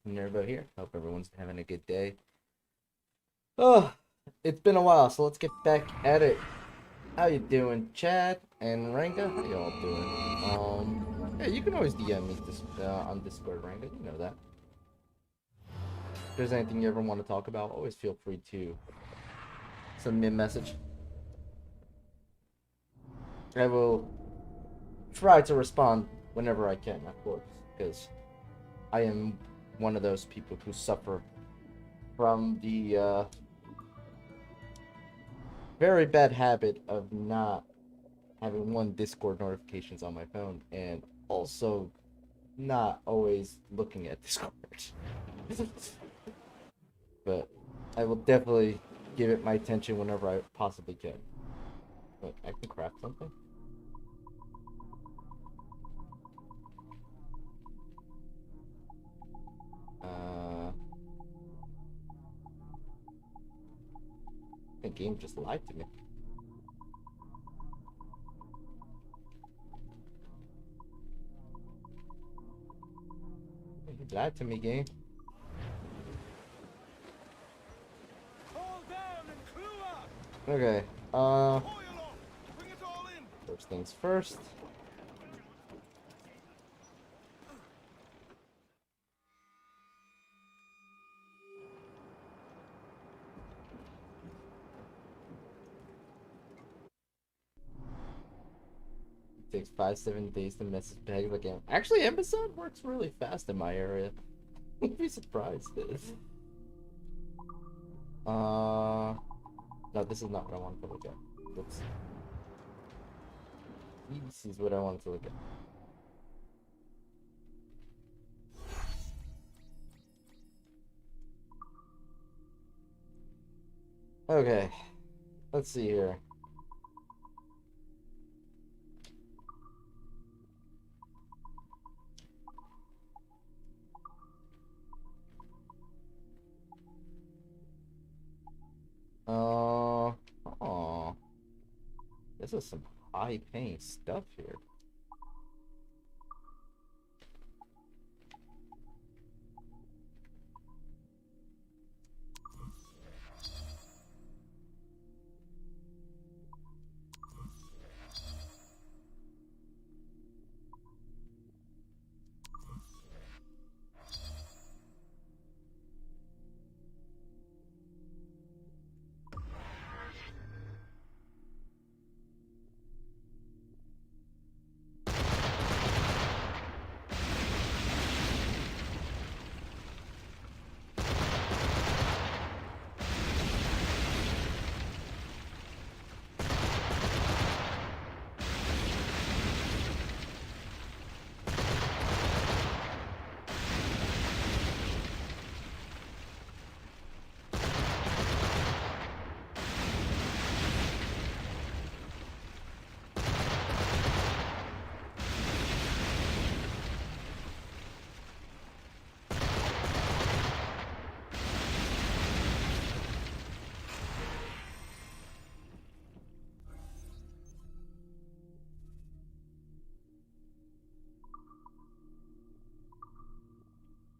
Nurbo here. Hope everyone's having a good day. Oh, it's been a while, so let's get back at it. How you doing, Chad and Ranga? How y'all doing? Yeah, you can always DM me on Discord, Ranga. You know that. If there's anything you ever want to talk about, always feel free to send me a message. I will try to respond whenever I can, of course, because I am one of those people who suffer from the very bad habit of not having one Discord notifications on my phone and also not always looking at Discord. But I will definitely give it my attention whenever I possibly can. But I can craft something. The game just lied to me. You lied to me, game. Okay, first things first. It takes 5-7 days to message back the game. Actually, Amazon works really fast in my area. You'd be surprised. No, this is not what I wanted to look at. Let's. This is what I wanted to look at. Okay, let's see here. Oh, this is some high-paying stuff here.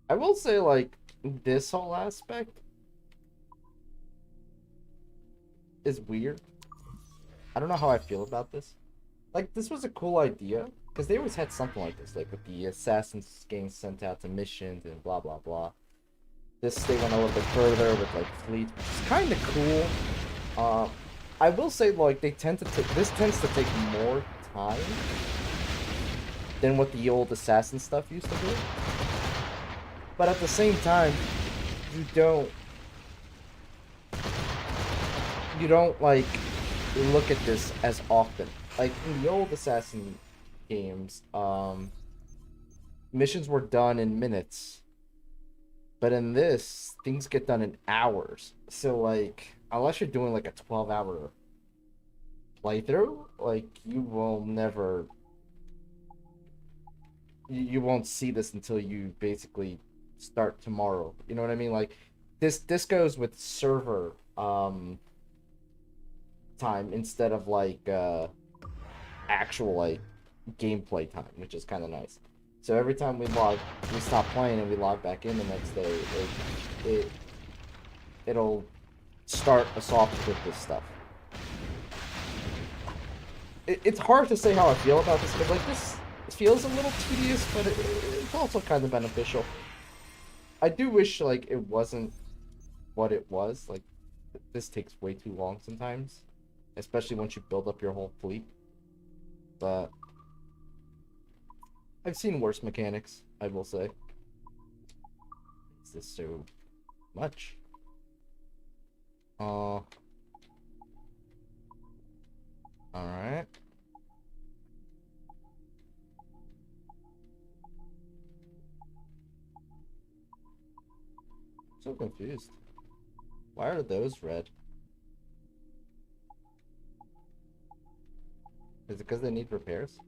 I will say, like, this whole aspect is weird. I don't know how I feel about this. Like, this was a cool idea, because they always had something like this, like with the assassins getting sent out to missions and blah blah blah. This they went a little bit further with like fleets, which is kind of cool. I will say, like, this tends to take more time than what the old assassin stuff used to do. But at the same time, you don't like look at this as often. Like in the old assassin games, missions were done in minutes. But in this, things get done in hours. So like, unless you're doing like a 12-hour playthrough, like you will never you won't see this until you basically start tomorrow. You know what I mean? Like this goes with server time instead of like actual like gameplay time, which is kind of nice. So every time we stop playing and we log back in the next day, it'll start us off with this stuff. It's hard to say how I feel about this, because like this feels a little tedious, but it's also kind of beneficial. I do wish like it wasn't what it was. Like this takes way too long sometimes, especially once you build up your whole fleet. But I've seen worse mechanics, I will say. Is this so much? Alright. So confused. Why are those red? Is it because they need repairs?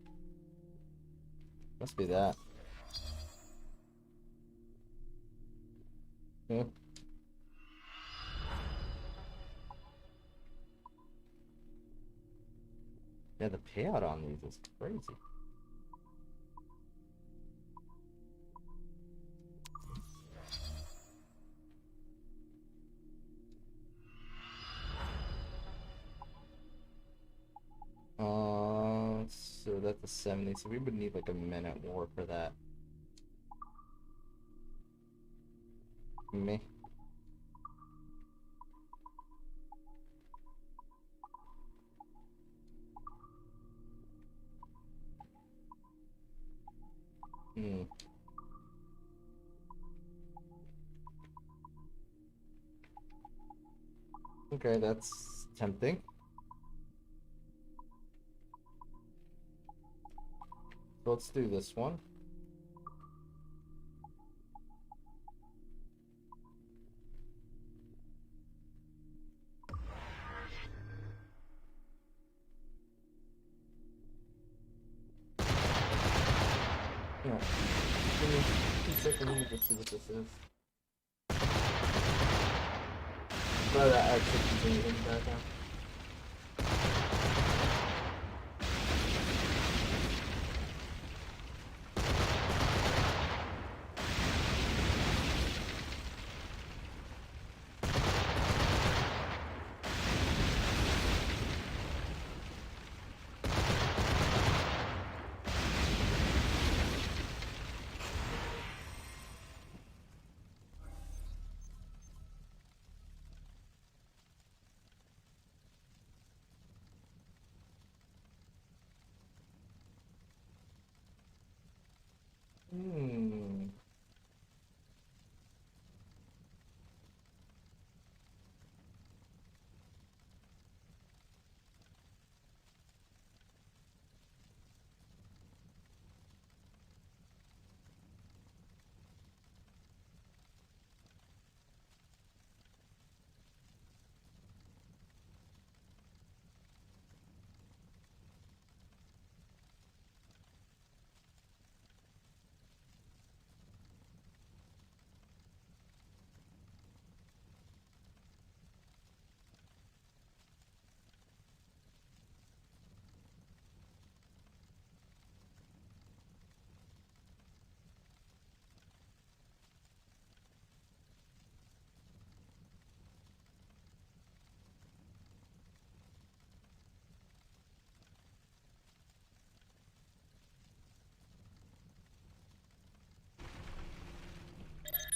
Must be that. Yeah. Yeah, the payout on these is crazy. So that's a 70, so we would need like a minute more for that. Me. Okay, that's tempting. So let's do this one. Yeah. Give me 2 seconds to see what this is. But that actually continues in the background.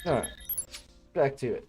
Alright. Back to it.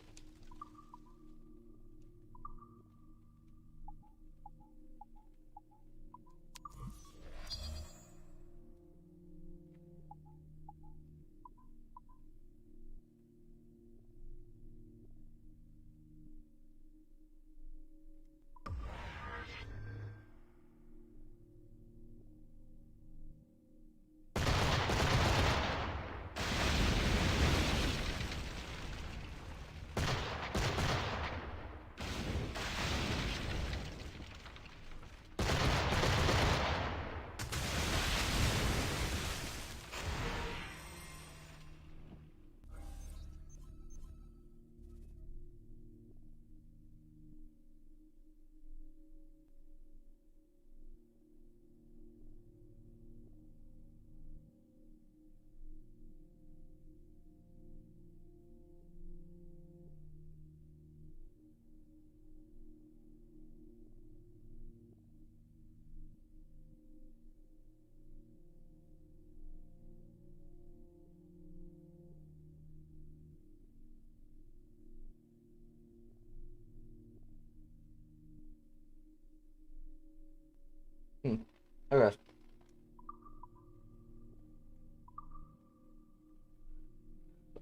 Okay.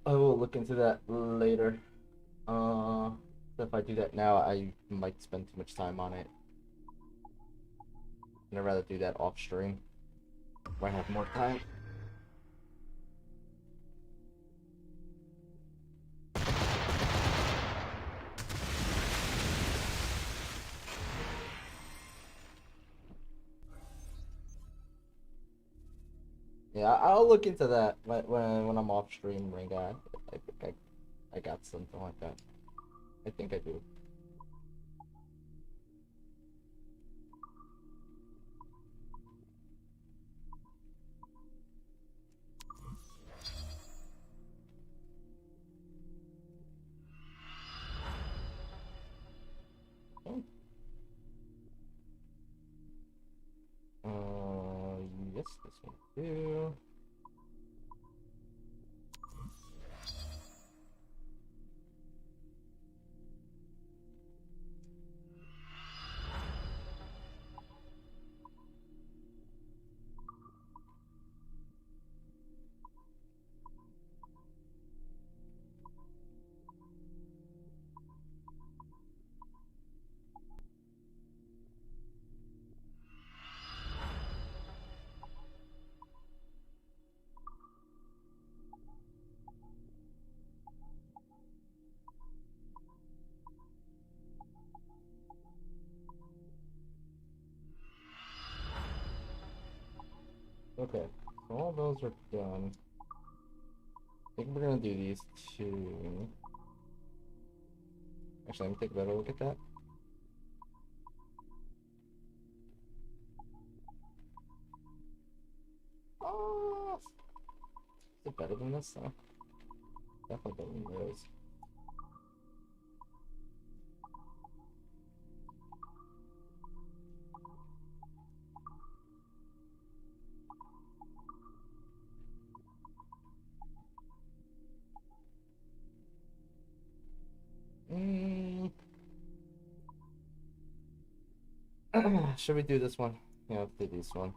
I will look into that later. Uh, if I do that now, I might spend too much time on it. And I'd rather do that off stream, where I have more time. Yeah, I'll look into that when I'm off stream, Ring God. I think I got something like that. I think I do. Oh. Yes, this one too. Okay, so all those are done. I think we're gonna do these two. Actually, let me take a better look at that. Oh, is it better than this? Though? Definitely better than those. Mm. Should we do this one? Yeah, let's do this one.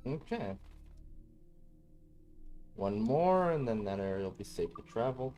Okay. One more, and then that area will be safe to travel.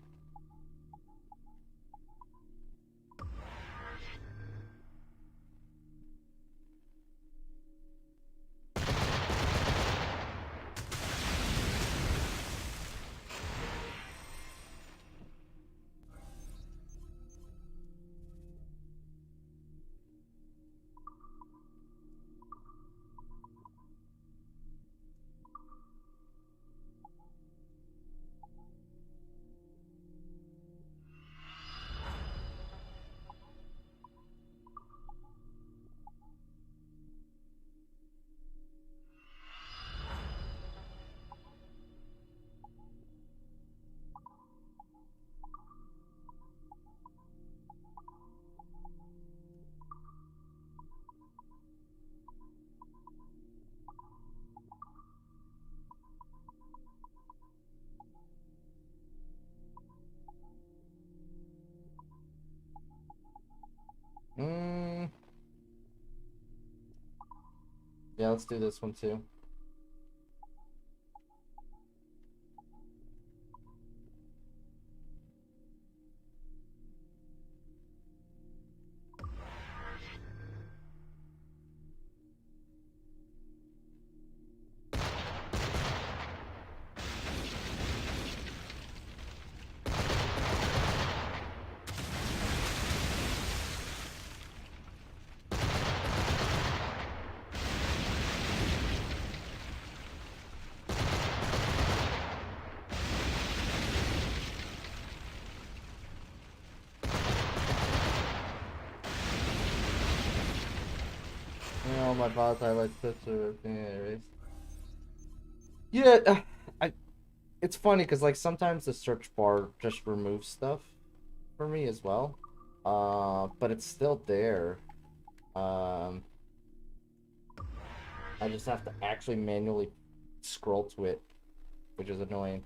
Mm. Yeah, let's do this one too. my bot highlights picture. Yeah, I. It's funny because like sometimes the search bar just removes stuff for me as well. But it's still there. Um, I just have to actually manually scroll to it, which is annoying.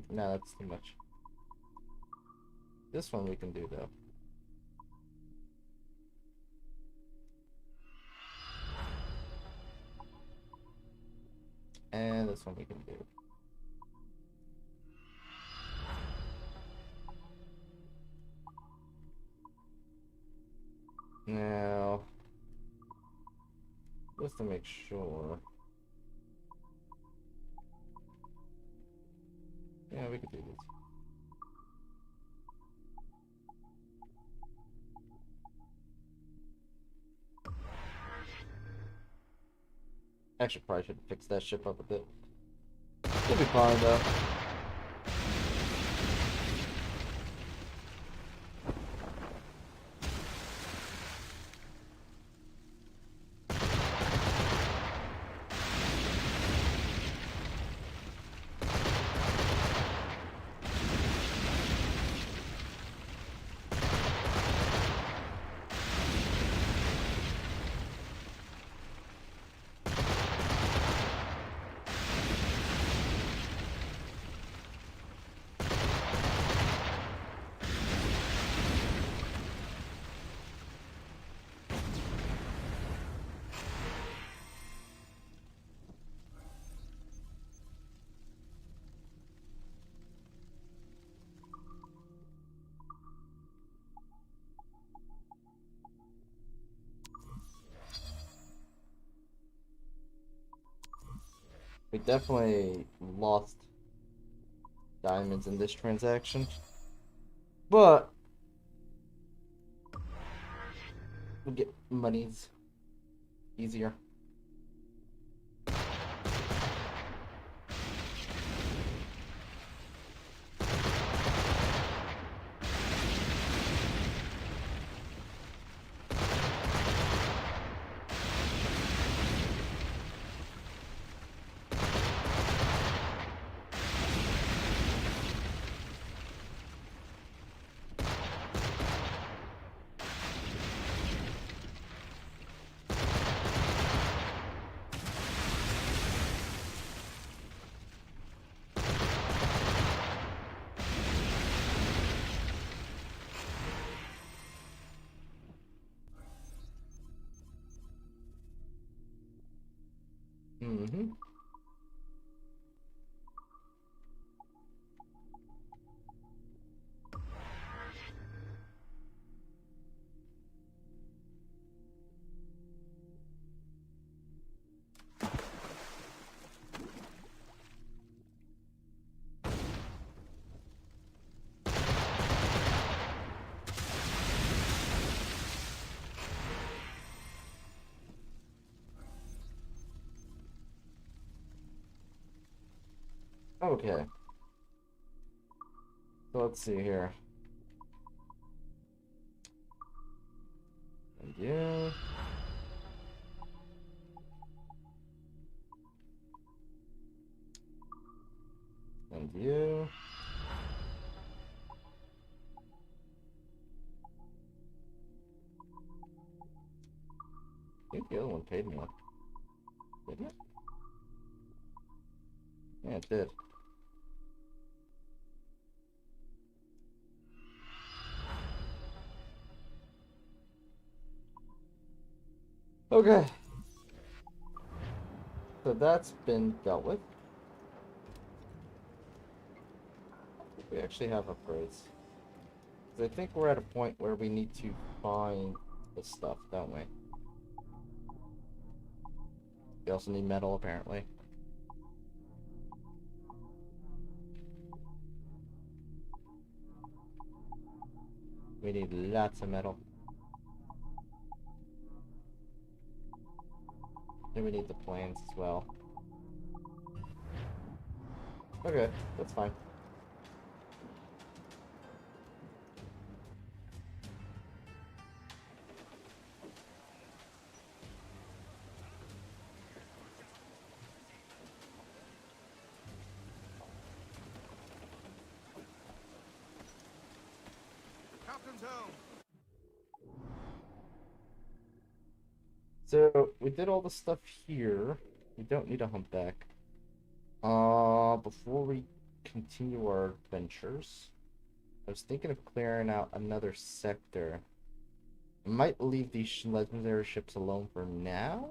No, that's too much. This one we can do though. And this one we can do. Now, just to make sure. Yeah, we could do this. Actually, probably should fix that ship up a bit. It'll be fine though. We definitely lost diamonds in this transaction, but we get monies easier. Mm-hmm. Okay. So let's see here. And you. And you. I think the other one paid more. Didn't it? Yeah, it did. Okay. So that's been dealt with. We actually have upgrades. 'Cause I think we're at a point where we need to find the stuff, don't we? We also need metal, apparently. We need lots of metal. And we need the planes as well. Okay, that's fine. Captain's home. So, we did all the stuff here. We don't need a humpback. Before we continue our adventures, I was thinking of clearing out another sector. I might leave these legendary ships alone for now.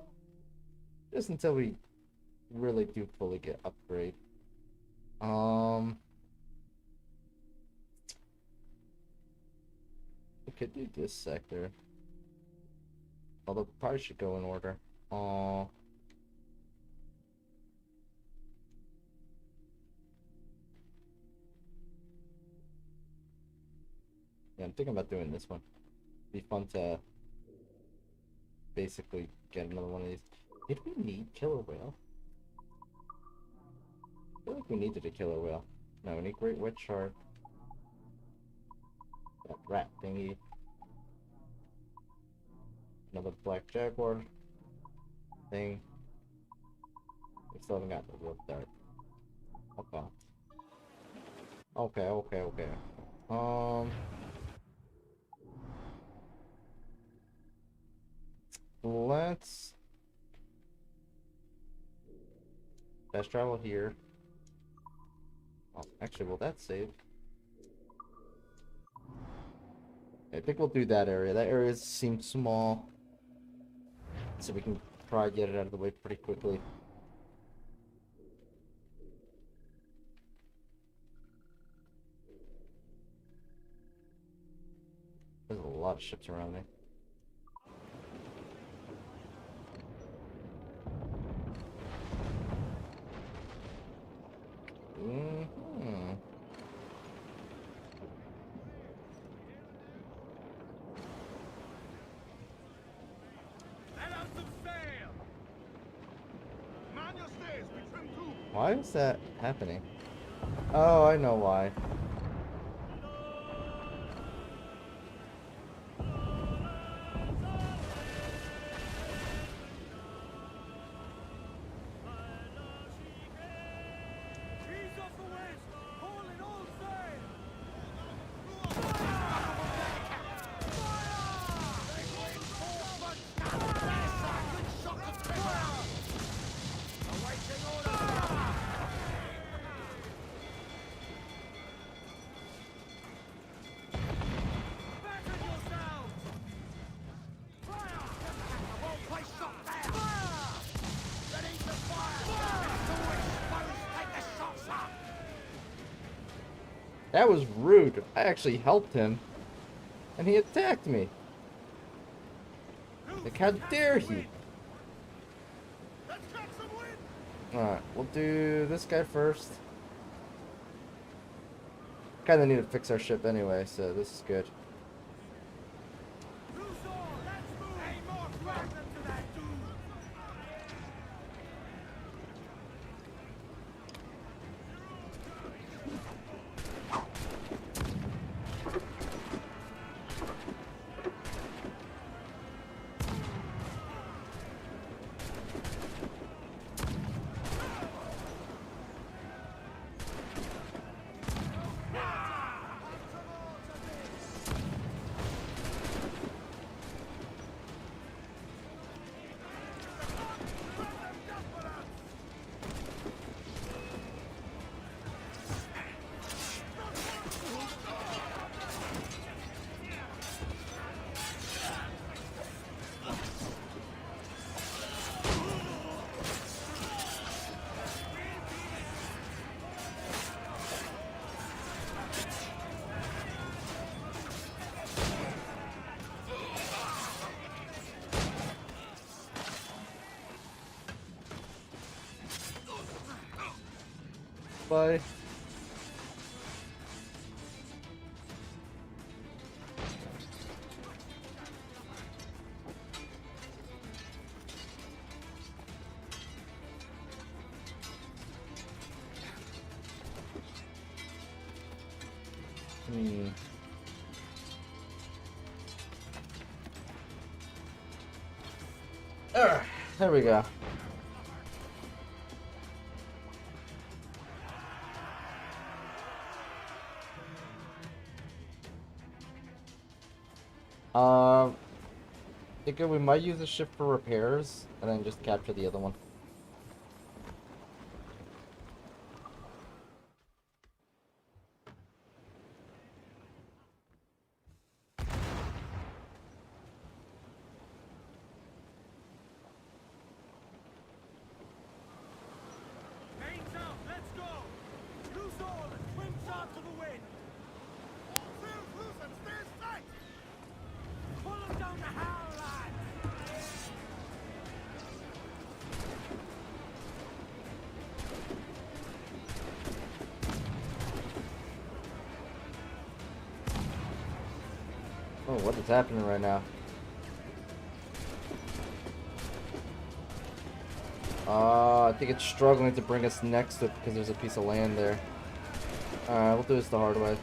Just until we really do fully get upgrade. We could do this sector. Although probably should go in order. Yeah, I'm thinking about doing this one. Be fun to basically get another one of these. Did we need killer whale? I feel like we needed a killer whale. No, we need great white shark. That rat thingy. Another black jaguar thing. We still haven't got the wood dart. Okay. Okay. Let's fast travel here. Oh, actually, will that save? I think we'll do that area. That area seems small, so we can probably get it out of the way pretty quickly. There's a lot of ships around me. Why is that happening? Oh, I know why. That was rude. I actually helped him, and he attacked me. Like, how dare he? Alright, we'll do this guy first. Kinda need to fix our ship anyway, so this is good. Bye. Hmm. There we go. Thinking we might use the ship for repairs and then just capture the other one. Oh, what is happening right now? I think it's struggling to bring us next to it because there's a piece of land there. Alright, we'll do this the hard way.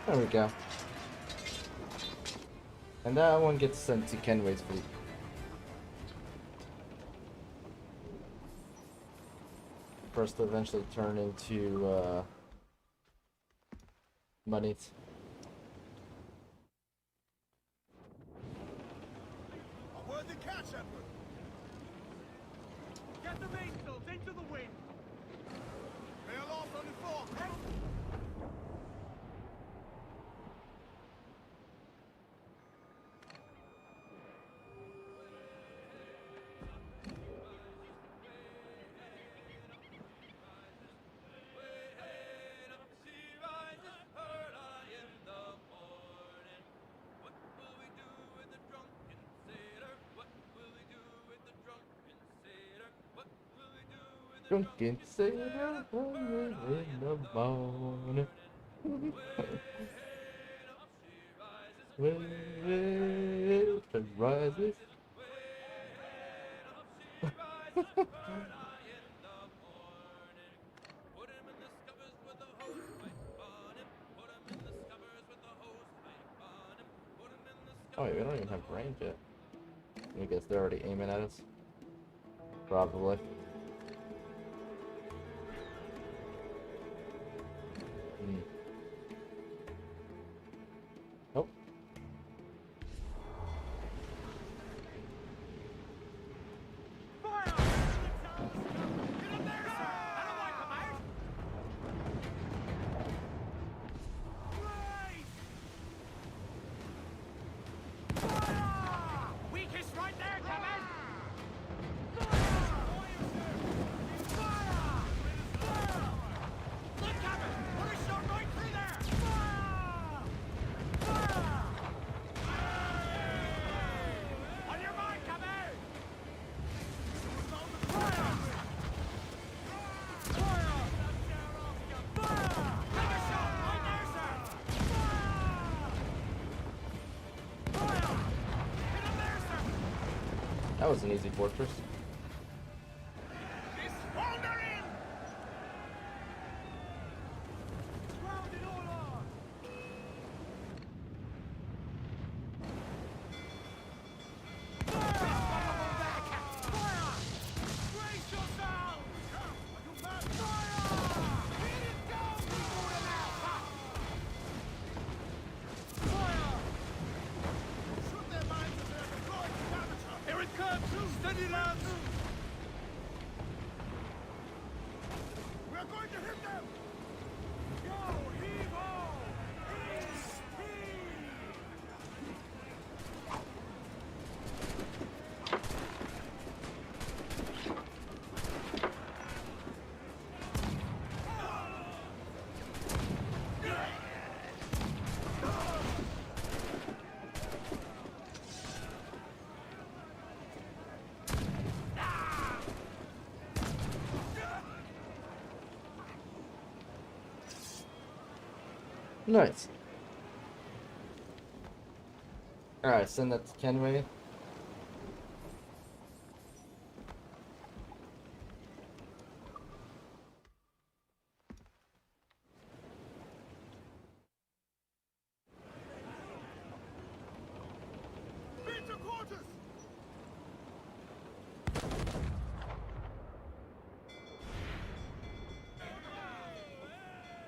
There we go. And that one gets sent to Kenway's fleet. For us to eventually turn into money. Get the mainsails into the wind! Sail off on the fore! Drunken sailor in the morning. When it rises. Oh wait, we don't even have range yet. I guess they're already aiming at us. Probably. Nope. Weakest right there, Captain! Look, Captain! Put a shot right through there! On your mark, Captain! Take a shot right there, sir! That was an easy fortress. It's wandering! Grounded all on! Fire! Brace yourselves! Are you mad? Fire! Easy, lads! We're going to hit them! Yo, heave-ho! Heave! Nice. Alright, send that to Kenway. Beat your quarters!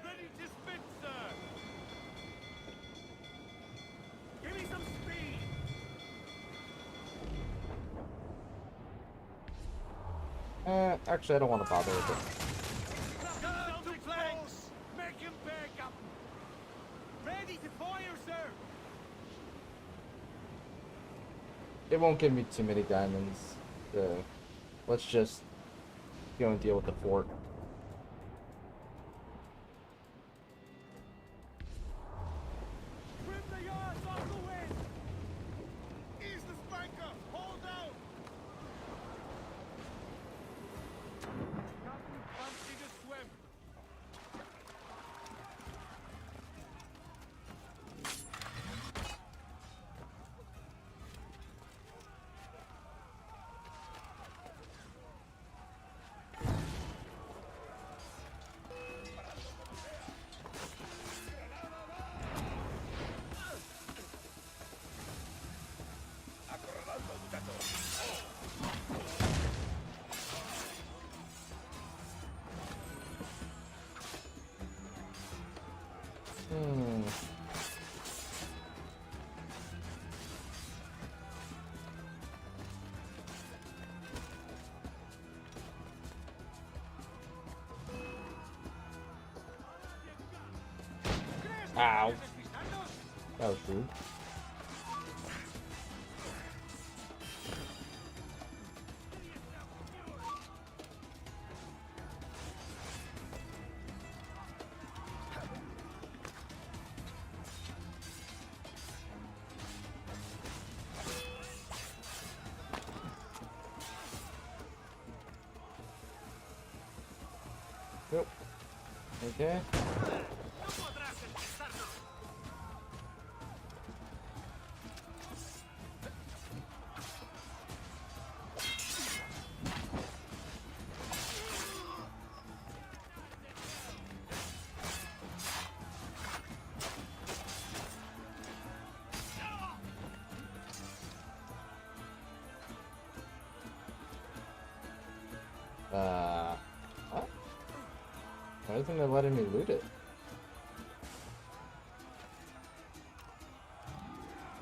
Ready to spit, sir! Give me some speed! Actually, I don't want to bother with it. Down to flanks! Make him back up! Ready to fire, sir! It won't give me too many diamonds. Let's just go and deal with the fort. Trim the yards off the wind! Ease the spanker! Hold down! Captain fancy to swim! Ow. That was rude. Yep. Okay. What? Why isn't it letting me loot it?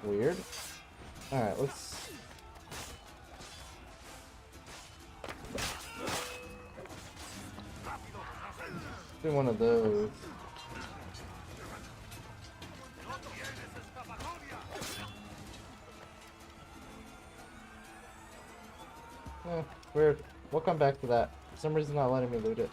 Weird. Alright, let's... do one of those. Weird. We'll come back to that. For some reason, not letting me loot it.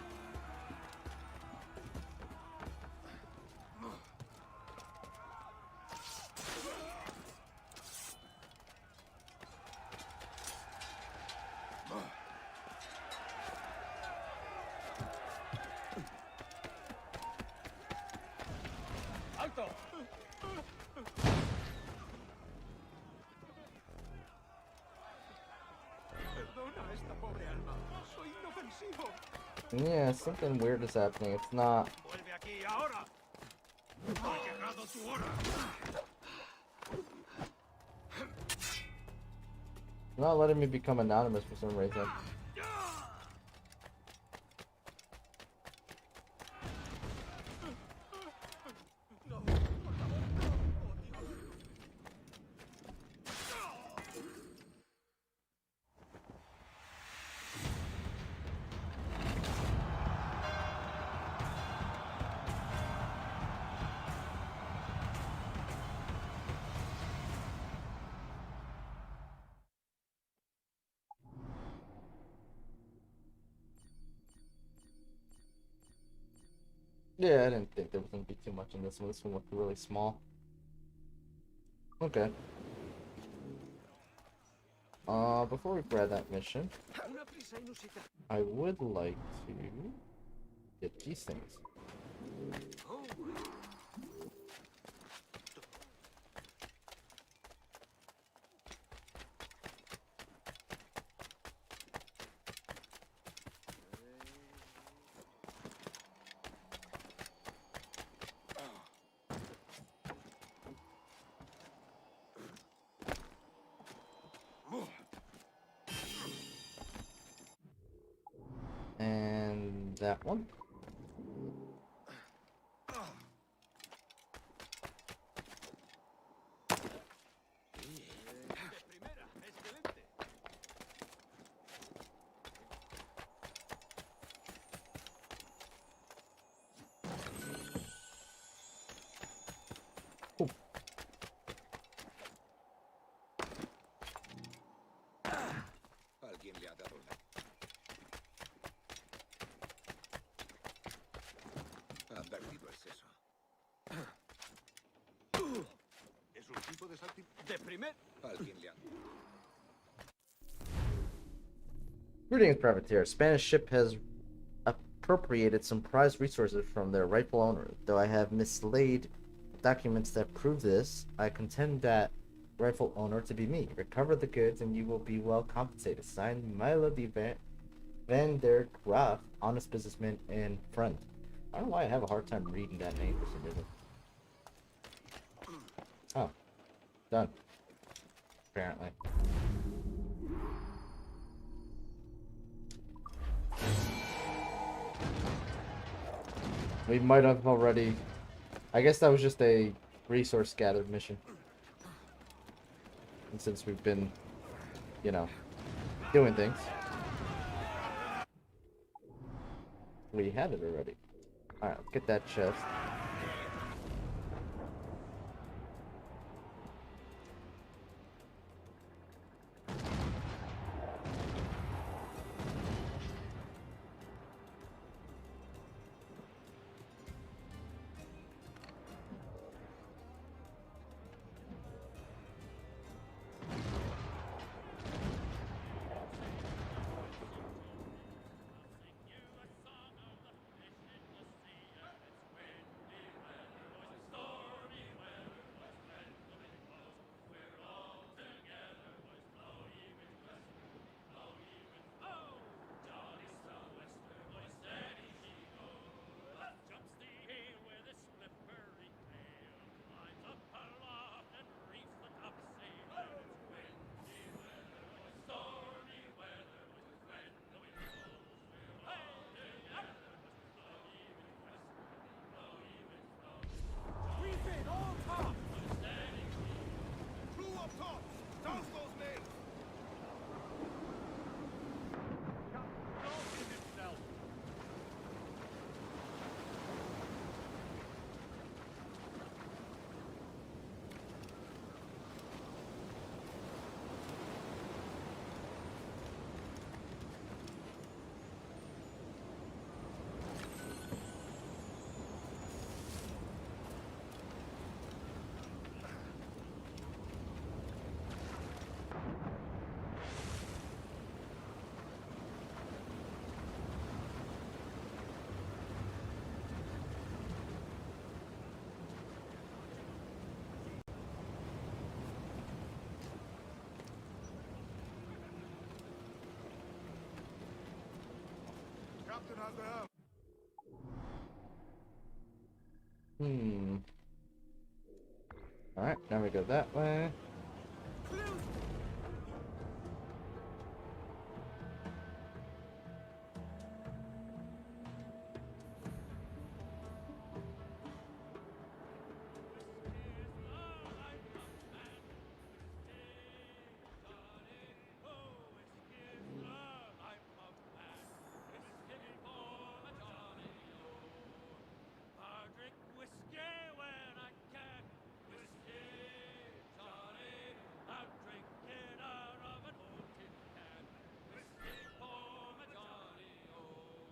Alto! Perdona esta pobre alma. Soy inofensivo. Yeah, something weird is happening. It's not... Vuelve aquí ahora. Ha llegado tu hora. not letting me become anonymous for some reason. Yeah, I didn't think there was gonna be too much in this one. This one looked really small. Okay. Before we grab that mission, I would like to get these things. And that one. Cool. Alguien le ha dado la... Ha perdido el seso. Es un tipo de salti... ¡De primer! Alguien le ha... Greetings, privateer. A Spanish ship has appropriated some prized resources from their rightful owner. Though I have mislaid documents that prove this, I contend that rightful owner to be me. Recover the goods and you will be well compensated. Signed, Milo de Van der Graaf, honest businessman and friend. I don't know why I have a hard time reading that name for some reason. Oh. Done. Apparently. We might have already... I guess that was just a resource gather mission. And since we've been, you know, doing things, we had it already. Alright, let's get that chest. Captain has the helm. Alright, now we go that way.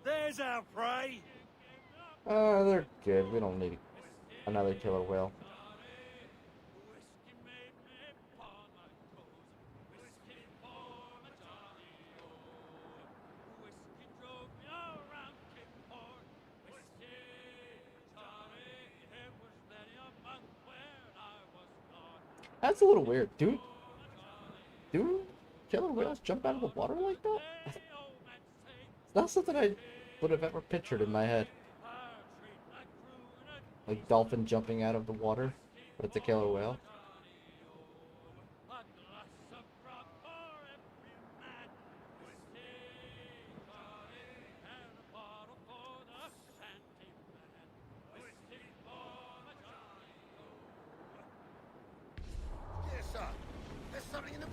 There's our prey! They're good. We don't need another killer whale. That's a little weird. Do killer whales jump out of the water like that? It's not something I would have ever pictured in my head. Like dolphin jumping out of the water, but it's a killer whale. Yes, sir. There's something in the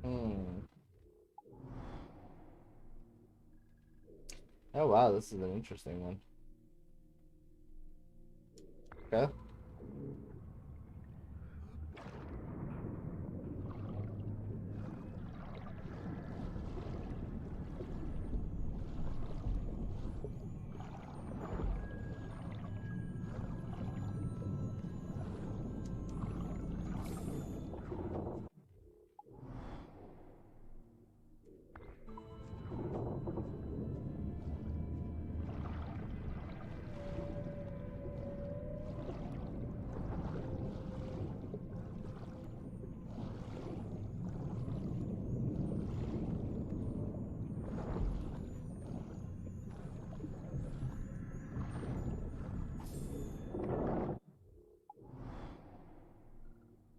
Hmm. Oh wow, this is an interesting one. Okay.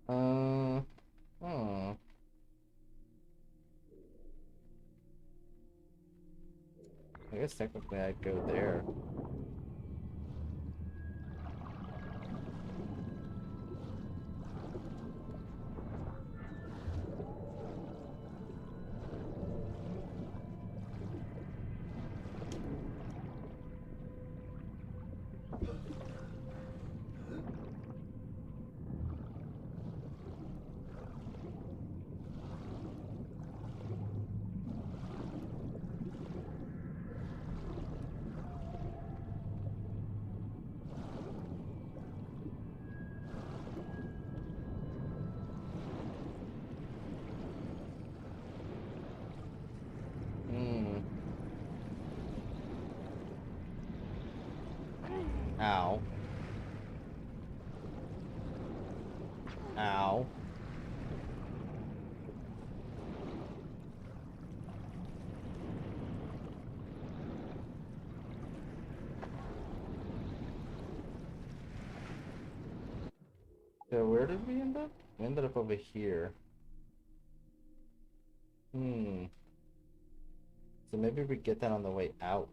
Uh, hmm. I guess technically I'd go there. Hmm. Ow. Ow. So where did we end up? We ended up over here. Hmm. So maybe we get that on the way out.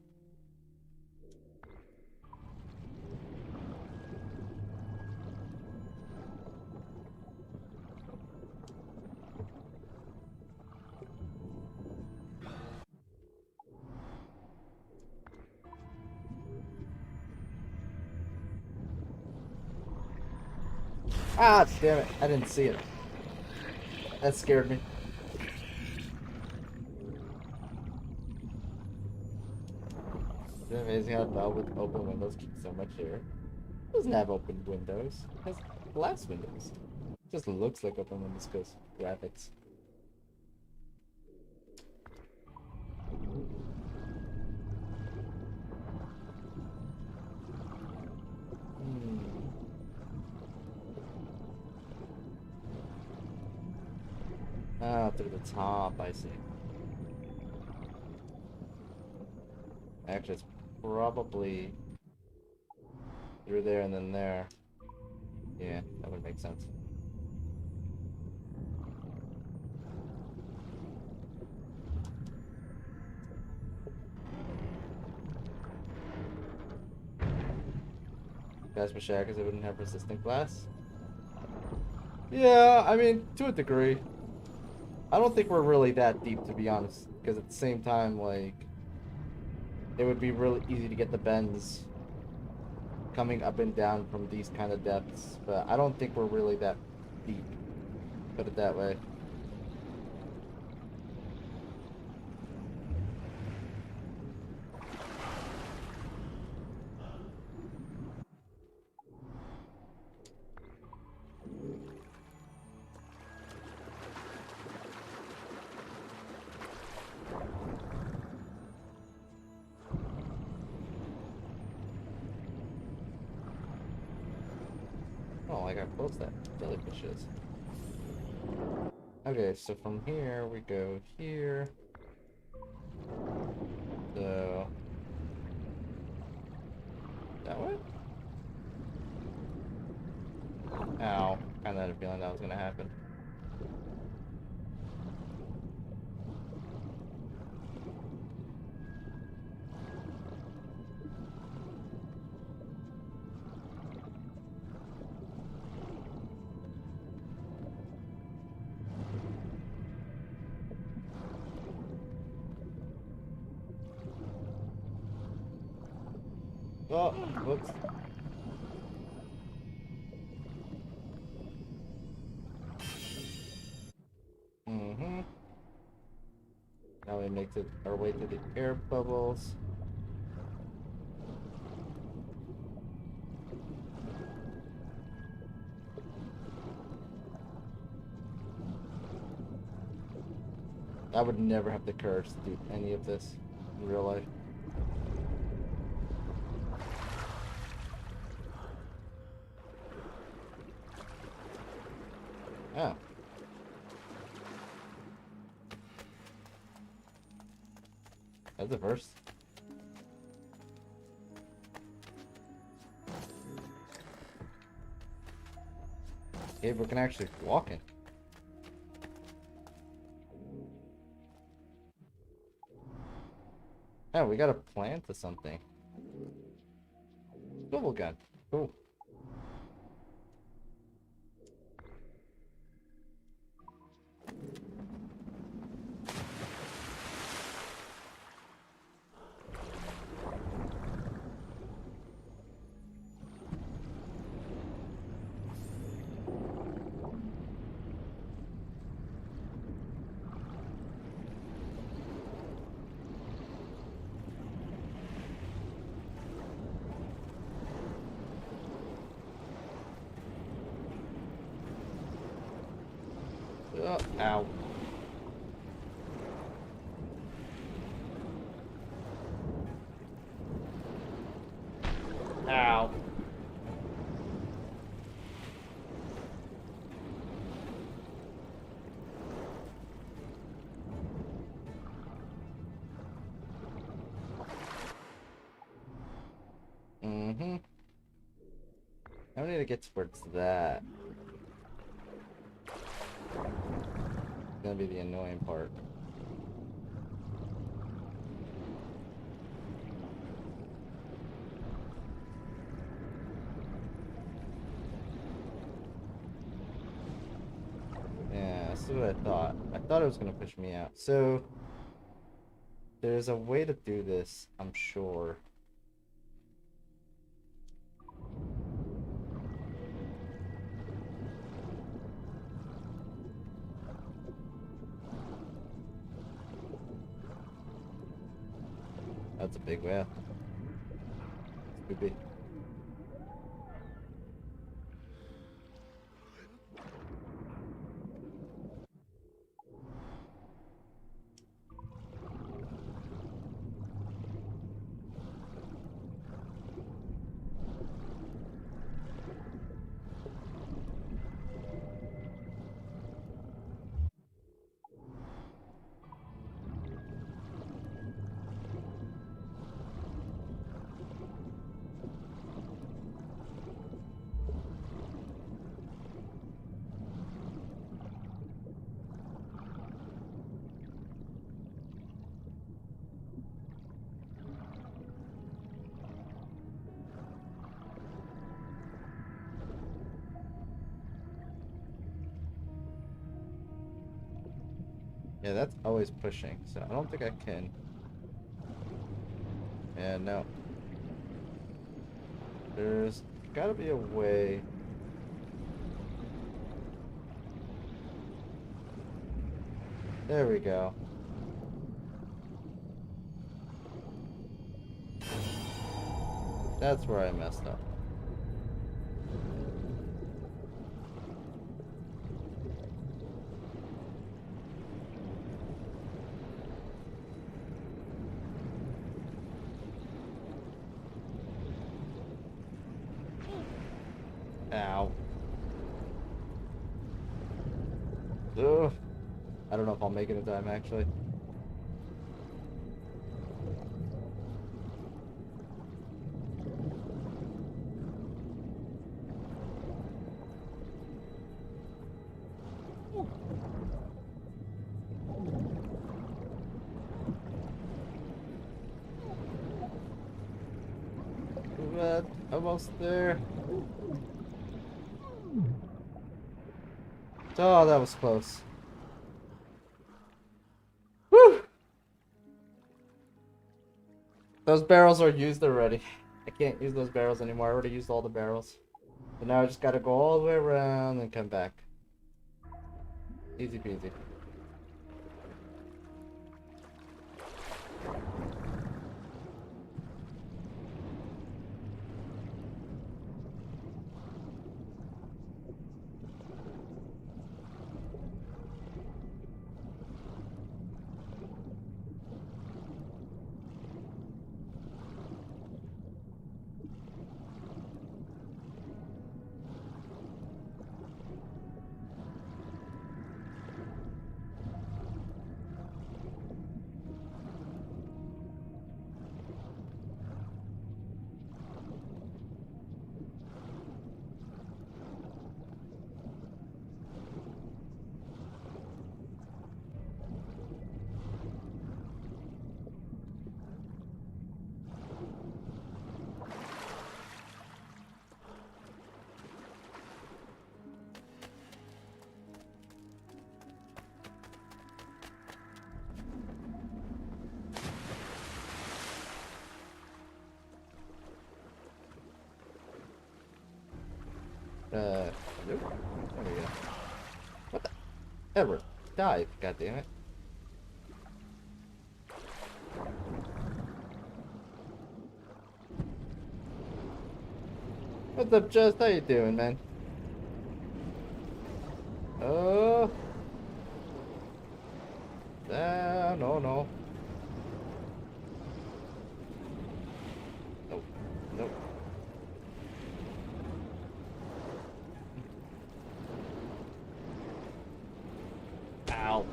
Ah, damn it. I didn't see it. That scared me. It's amazing how Valve with open windows keeps so much air. It doesn't have open windows. It has glass windows. It just looks like open windows because graphics. Hmm. Ah, through the top, I see. Actually, it's probably through there and then there. Yeah, that would make sense. Glass for shower because it wouldn't have resistant glass. Yeah, I mean, to a degree. I don't think we're really that deep, to be honest. Because at the same time, like, it would be really easy to get the bends coming up and down from these kind of depths. But I don't think we're really that deep. Put it that way. Oh, like how close that jellyfish is. Okay, so from here we go here. So that way? Ow. Kinda had a feeling that was gonna happen. Oh, whoops. Mm-hmm. Now we make our way to the air bubbles. I would never have the courage to do any of this in real life. Oh. That's the first. Okay, we can actually walk in. Oh, we got a plan to something. Bubble gun. Cool. Oh, ow. Ow. Mm-hmm. I need to get towards that. It's gonna be the annoying part. Yeah, that's what I thought. I thought it was gonna push me out. So there's a way to do this, I'm sure. That's a big whale. Spoopy. Yeah, that's always pushing, so I don't think I can. Yeah, no. There's gotta be a way. There we go. That's where I messed up. Ow. Ugh. I don't know if I'll make it in time, actually. But almost there. Oh, that was close. Whew! Those barrels are used already. I can't use those barrels anymore. I already used all the barrels. So now I just gotta go all the way around and come back. Easy peasy. Nope. There we go. What the? Ever. Dive. God damn it. What's up, Just? How you doing, man? Oh. No, no. Nope. Nope. Ow.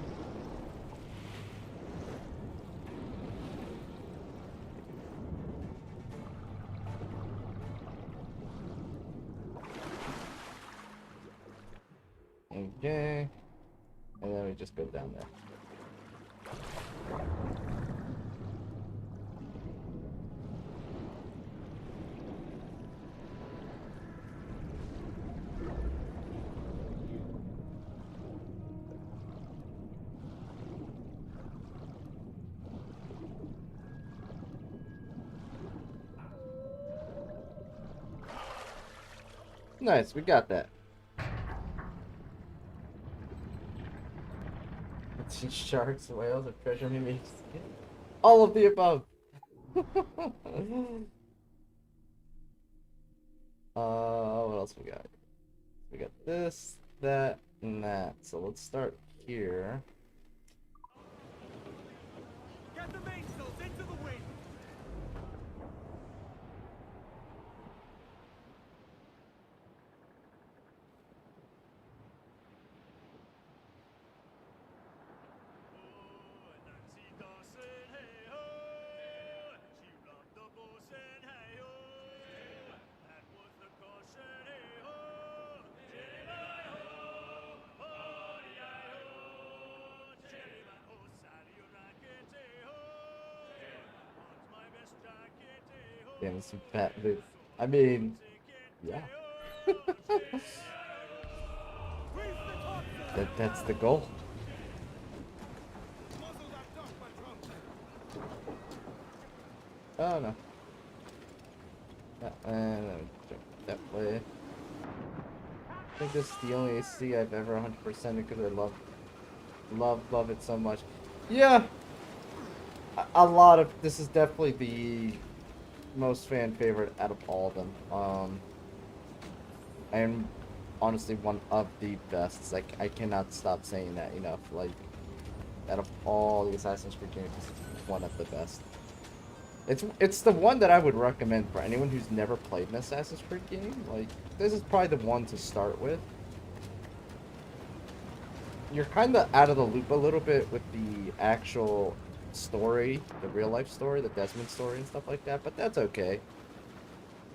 Okay. And then we just go down there. Nice, we got that. Sharks, whales, or treasure mimics. All of the above. What else we got? We got this, that, and that. So let's start here. Get the mainsails into the wind. Damn, some fat boots. I mean, yeah. That's the goal. Oh no. And that way. I think this is the only AC I've ever 100% because I love it so much. Yeah, a lot of this is definitely the most fan favorite out of all of them. And honestly one of the best. Like I cannot stop saying that enough. Like out of all the Assassin's Creed games, it's one of the best. It's the one that I would recommend for anyone who's never played an Assassin's Creed game. Like this is probably the one to start with. You're kind of out of the loop a little bit with the actual story, the real life story, the Desmond story and stuff like that, but that's okay.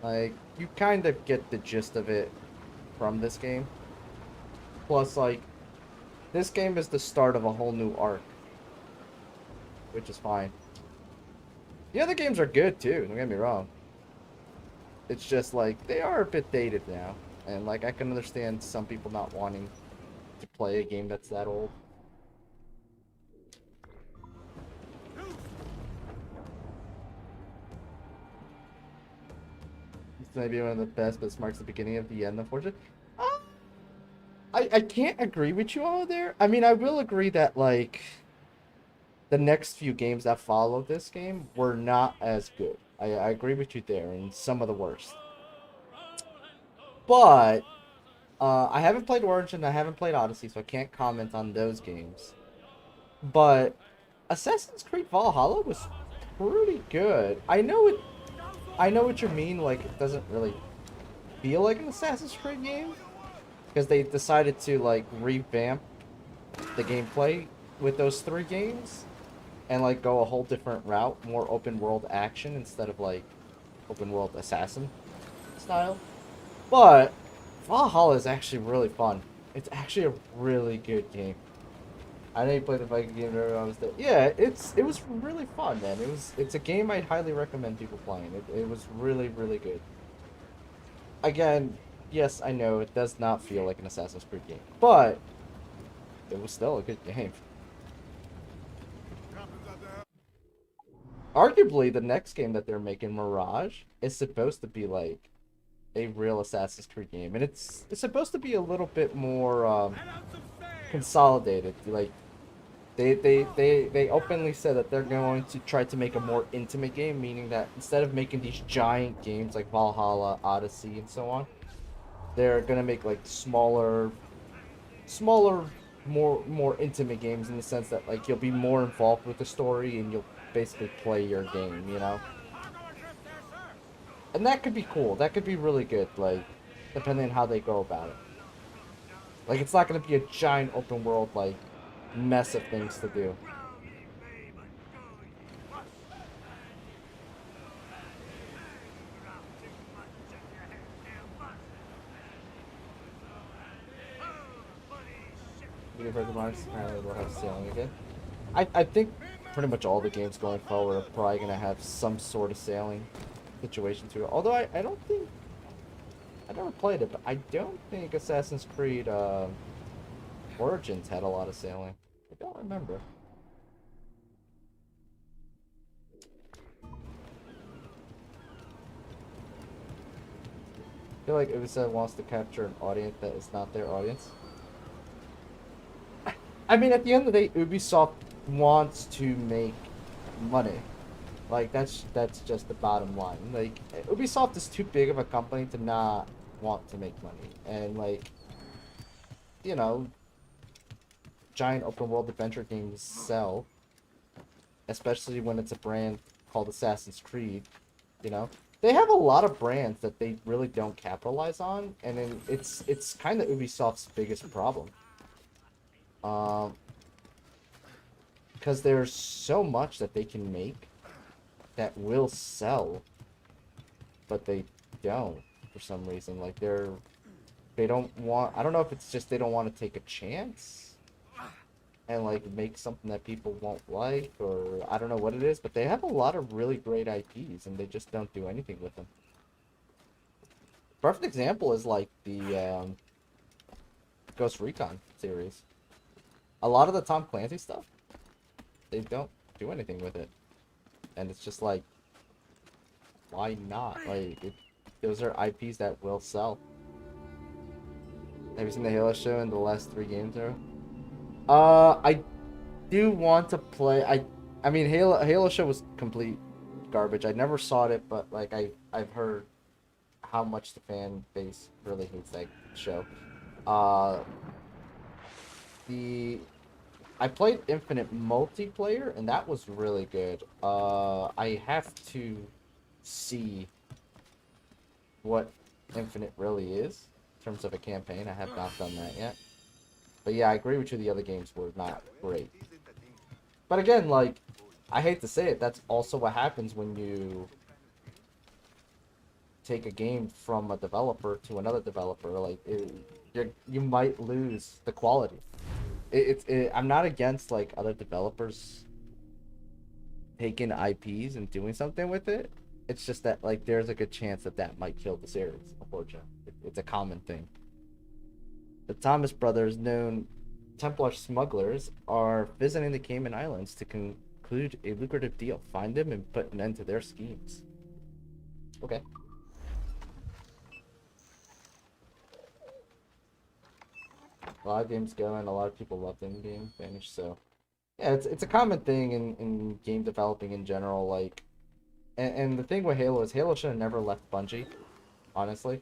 Like you kind of get the gist of it from this game. Plus, like, this game is the start of a whole new arc, which is fine. The other games are good too, don't get me wrong. It's just like they are a bit dated now, and like I can understand some people not wanting to play a game that's that old. It's maybe one of the best, but this marks the beginning of the end, unfortunately. I can't agree with you all there. I mean, I will agree that, like, the next few games that followed this game were not as good. I agree with you there, and some of the worst. But, I haven't played Origin, I haven't played Odyssey, so I can't comment on those games. But, Assassin's Creed Valhalla was pretty good. I know what you mean, like, it doesn't really feel like an Assassin's Creed game. Because they decided to, like, revamp the gameplay with those 3 games. And, like, go a whole different route. More open world action instead of, like, open world assassin style. But, Valhalla is actually really fun. It's actually a really good game. I know you played the Viking game whenever I was there. Yeah, it was really fun, man. It's a game I'd highly recommend people playing. It was really, really good. Again, yes, I know it does not feel like an Assassin's Creed game, but it was still a good game. Arguably, the next game that they're making, Mirage, is supposed to be like a real Assassin's Creed game, and it's supposed to be a little bit more consolidated. Like they openly said that they're going to try to make a more intimate game, meaning that instead of making these giant games like Valhalla, Odyssey, and so on, they're gonna make like smaller, more intimate games in the sense that like you'll be more involved with the story and you'll basically play your game, you know. And that could be cool. That could be really good, like depending on how they go about it. Like it's not gonna be a giant open world like mess of things to do. You've heard the marks, apparently we'll have sailing again. I think pretty much all the games going forward are probably going to have some sort of sailing situation to it. Although I don't think... I never played it, but I don't think Assassin's Creed Origins had a lot of sailing. I don't remember. I feel like Ubisoft wants to capture an audience that is not their audience. I mean, at the end of the day, Ubisoft wants to make money. Like, that's just the bottom line. Like, Ubisoft is too big of a company to not want to make money. And, like, you know, giant open world adventure games sell. Especially when it's a brand called Assassin's Creed, you know? They have a lot of brands that they really don't capitalize on, and then it's kind of Ubisoft's biggest problem. Because there's so much that they can make that will sell, but they don't for some reason. Like they don't want. I don't know if it's just they don't want to take a chance and like make something that people won't like, or I don't know what it is. But they have a lot of really great IPs, and they just don't do anything with them. Perfect example is like the Ghost Recon series. A lot of the Tom Clancy stuff, they don't do anything with it. And it's just like, why not? Like, those are IPs that will sell. Have you seen the Halo show in the last 3 games, or? I do want to play. I mean, Halo show was complete garbage. I never saw it, but like I've heard how much the fan base really hates that show. Uh, the I played Infinite multiplayer, and that was really good. I have to see what Infinite really is in terms of a campaign. I have not done that yet. But yeah, I agree with you. The other games were not great. But again, like, I hate to say it, that's also what happens when you take a game from a developer to another developer. Like, you might lose the quality. I'm not against, like, other developers taking IPs and doing something with it. It's just that, like, there's a good chance that that might kill the series, unfortunately. It's a common thing. The Thomas brothers, known Templar smugglers, are visiting the Cayman Islands to conclude a lucrative deal. Find them and put an end to their schemes. Okay. A lot of games going, a lot of people love the in-game finish, so... Yeah, it's a common thing in game developing in general, like... And the thing with Halo is Halo should have never left Bungie, honestly.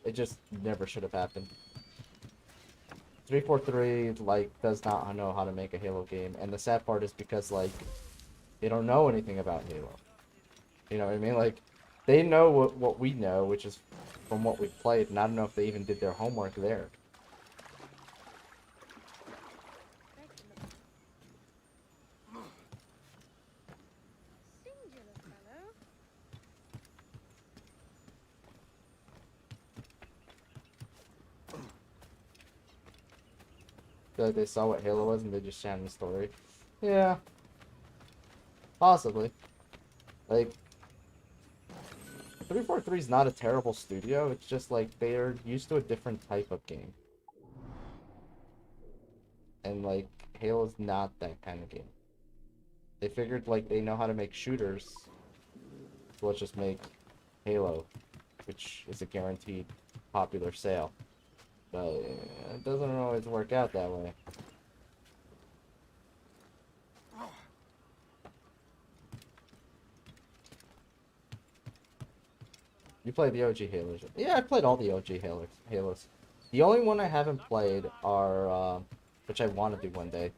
It just never should have happened. 343, like, does not know how to make a Halo game, and the sad part is because, like, they don't know anything about Halo. You know what I mean? Like, they know what we know, which is from what we've played, and I don't know if they even did their homework there. Feel like they saw what Halo was and they just shammed the story. Yeah. Possibly. Like, 343 is not a terrible studio, it's just like they're used to a different type of game. And like, Halo's not that kind of game. They figured like they know how to make shooters, so let's just make Halo, which is a guaranteed popular sale. But it doesn't always work out that way. You played the OG Halos? Yeah, I played all the OG Halos. The only one I haven't played are, which I want to do one day.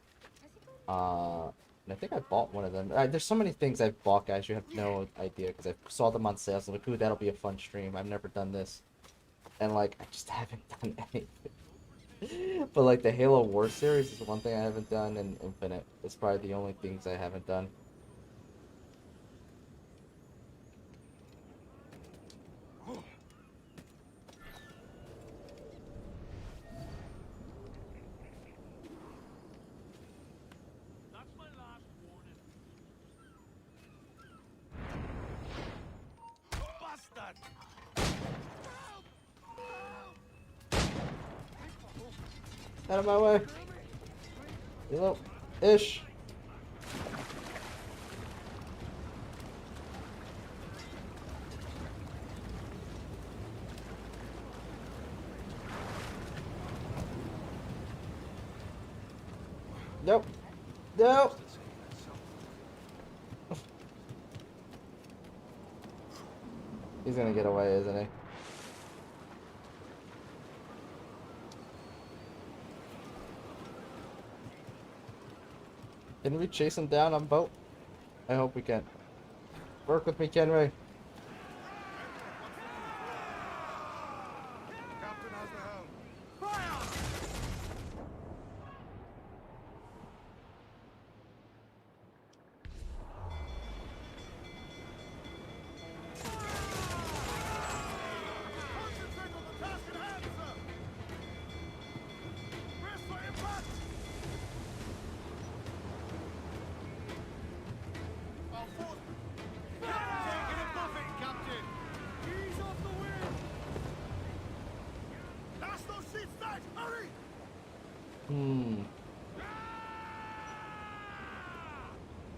And I think I bought one of them. There's so many things I've bought, guys. You have no idea because I saw them on sales. I'm like, ooh, that'll be a fun stream. I've never done this, and like, I just haven't done anything. But like the Halo War series is one thing I haven't done, and Infinite is probably the only things I haven't done. That's my last warning. Bastard! Out of my way. Hello, ish. Nope. Nope. He's gonna get away, isn't he? Can we chase him down on boat? I hope we can. Work with me, Kenway. Captain has the helm. Concentrate on the task at hand, sir. Rest for impact. Our force. Taking a buffet, Captain. Ease off the wind. That's those seats tight. Hurry. Hmm.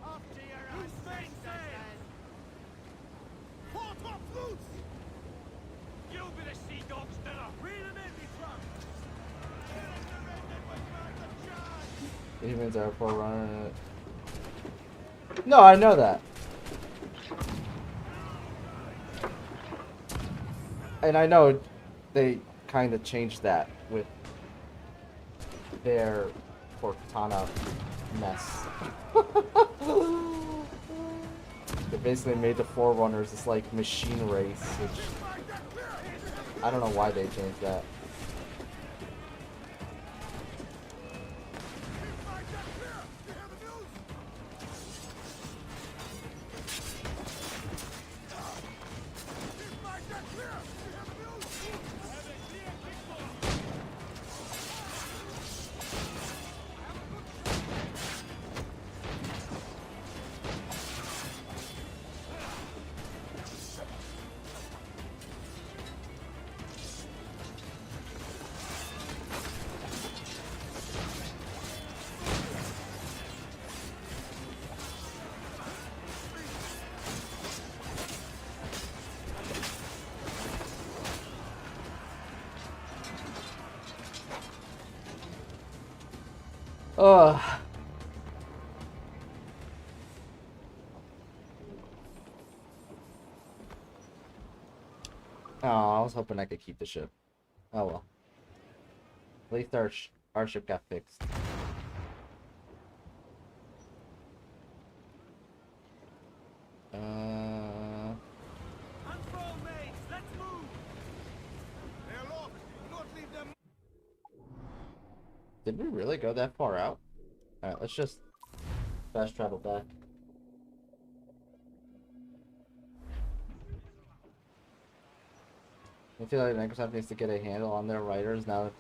Off to your Humans are forerunner. No, I know that. And I know they kind of changed that with their Cortana mess. They basically made the Forerunners this like machine race, which I don't know why they changed that. Ugh. Oh, I was hoping I could keep the ship. Oh well. At least our ship got fixed. Unfurl, mates! Let's move! They're locked. Do not leave them. Did we really go that far out? Alright, let's just fast travel back. I feel like Microsoft needs to get a handle on their writers now.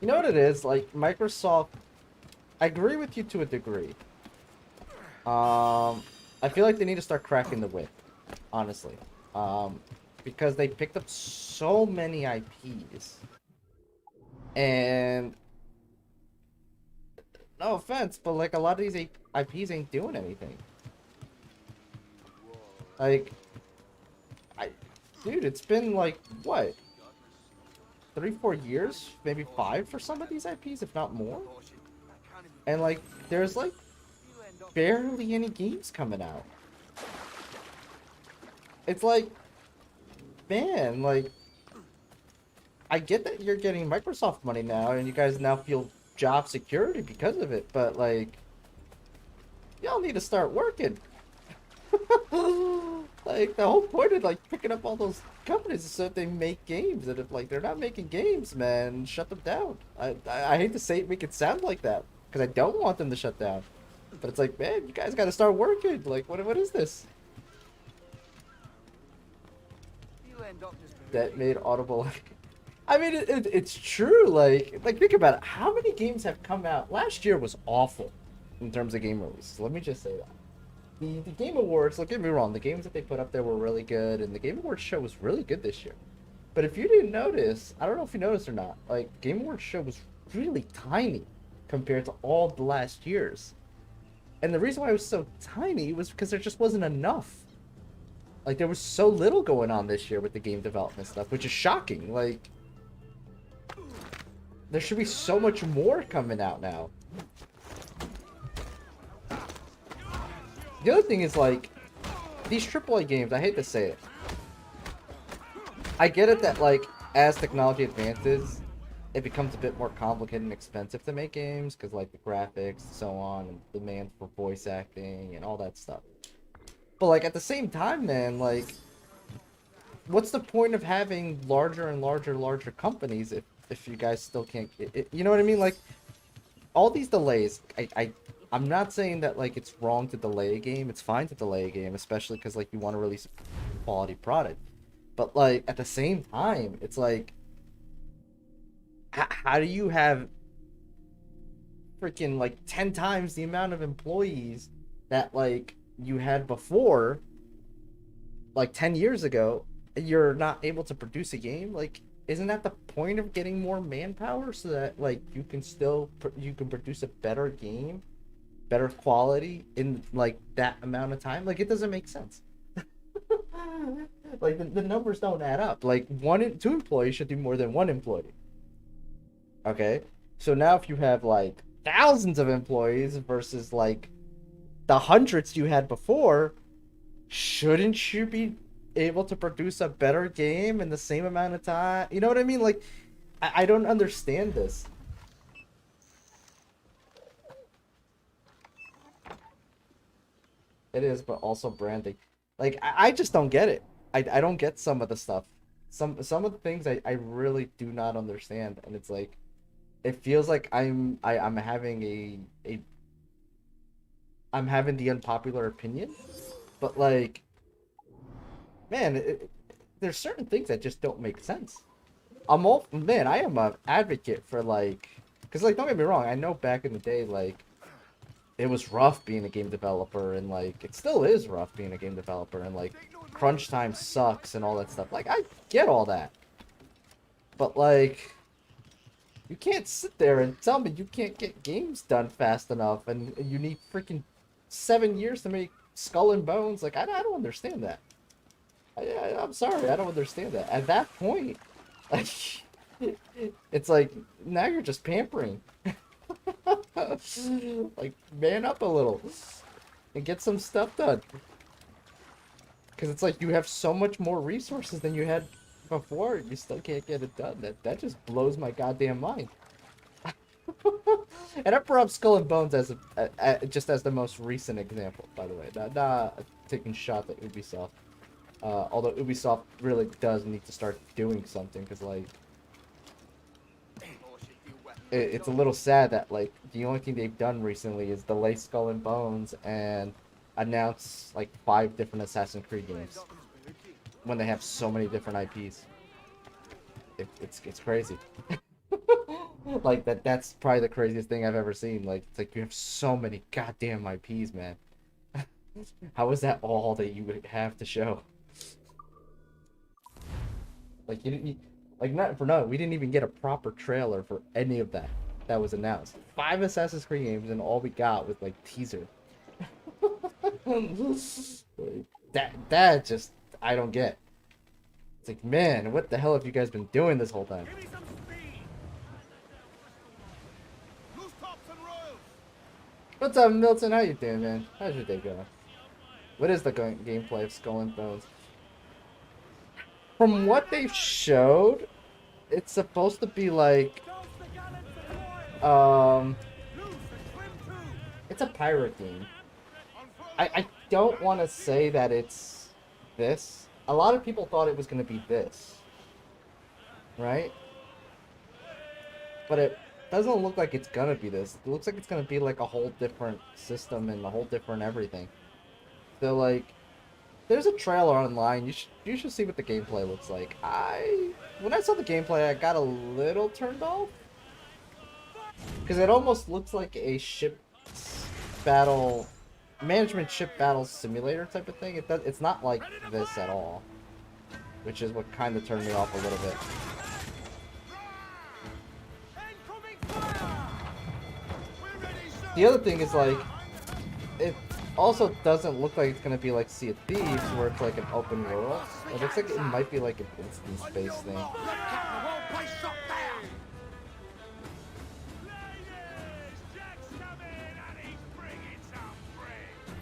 You know what it is? Like, Microsoft... I agree with you to a degree. I feel like they need to start cracking the whip. Honestly. Because they picked up so many IPs. And... no offense, but like, a lot of these IPs ain't doing anything. Like... Dude, it's been like, what? 3-4 years? Maybe 5 for some of these IPs, if not more? And like, there's like, barely any games coming out. It's like, man, like, I get that you're getting Microsoft money now, and you guys now feel job security because of it, but like, y'all need to start working. Like, the whole point of like picking up all those companies is so that they make games, and if like they're not making games, man, shut them down. I hate to say it, make it sound like that, because I don't want them to shut down, but it's like, man, you guys got to start working. Like, what is this? That made Audible. I mean, it's true. Like think about it. How many games have come out? Last year was awful in terms of game releases. Let me just say that. The Game Awards, don't get me wrong, the games that they put up there were really good, and the Game Awards show was really good this year. But if you didn't notice, I don't know if you noticed or not, like, Game Awards show was really tiny compared to all the last years. And the reason why it was so tiny was because there just wasn't enough. Like, there was so little going on this year with the game development stuff, which is shocking. Like, there should be so much more coming out now. The other thing is, like, these AAA games, I hate to say it. I get it that, like, as technology advances, it becomes a bit more complicated and expensive to make games, because, like, the graphics, and so on, and demand for voice acting, and all that stuff. But, like, at the same time, man, like, what's the point of having larger and larger companies if you guys still can't... you know what I mean? Like, all these delays, I'm not saying that, like, it's wrong to delay a game. It's fine to delay a game, especially because, like, you want to release a quality product. But, like, at the same time, it's like, how do you have freaking, like, 10 times the amount of employees that, like, you had before, like, 10 years ago, and you're not able to produce a game? Like, isn't that the point of getting more manpower, so that, like, you can still, you can produce a better game, better quality in, like, that amount of time? Like, it doesn't make sense. Like, the numbers don't add up. Like, 2 employees should do more than 1 employee. Okay, so now if you have like thousands of employees versus like the hundreds you had before, shouldn't you be able to produce a better game in the same amount of time? You know what I mean? Like, I don't understand this. It is, but also branding. Like, I just don't get it. I don't get some of the stuff. Some of the things I really do not understand, and it's like it feels like I'm having I'm having the unpopular opinion, but like, man, there's certain things that just don't make sense. I am a advocate for like, because like don't get me wrong, I know back in the day like it was rough being a game developer, and like it still is rough being a game developer, and like crunch time sucks and all that stuff. Like I get all that, but like you can't sit there and tell me you can't get games done fast enough, and you need freaking 7 years to make Skull and Bones. Like I don't understand that. I'm sorry, I don't understand that. At that point, like it's like now you're just pampering. Like man up a little and get some stuff done. Because it's like you have so much more resources than you had before, you still can't get it done. That just blows my goddamn mind. And I brought up Skull and Bones as just as the most recent example, by the way. Not taking shot at Ubisoft. Although Ubisoft really does need to start doing something, because like it's a little sad that like the only thing they've done recently is delay Skull and Bones and announce like 5 different Assassin's Creed games when they have so many different IPs. It's crazy. Like that's probably the craziest thing I've ever seen. Like it's like you have so many goddamn IPs, man. How is that all that you would have to show? Like you didn't like not for no, we didn't even get a proper trailer for any of that was announced. 5 Assassin's Creed games and all we got was like teaser. That just I don't get. It's like, man, what the hell have you guys been doing this whole time? Give me some speed. Loose tops and royals. What's up, Milton? How you doing, man? How's your day going? What is the gameplay of Skull and Bones? From what they've showed, it's supposed to be like, Toast the gallants of oil. um, Loose and swim too. it's a pirate game. Unfurl I don't want to say that it's this. A lot of people thought it was going to be this, right? But it doesn't look like it's going to be this. It looks like it's going to be like a whole different system and a whole different everything. So like, there's a trailer online. You should see what the gameplay looks like. When I saw the gameplay, I got a little turned off because it almost looks like a ship battle management ship battle simulator type of thing. It's not like this at all, which is what kind of turned me off a little bit. Incoming fire. We're ready, sir. The other thing is like, it also doesn't look like it's gonna be like Sea of Thieves where it's like an open world. It looks like it might be like an instance based thing. Look, Captain, the whole place shut down. Ladies, Jack's coming and he's bringing some friends.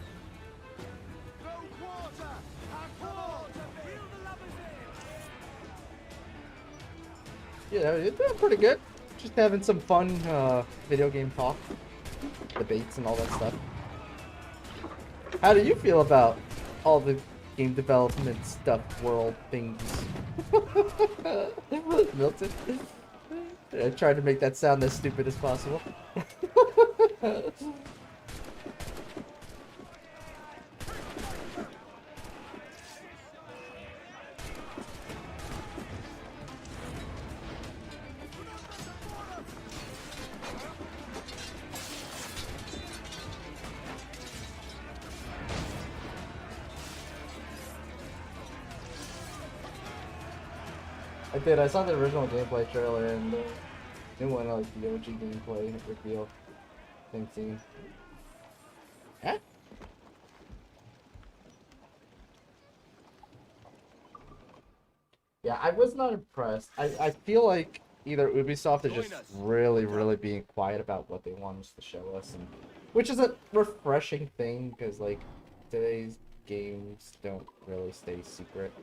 No quarter. And quarter. Reel the lovers in. Yeah, it's doing pretty good. Just having some fun video game talk, debates, and all that stuff. How do you feel about all the game development stuff, world things? Milton? I tried to make that sound as stupid as possible. I did. I saw the original gameplay trailer and new one, like the OG gameplay reveal thing scene. Huh? Yeah, I was not impressed. I feel like either Ubisoft is Join just us. really being quiet about what they want us to show us, and which is a refreshing thing because like today's games don't really stay secret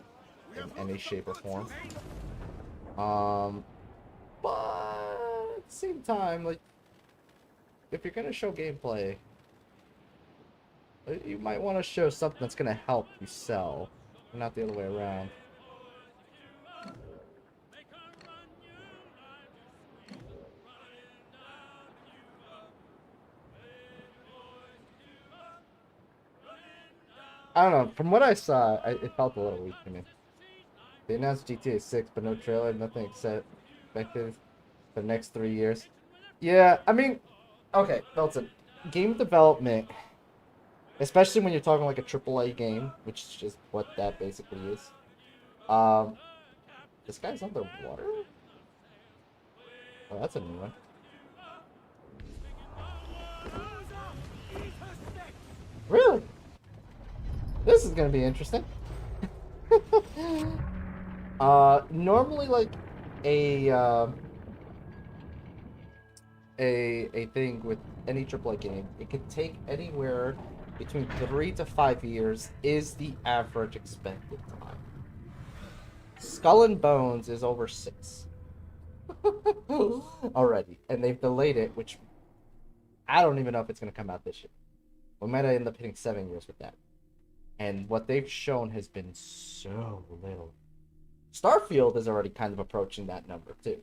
in any shape or form. But at the same time, like if you're gonna show gameplay, you might want to show something that's gonna help you sell, not the other way around. I don't know. From what I saw, it felt a little weak to me. They announced GTA 6, but no trailer, nothing expected for the next 3 years. Yeah, I mean, okay, Milton. Game development, especially when you're talking like a AAA game, which is just what that basically is. Um, this guy's underwater? Oh, that's a new one. Really? This is gonna be interesting. Normally like a a thing with any AAA game, it could take anywhere between 3 to 5 years is the average expected time. Skull and Bones is over 6 already, and they've delayed it, which I don't even know if it's gonna come out this year. We might end up hitting 7 years with that. And what they've shown has been so little. Starfield is already kind of approaching that number too.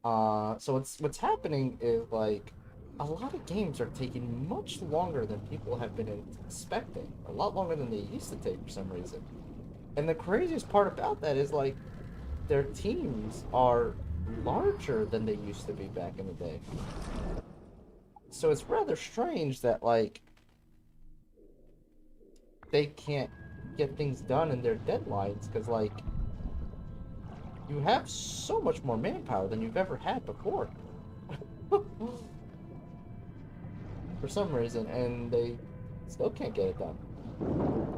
So what's happening is like a lot of games are taking much longer than people have been expecting. A lot longer than they used to take for some reason. And the craziest part about that is like their teams are larger than they used to be back in the day. So it's rather strange that like they can't get things done in their deadlines because like you have so much more manpower than you've ever had before. For some reason, and they still can't get it done.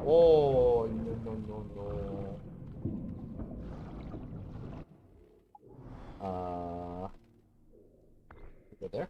Oh, no. Go there.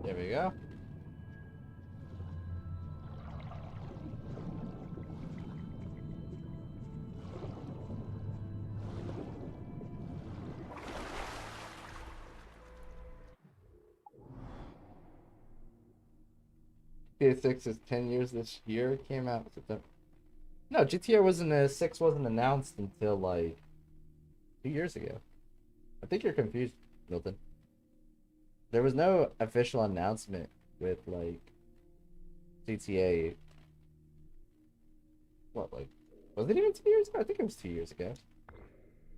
There we go. GTA 6 is 10 years this year. It came out September. No, GTA wasn't 6 wasn't announced until like 2 years ago. I think you're confused, Milton. There was no official announcement with like GTA. What, like, was it even 2 years ago? I think it was 2 years ago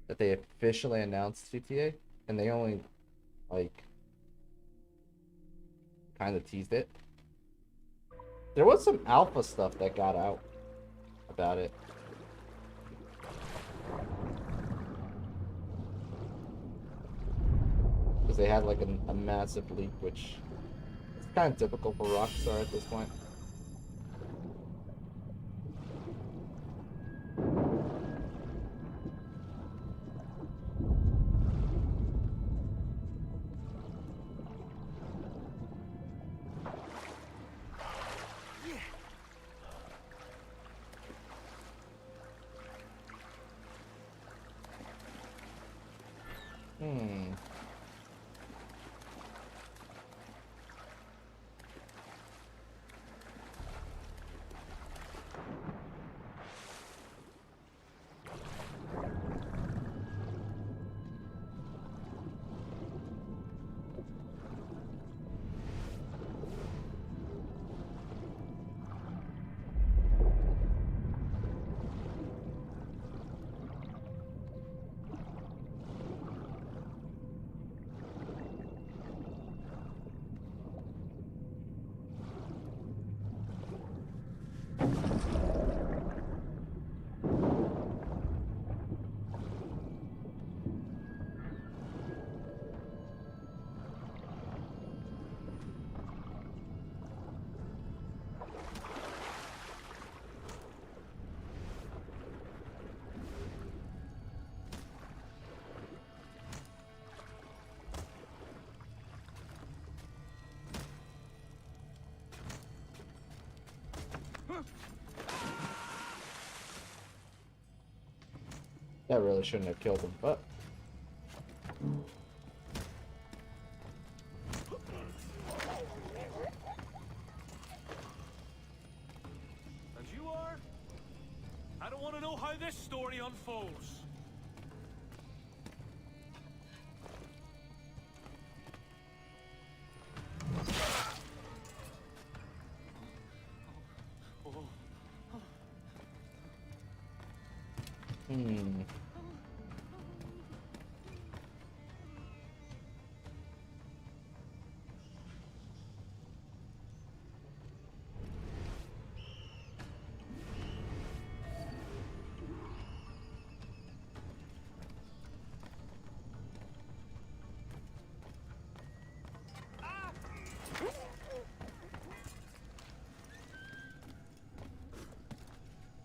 that they officially announced GTA, and they only like kind of teased it. There was some alpha stuff that got out about it. Because they had like a massive leak, which is kind of typical for Rockstar at this point. That really shouldn't have killed him, but... And you are? I don't want to know how this story unfolds. Hmm.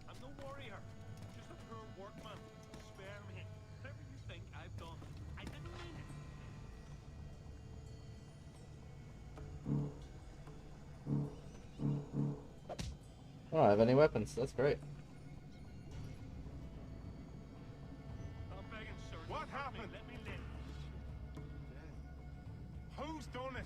I'm no warrior, just a poor workman. Spare me. Whatever you think I've done, I didn't mean it. I don't have any weapons. That's great. I'm begging, sir. What don't hurt me. happened? Let me live. Who's done it?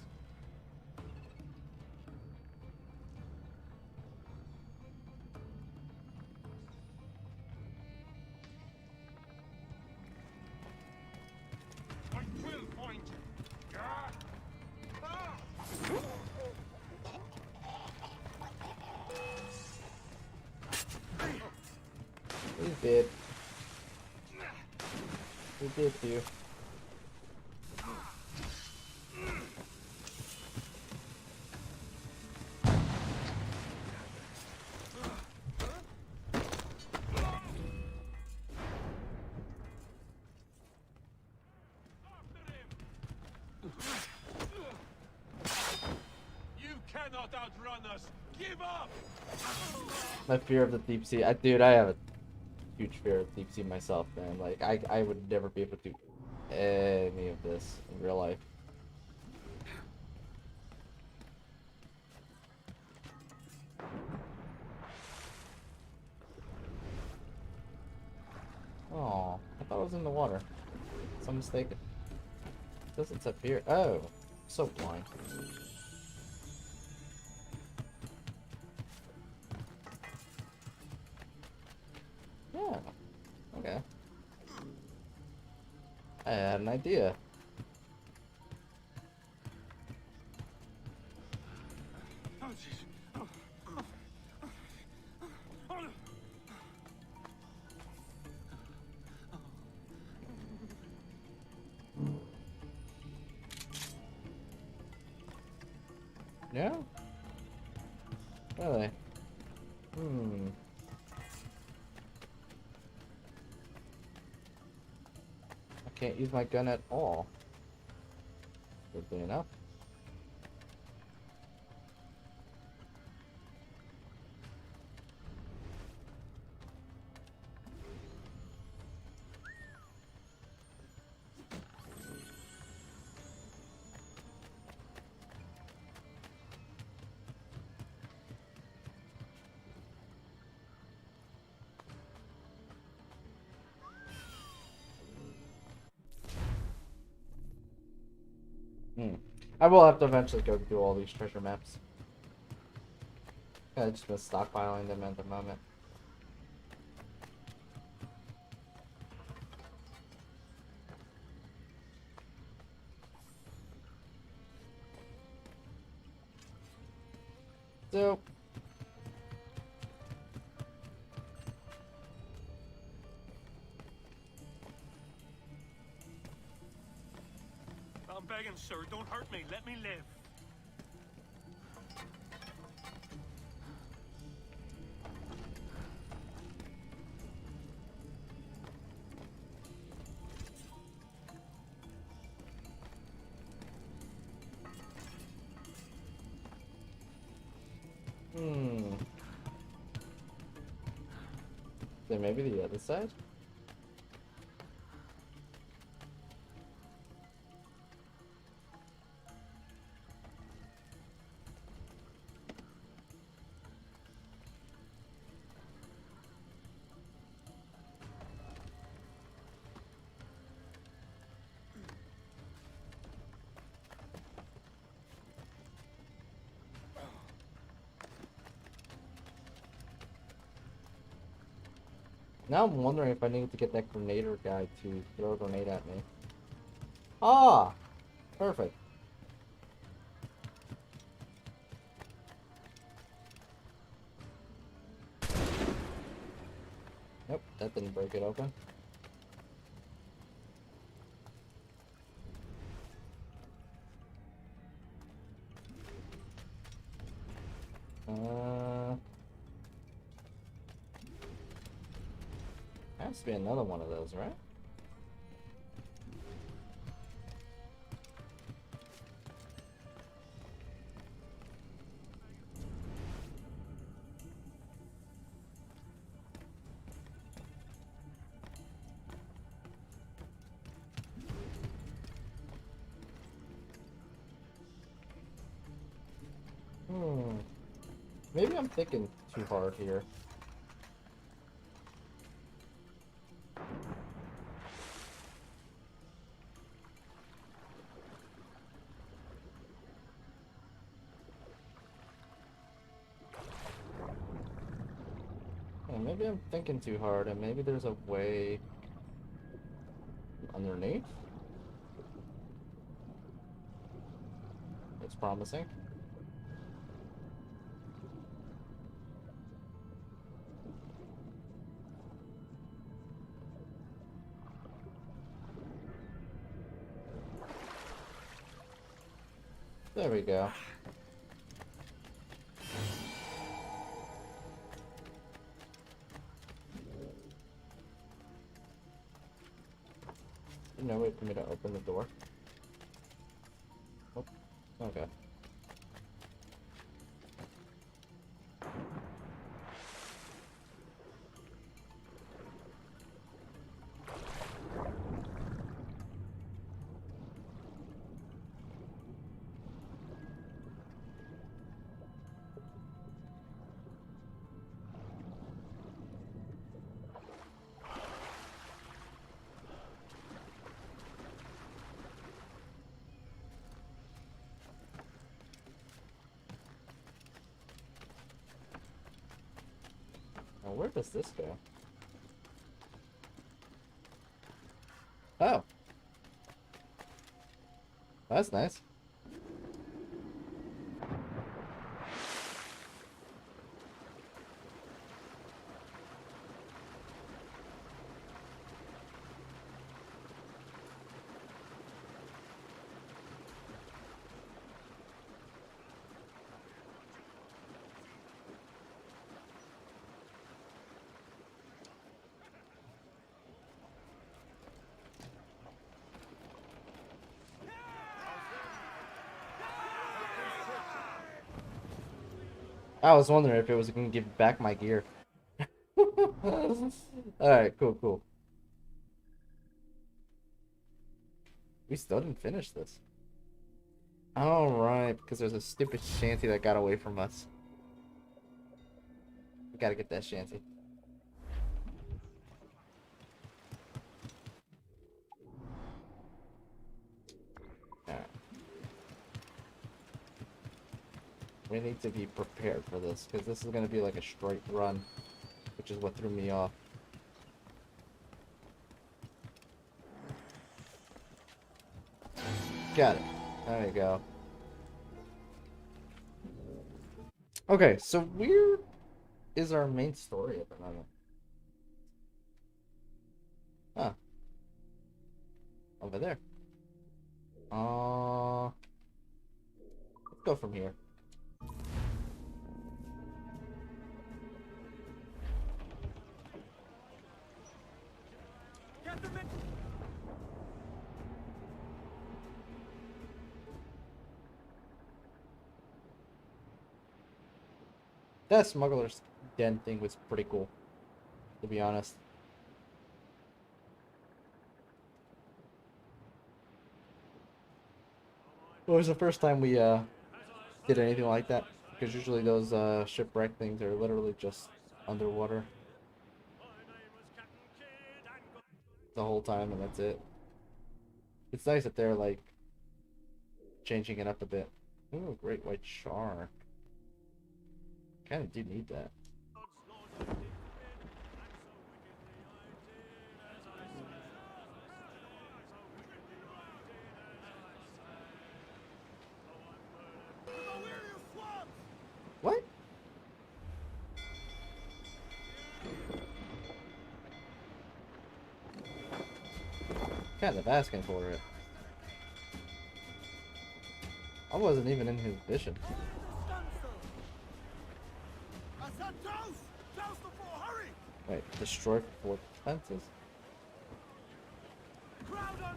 I will find you. Ah! Ah! He's dead. He did you. You cannot outrun us. Give up. My fear of the deep sea. Dude, I have a huge fear of deep sea myself, man. Like, I would never be able to do any of this in real life. Oh, I thought it was in the water. So I'm mistaken. It doesn't say fear. Oh, so blind. Yeah. Okay. I had an idea. Oh, jeez. Oh. Oh, no. Yeah? Really? Hmm. I can't use my gun at all. Weirdly enough. Hmm. I will have to eventually go through all these treasure maps. I've just been stockpiling them at the moment. So, I'm begging, sir. Don't hurt me. Let me live. hmm. Then maybe the other side? Now I'm wondering if I need to get that grenader guy to throw a grenade at me. Ah! Perfect. Nope, that didn't break it open. Has to be another one of those, right? Maybe I'm thinking too hard here. Maybe I'm thinking too hard, and maybe there's a way underneath. It's promising. There we go. No way for me to open the door. Oh, okay. Now where does this go? Oh. That's nice. I was wondering if it was going to give back my gear. Alright, cool, cool. We still didn't finish this. Alright, because there's a stupid shanty that got away from us. We gotta get that shanty. Alright. We need to be prepared for this, because this is going to be like a straight run, which is what threw me off. Got it. There you go. Okay, so where is our main story at the moment? Huh. Over there. Let's go from here. That smuggler's den thing was pretty cool, to be honest. It was the first time we did anything like that, because usually those shipwreck things are literally just underwater the whole time, and that's it. It's nice that they're like changing it up a bit. Ooh, great white shark. Kind of do need that. Kind of asking for it. I wasn't even in his vision. I said douse! Douse the fort, hurry! Wait, destroy fort defenses? Crowd on!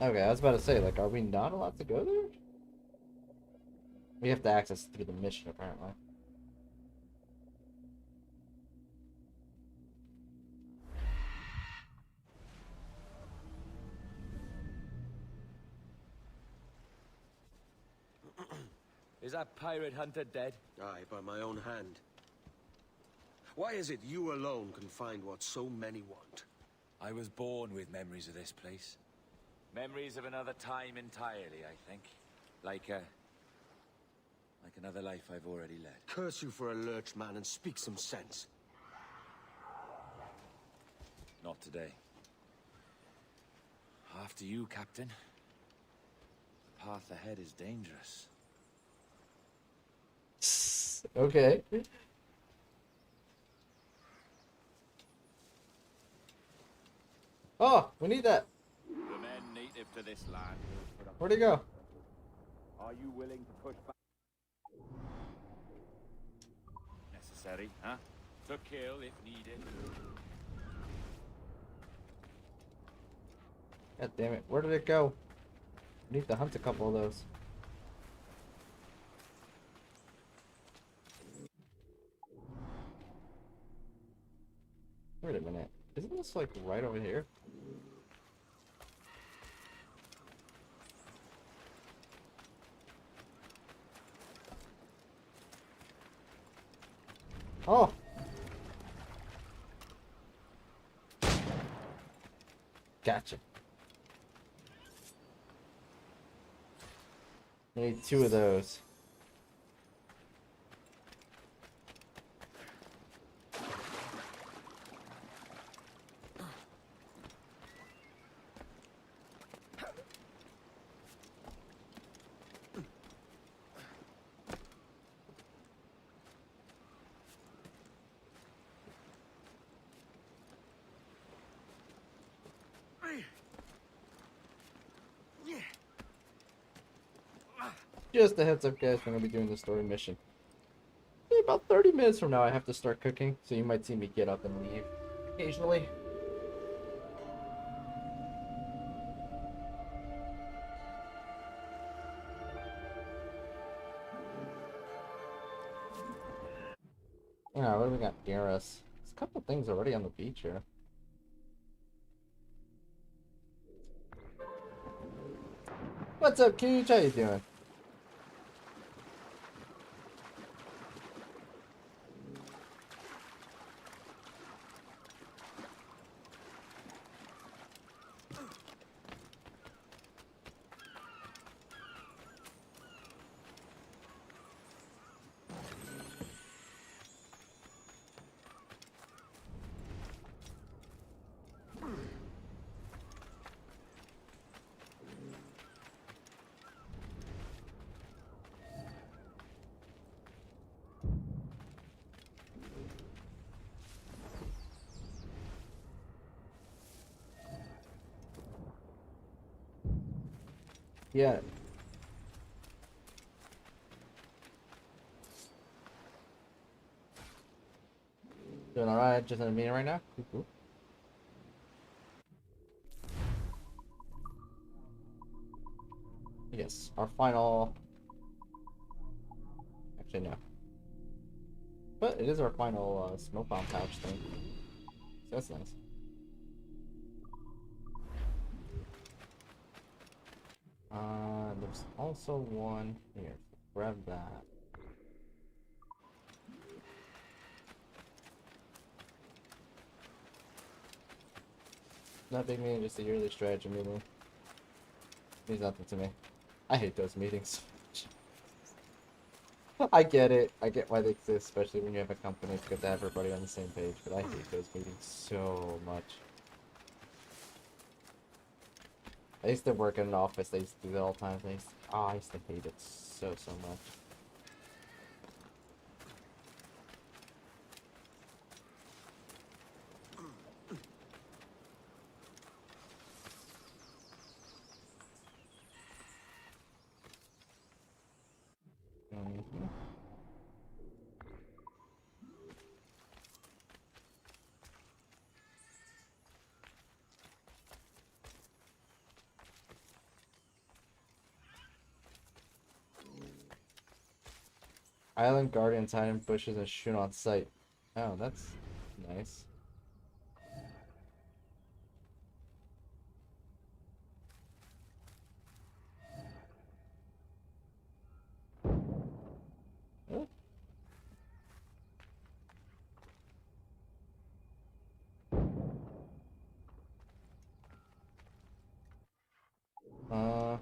Okay, I was about to say, like, are we not allowed to go there? We have to access through the mission, apparently. Is that pirate hunter dead? Aye, by my own hand. Why is it you alone can find what so many want? I was born with memories of this place. Memories of another time entirely, I think. Like another life I've already led. Curse you for a lurch, man, and speak some sense. Not today. After you, Captain. The path ahead is dangerous. Okay. Oh, we need that. The men native to this land will put up. Where'd he go? Are you willing to push back? Necessary, huh? To kill if needed. God damn it. Where did it go? We need to hunt a couple of those. Wait a minute. Isn't this like right over here? Oh! Gotcha. I need 2 of those. Just a heads up, guys, we're gonna be doing the story mission. About 30 minutes from now, I have to start cooking, so you might see me get up and leave occasionally. Yeah, what do we got near us? There's a couple things already on the beach here. What's up, Keach? How you doing? Yeah. Doing alright, just in a meeting right now? Cool. Yes, our final... Actually, no. But it is our final smoke bomb pouch thing. So that's nice. There's also one here. Grab that. Not a big meeting, just a yearly strategy meeting. Means nothing to me. I hate those meetings. I get it. I get why they exist, especially when you have a company. It's good to have everybody on the same page, but I hate those meetings so much. I used to work in an office. I used to do that all the time. I used to hate it so much. Island guardians hide in bushes and shoot on sight. Oh, that's nice. Oh. Oh.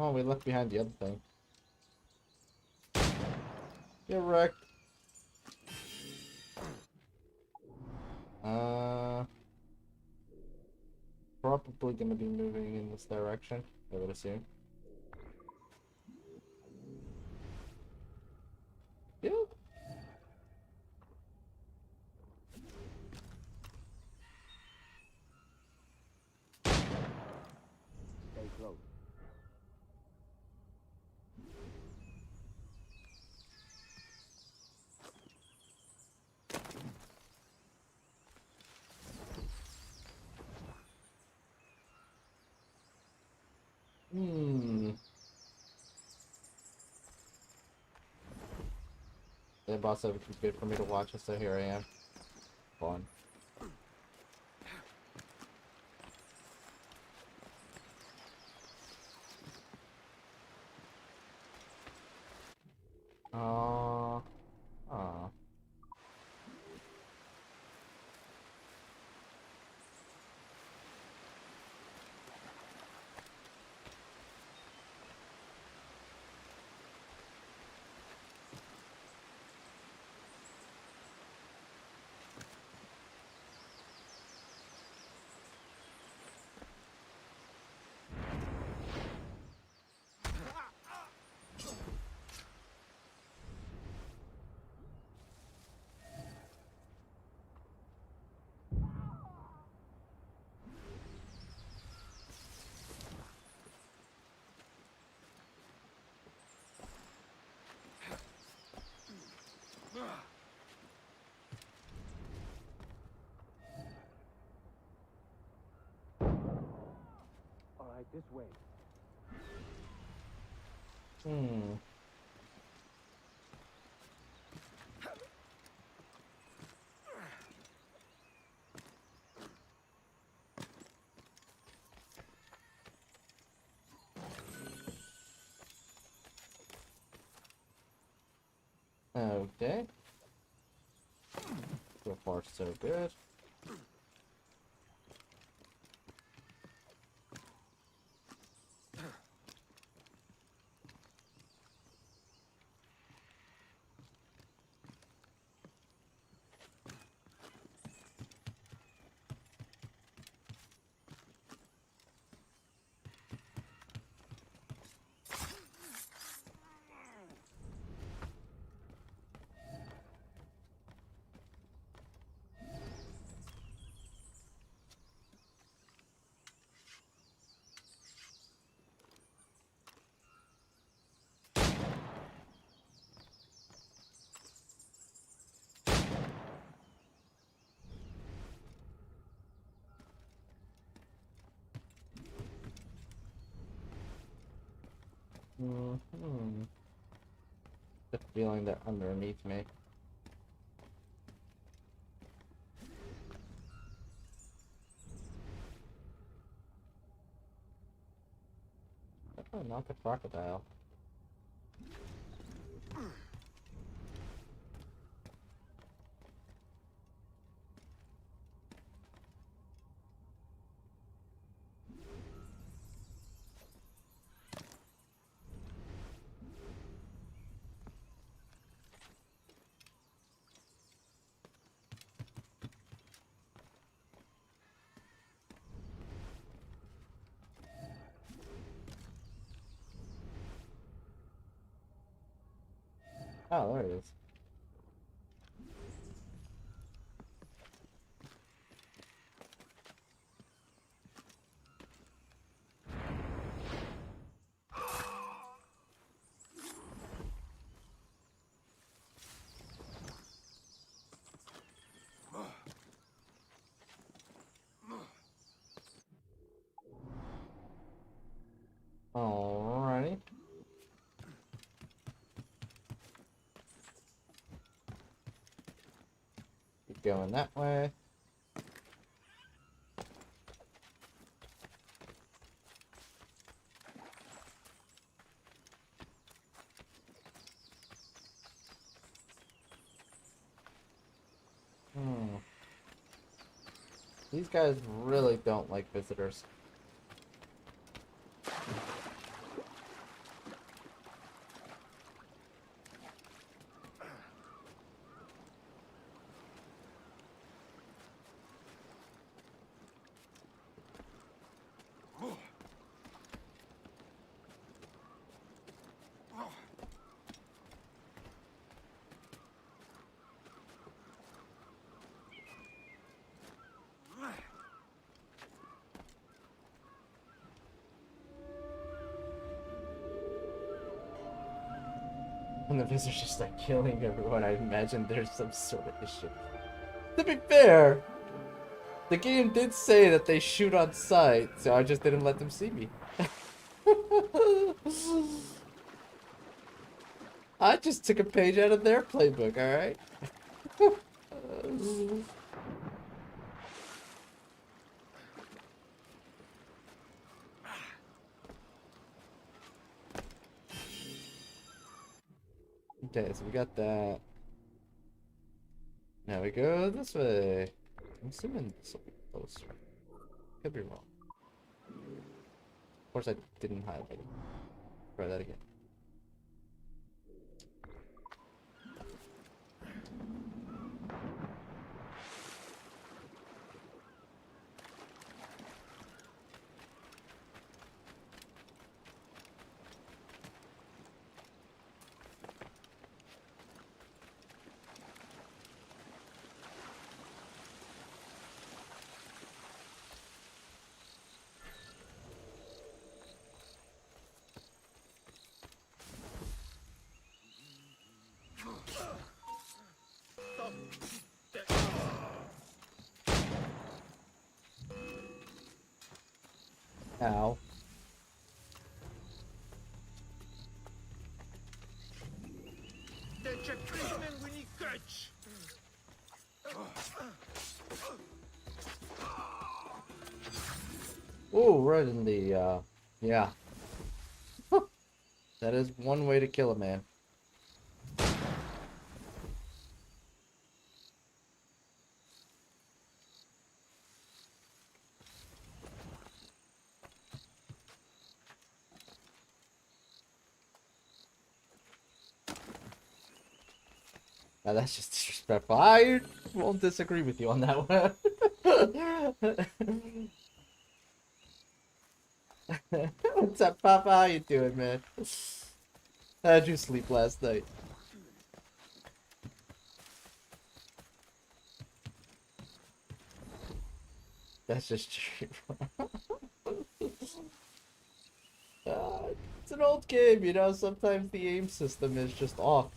Oh, we left behind the other thing. Get wrecked. Probably gonna be moving in this direction, I would assume. Yep. Stay close. Hmm. The boss said it was good for me to watch, so here I am. Fun. Aw. Aw. All right, this way. Hmm. Okay. So far, so good. Hmm. The feeling that underneath me. Oh, not the crocodile. Oh, there it is. Alrighty. Keep going that way. These guys really don't like visitors. When the visitors just start killing everyone, I imagine there's some sort of issue. To be fair, the game did say that they shoot on sight, so I just didn't let them see me. I just took a page out of their playbook, alright? Okay, so we got that. Now we go this way. I'm assuming this will be closer. Could be wrong. Of course, I didn't highlight it. Try that again. Ow. Oh, right in the, yeah. That is one way to kill a man. Now that's just disrespectful. I won't disagree with you on that one. What's up, Papa? How you doing, man? How'd you sleep last night? That's just true. It's an old game, you know, sometimes the aim system is just off.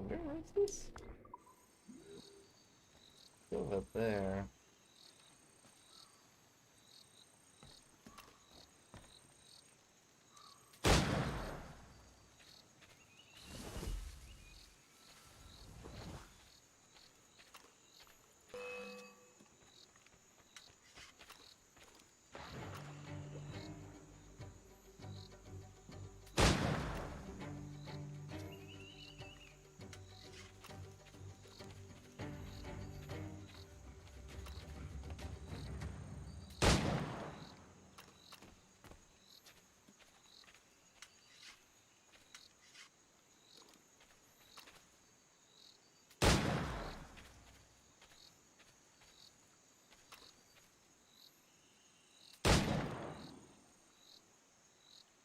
Where is this? Still up there.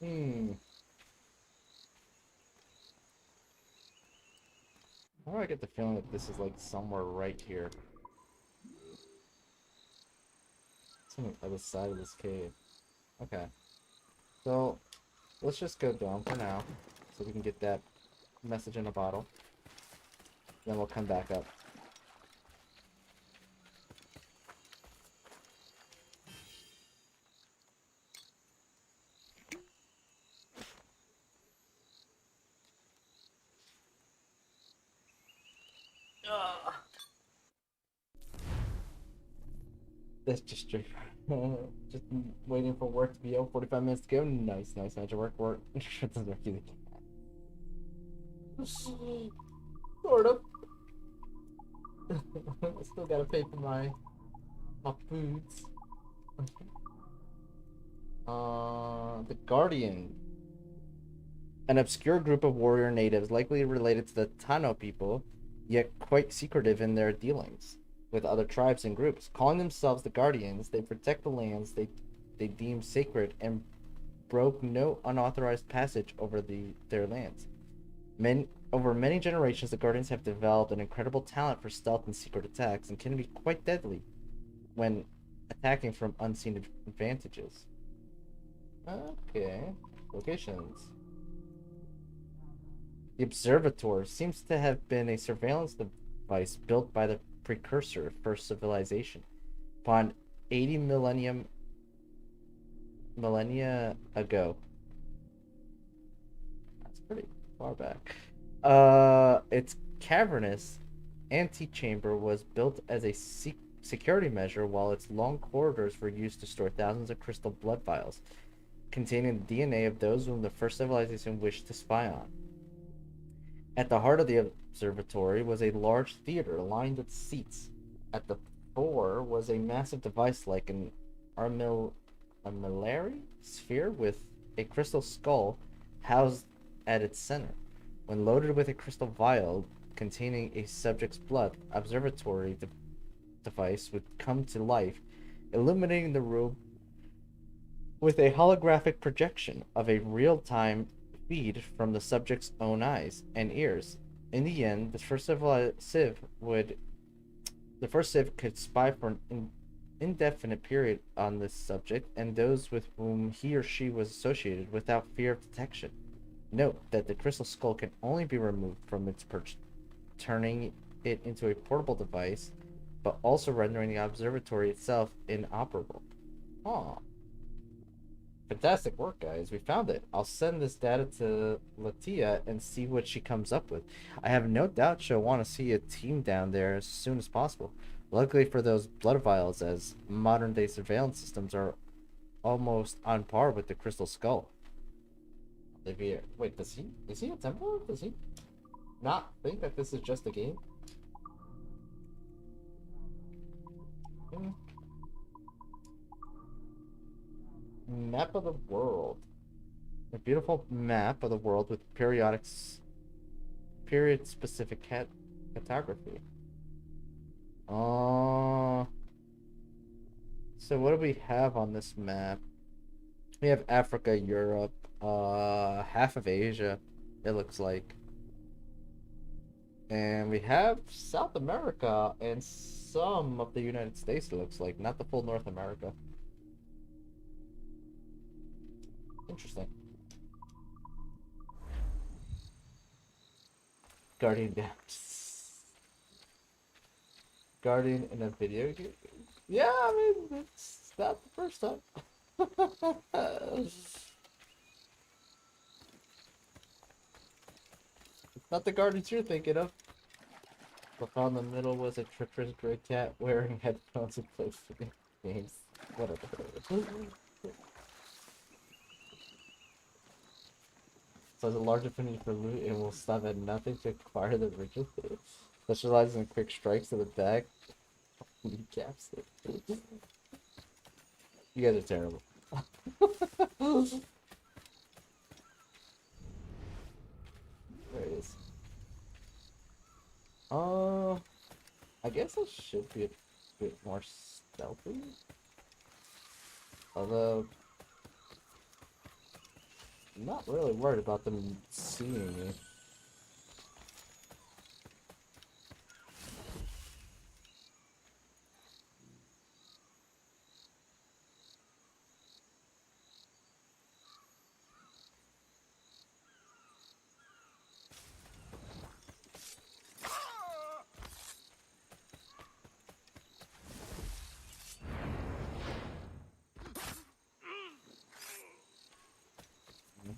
Hmm. How do I get the feeling that this is like somewhere right here? It's on the other side of this cave. Okay. So, let's just go down for now. So we can get that message in a bottle. Then we'll come back up. That's just straight. Just waiting for work to be over. 45 minutes to go. Nice, nice. Magic work. Sort of. Still gotta pay for my foods. The Guardian. An obscure group of warrior natives likely related to the Tano people, yet quite secretive in their dealings with other tribes and groups. Calling themselves the Guardians, they protect the lands they deem sacred and broke no unauthorized passage over their lands. Over many generations, the Guardians have developed an incredible talent for stealth and secret attacks and can be quite deadly when attacking from unseen advantages. Okay. Locations. The Observatory seems to have been a surveillance device built by the precursor for civilization. Upon 80 millennia ago. That's pretty far back. Its cavernous antechamber was built as a security measure, while its long corridors were used to store thousands of crystal blood vials containing the DNA of those whom the first civilization wished to spy on. At the heart of the observatory was a large theater lined with seats. At the fore was a massive device like an armillary sphere with a crystal skull housed at its center. When loaded with a crystal vial containing a subject's blood, observatory device would come to life, illuminating the room with a holographic projection of a real-time feed from the subject's own eyes and ears. In the end, the first civ could spy for an indefinite period on this subject and those with whom he or she was associated without fear of detection. Note that the crystal skull can only be removed from its perch, turning it into a portable device, but also rendering the observatory itself inoperable. Huh. Fantastic work, guys. We found it. I'll send this data to Latia and see what she comes up with. I have no doubt she'll want to see a team down there as soon as possible. Luckily for those blood vials, as modern-day surveillance systems are almost on par with the crystal skull. Olivier, wait, is he a Templar? Does he not think that this is just a game? Map of the world. A beautiful map of the world with period-specific cartography. So what do we have on this map? We have Africa, Europe, half of Asia, it looks like. And we have South America and some of the United States, it looks like. Not the full North America. Interesting. Guardian dams. Guardian in a video game? Yeah, I mean, it's not the first time. It's not the Guardians you're thinking of. But on the middle was a treacherous gray cat wearing headphones and plays games. Whatever. So has a large affinity for loot and will stop at nothing to acquire the riches. Specializes in quick strikes to the back. Kneecaps. You guys are terrible. There it is. I guess it should be a bit more stealthy. Although I'm not really worried about them seeing me.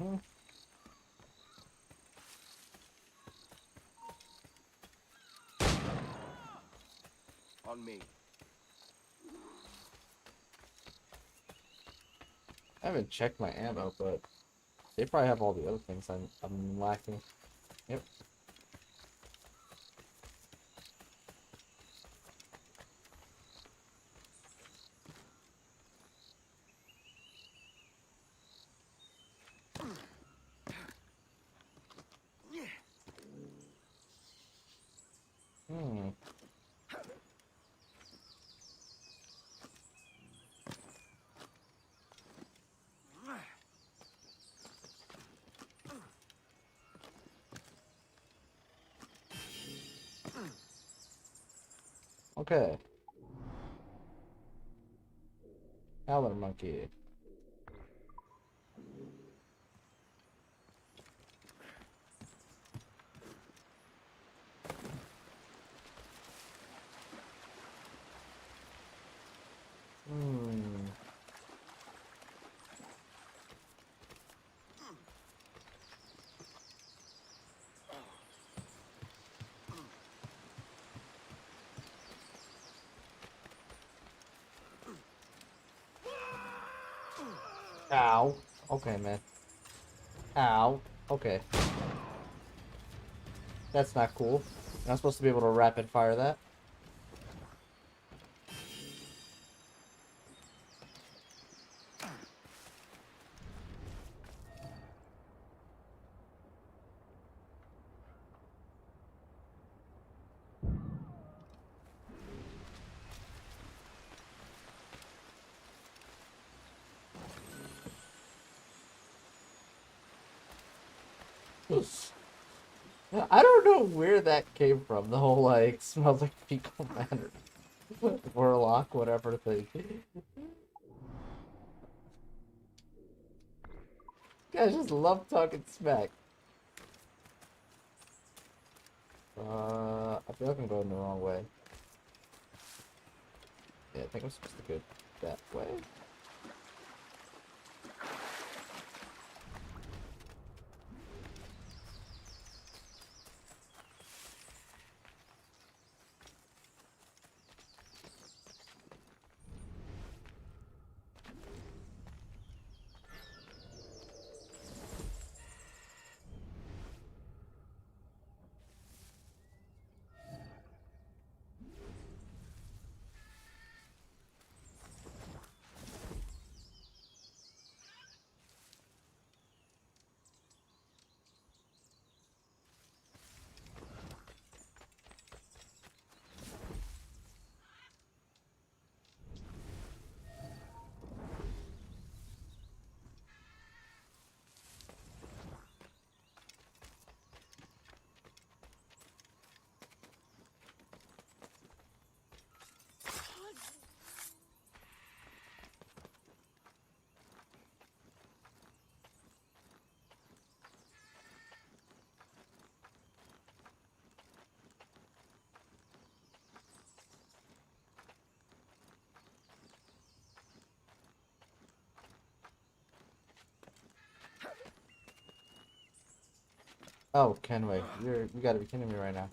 Mm-hmm. On me. I haven't checked my ammo, but they probably have all the other things I'm lacking. Yep. Hmm. Okay. Howler monkey. Hmm. Ow. Okay, man. Ow. Okay. That's not cool. You're not supposed to be able to rapid fire that. I don't know where that came from. The whole like smells like fecal matter, warlock, whatever thing. Guys just love talking smack. I feel like I'm going the wrong way. Yeah, I think I'm supposed to go that way. Oh, Kenway, you gotta be kidding me right now.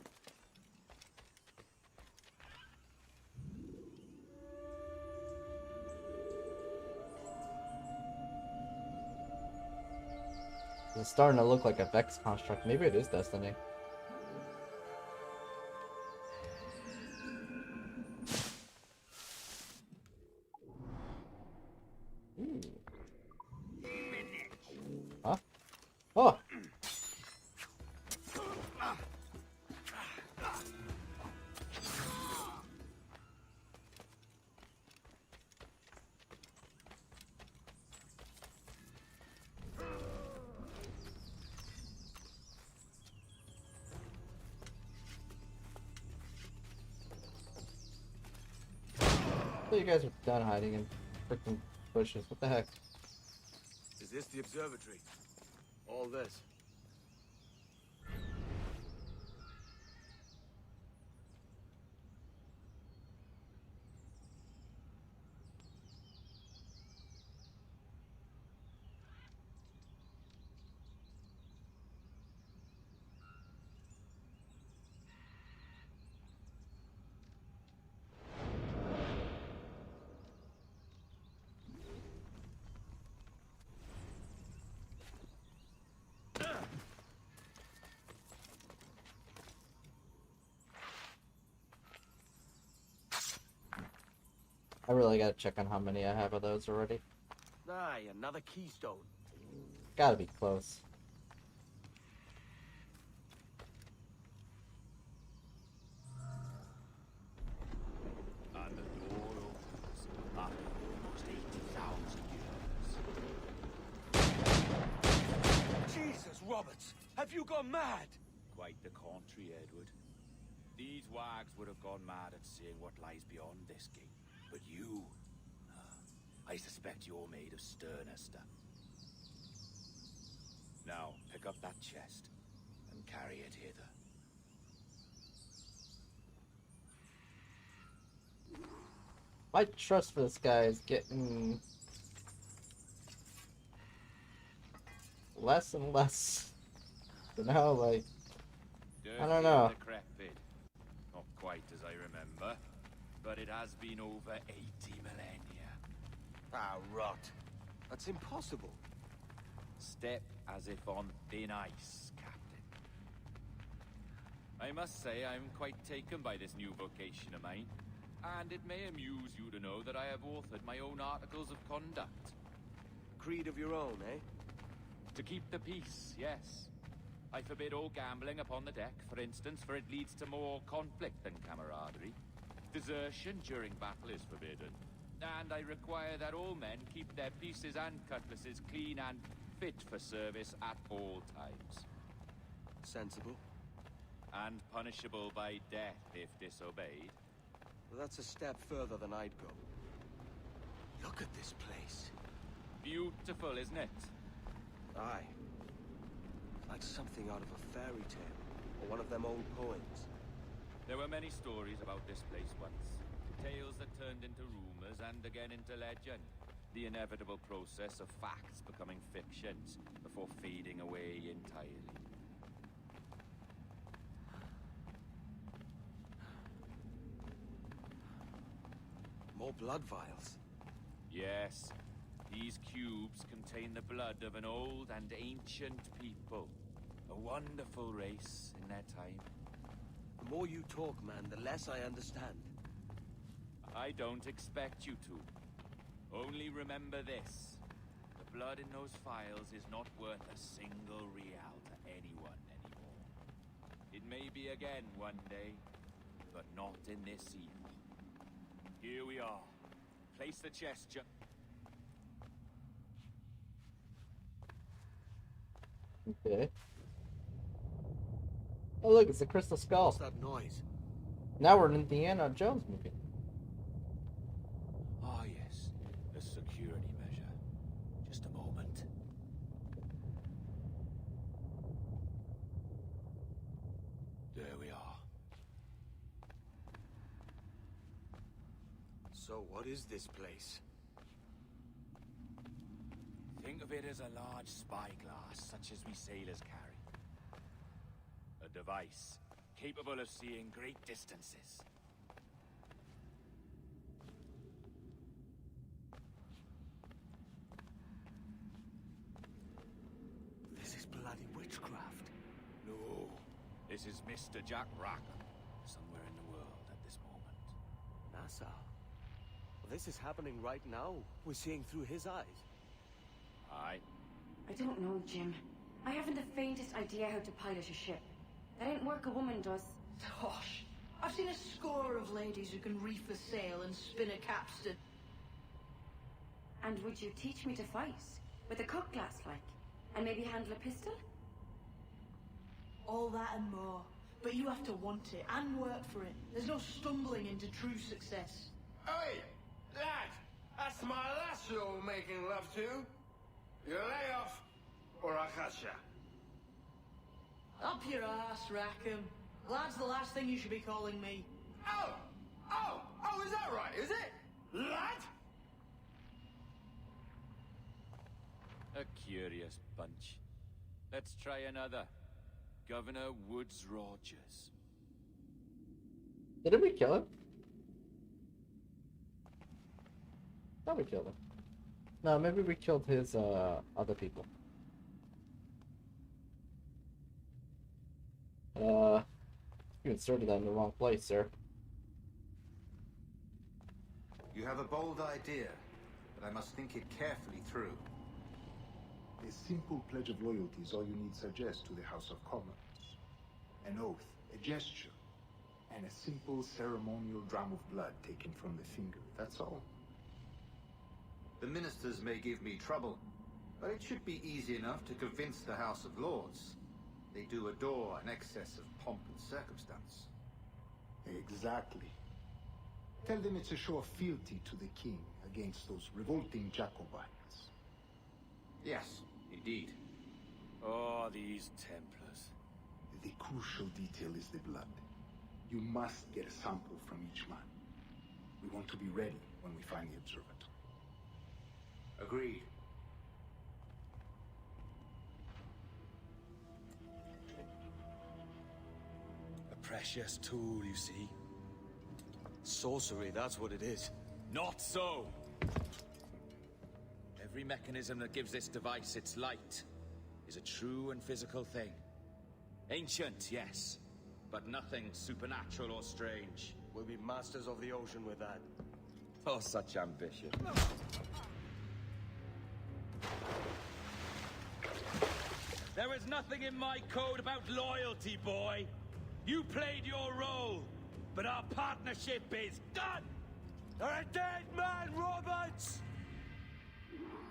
It's starting to look like a Vex construct. Maybe it is Destiny. Ooh. Huh? Oh! thought you guys were done hiding in freaking bushes. What the heck? Is this the observatory? All this? I really gotta check on how many I have of those already. Aye, another keystone. Gotta be close. And the door opens after almost 80,000 years. Jesus, Roberts! Have you gone mad? Quite the contrary, Edward. These wags would have gone mad at seeing what lies beyond this gate. But you... I suspect you're made of sterner stuff. Now, pick up that chest and carry it hither. My trust for this guy is getting less and less. You know, like, I don't know. Dirty and decrepit. Not quite as I remember, but it has been over 80 millennia. Ah, rot. That's impossible. Step as if on thin ice, Captain. I must say I'm quite taken by this new vocation of mine, and it may amuse you to know that I have authored my own articles of conduct. Creed of your own, eh? To keep the peace, yes. I forbid all gambling upon the deck, for instance, for it leads to more conflict than camaraderie. Desertion during battle is forbidden. And I require that all men keep their pieces and cutlasses clean and fit for service at all times. Sensible. And punishable by death if disobeyed. Well, that's a step further than I'd go. Look at this place. Beautiful, isn't it? Aye. Like something out of a fairy tale, or one of them old poems. There were many stories about this place once. Tales that turned into rumors and again into legend. The inevitable process of facts becoming fictions before fading away entirely. More blood vials. Yes, these cubes contain the blood of an old and ancient people. A wonderful race in their time. The more you talk, man, the less I understand. I don't expect you to. Only remember this. The blood in those files is not worth a single real to anyone anymore. It may be again one day, but not in this epoch. Here we are. Place the chest, Okay. Oh look, it's a crystal skull. What's that noise? Now we're in Indiana Jones movie. Ah, yes. A security measure. Just a moment. There we are. So what is this place? Think of it as a large spyglass, such as we sailors carry. A device capable of seeing great distances. This is bloody witchcraft. No, this is Mr. Jack Rackham, somewhere in the world at this moment. NASA. Well, this is happening right now. We're seeing through his eyes. Aye. I don't know, Jim. I haven't the faintest idea how to pilot a ship. That ain't work a woman does. Tosh. I've seen a score of ladies who can reef a sail and spin a capstan. And would you teach me to fight? With a cutlass, like? And maybe handle a pistol? All that and more. But you have to want it and work for it. There's no stumbling into true success. Hey! Lad, that's my lass you're making love to. You lay off, or I'll catch ya. Up your ass, Rackham. Lad's the last thing you should be calling me. Oh, is that right, is it? Lad? A curious bunch. Let's try another. Governor Woods Rogers. Didn't we kill him? Thought we killed him. No, maybe we killed his other people. You inserted that in the wrong place, sir. You have a bold idea, but I must think it carefully through. A simple pledge of loyalty is all you need suggest to the House of Commons. An oath, a gesture, and a simple ceremonial dram of blood taken from the finger. That's all. The ministers may give me trouble, but it should be easy enough to convince the House of Lords. They do adore an excess of pomp and circumstance. Exactly. Tell them it's a show of fealty to the king against those revolting Jacobites. Yes, indeed. Oh, these Templars. The crucial detail is the blood. You must get a sample from each man. We want to be ready when we find the observatory. Agreed. A precious tool, you see. Sorcery, that's what it is. Not so! Every mechanism that gives this device its light is a true and physical thing. Ancient, yes, but nothing supernatural or strange. We'll be masters of the ocean with that. Oh, such ambition. There is nothing in my code about loyalty, boy. You played your role, but our partnership is done! You're a dead man, Roberts!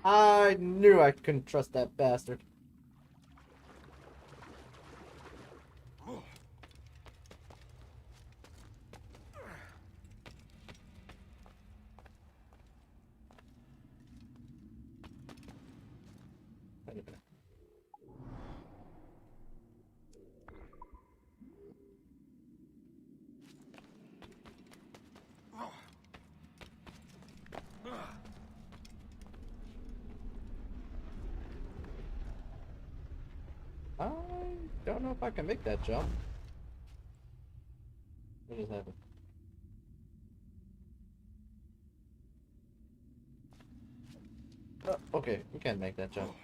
I knew I couldn't trust that bastard. I don't know if I can make that jump. What just happened? Okay, we can make that jump.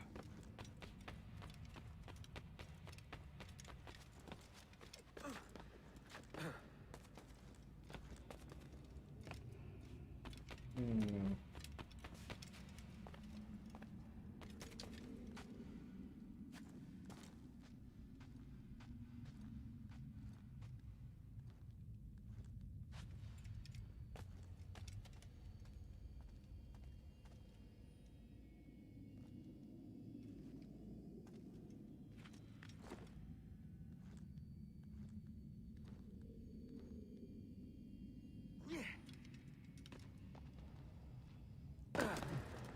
Hmm.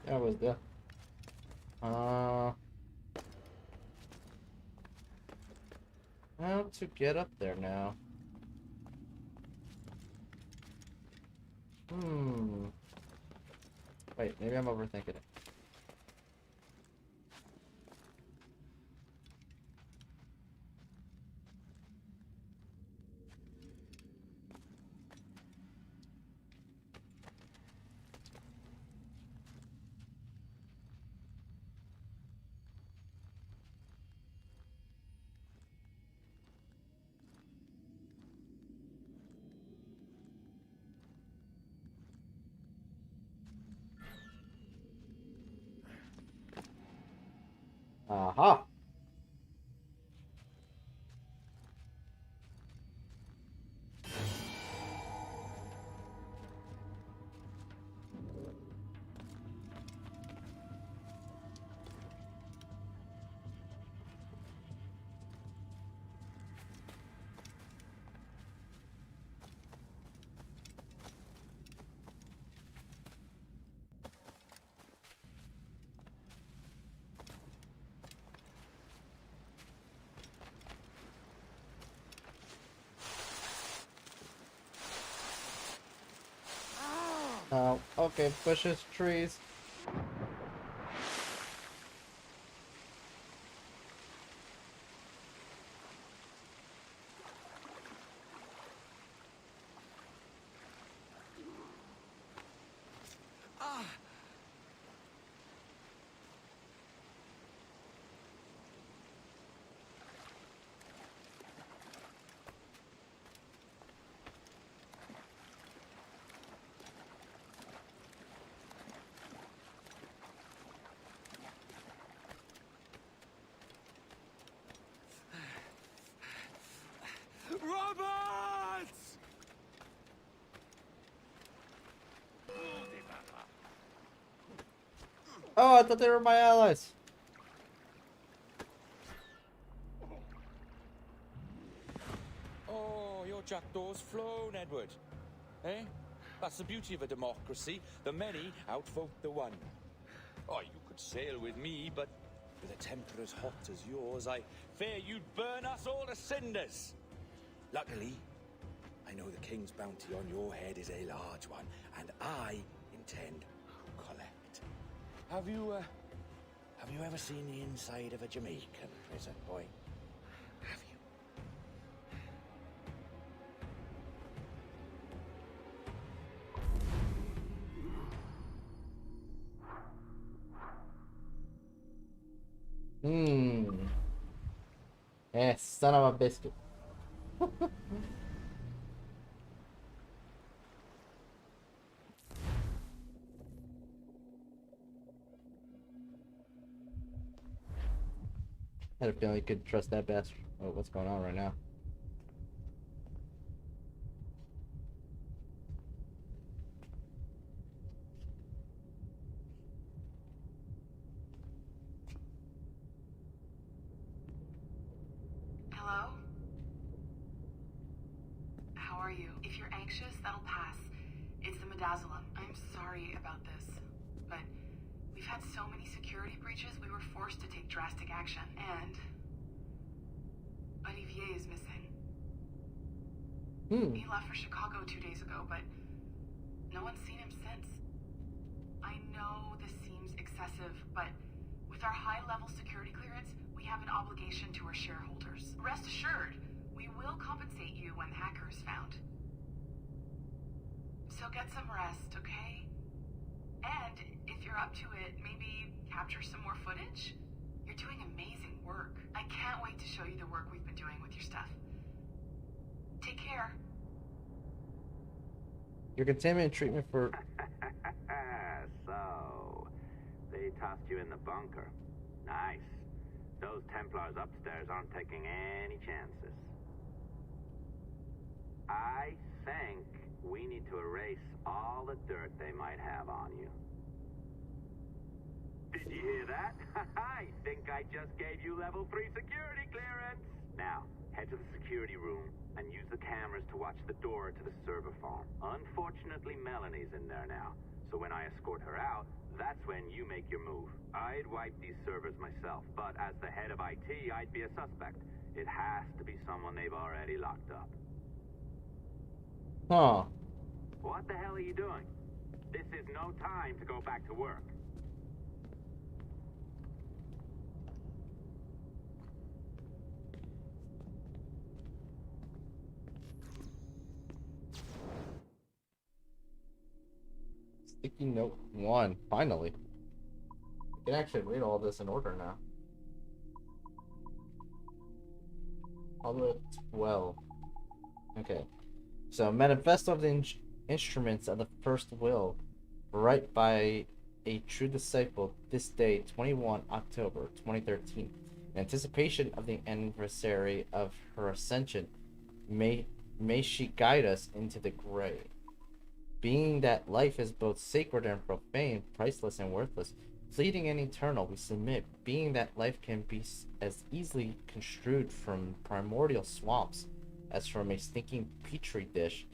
That was the how to get up there now? Wait, maybe I'm overthinking it. Aha! no. Okay, bushes, trees. Roberts! Oh, I thought they were my allies. Oh, your jackdaw's flown, Edward. Eh? That's the beauty of a democracy. The many outvote the one. Oh, you could sail with me, but with a temper as hot as yours, I fear you'd burn us all to cinders. Luckily, I know the king's bounty on your head is a large one, and I intend to collect. Have you ever seen the inside of a Jamaican prison, boy? Have you? Son of a biscuit. I had a feeling you could trust that bastard. Oh, what's going on right now? Hello? How are you? If you're anxious, that'll pass. It's the midazolam. I'm sorry about this, but we've had so many security breaches, we were forced to take drastic action, and Olivier is missing. He left for Chicago 2 days ago, but no one's seen him since. I know this seems excessive, but with our high-level security clearance, we have an obligation to our shareholders. Rest assured, we will compensate you when the hacker is found. So get some rest, okay? And if you're up to it, maybe capture some more footage? You're doing amazing work. I can't wait to show you the work we've been doing with your stuff. Take care. Your containment treatment for... So, they tossed you in the bunker. Nice. Those Templars upstairs aren't taking any chances. I think we need to erase all the dirt they might have on you. Did you hear that? I think I just gave you level 3 security clearance. Now, head to the security room and use the cameras to watch the door to the server farm. Unfortunately, Melanie's in there now, so when I escort her out, that's when you make your move. I'd wipe these servers myself, but as the head of IT, I'd be a suspect. It has to be someone they've already locked up. Huh. What the hell are you doing? This is no time to go back to work. Sticky note 1. Finally. I can actually read all this in order now. All the way up to 12. Okay. So, manifesto of the instruments of the first will. Right by a true disciple this day, 21 October 2013. In anticipation of the anniversary of her ascension, may she guide us into the gray. Being that life is both sacred and profane, priceless and worthless, fleeting and eternal, we submit. Being that life can be as easily construed from primordial swamps as from a stinking petri dish,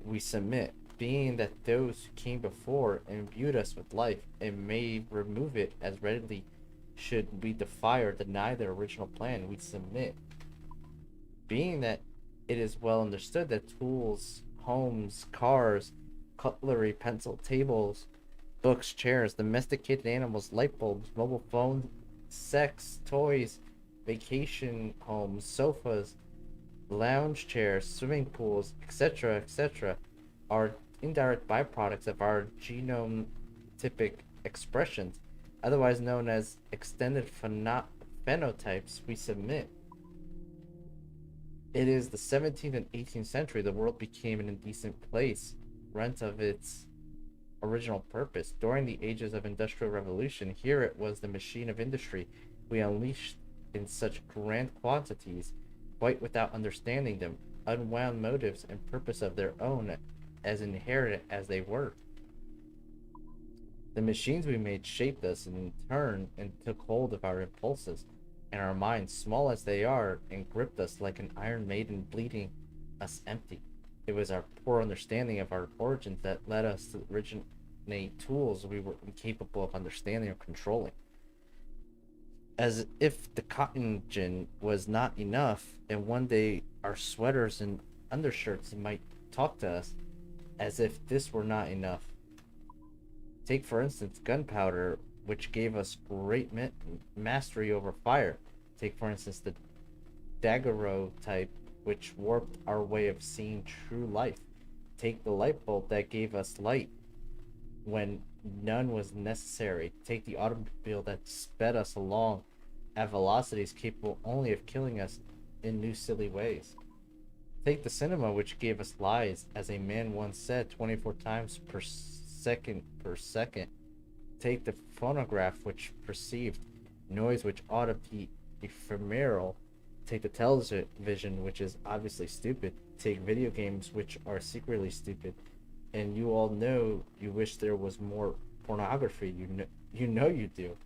we submit. Being that those who came before imbued us with life and may remove it as readily should we defy or deny their original plan, we submit. Being that it is well understood that tools, homes, cars, cutlery, pencil, tables, books, chairs, domesticated animals, light bulbs, mobile phones, sex, toys, vacation homes, sofas, lounge chairs, swimming pools, etc., etc., are indirect byproducts of our genotypic expressions, otherwise known as extended phenotypes. We submit. It is the 17th and 18th century the world became an indecent place, rent of its original purpose. During the ages of industrial revolution, here it was the machine of industry we unleashed in such grand quantities, quite without understanding them, unwound motives and purpose of their own, as inherent as they were. The machines we made shaped us in turn and took hold of our impulses and our minds, small as they are, and gripped us like an iron maiden, bleeding us empty. It was our poor understanding of our origins that led us to originate tools we were incapable of understanding or controlling. As if the cotton gin was not enough, and one day our sweaters and undershirts might talk to us, as if this were not enough. Take, for instance, gunpowder, which gave us great mastery over fire. Take, for instance, the daguerreotype, which warped our way of seeing true life. Take the light bulb that gave us light when none was necessary. Take the automobile that sped us along at velocities capable only of killing us in new silly ways. Take the cinema, which gave us lies, as a man once said, 24 times per second per second. Take the phonograph, which perceived noise which ought to be ephemeral. Take the television, which is obviously stupid. Take video games, which are secretly stupid. And you all know you wish there was more pornography. You know you do.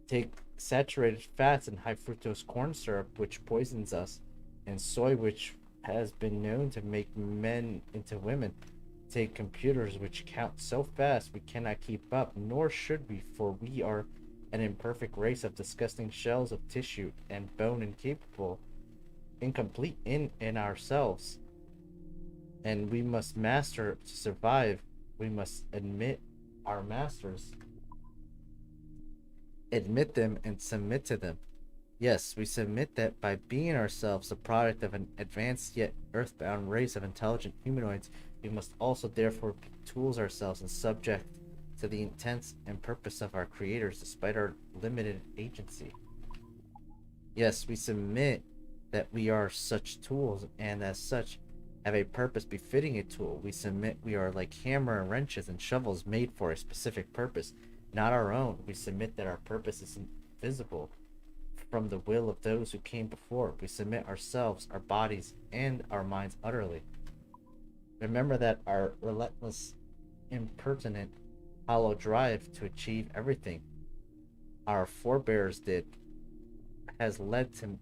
Take saturated fats and high fructose corn syrup, which poisons us, and soy, which has been known to make men into women. Take computers, which count so fast we cannot keep up, nor should we, for we are an imperfect race of disgusting shells of tissue and bone, incapable, incomplete in ourselves. And we must master to survive. We must admit our masters, admit them, and submit to them. Yes, we submit that by being ourselves the product of an advanced yet earthbound race of intelligent humanoids, we must also therefore be tools ourselves and subject to the intents and purpose of our creators despite our limited agency. Yes, we submit that we are such tools and as such have a purpose befitting a tool. We submit we are like hammer and wrenches and shovels made for a specific purpose, not our own. We submit that our purpose is invisible from the will of those who came before. We submit ourselves, our bodies, and our minds utterly. Remember that our relentless, impertinent, hollow drive to achieve everything our forebears did has led to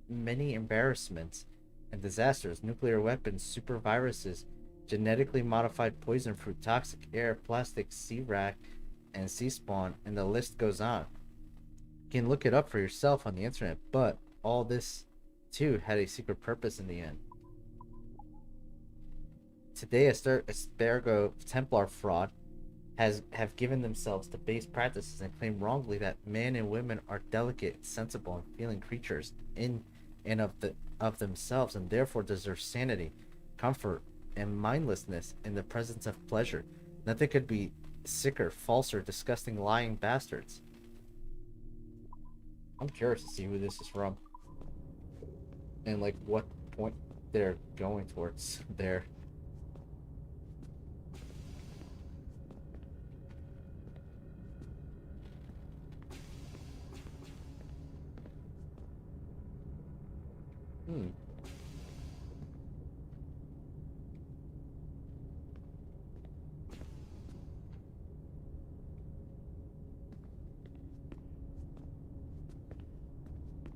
many embarrassments and disasters: nuclear weapons, super viruses, genetically modified poison fruit, toxic air, plastic sea rat, and sea spawn, and the list goes on. You can look it up for yourself on the internet, but all this too had a secret purpose in the end. Today, Aspergo Templar fraud have given themselves to base practices and claim wrongly that men and women are delicate, sensible, and feeling creatures in and of themselves, and therefore deserve sanity, comfort, and mindlessness in the presence of pleasure. Nothing could be sicker, falser, disgusting, lying bastards. I'm curious to see who this is from and like what point they're going towards there.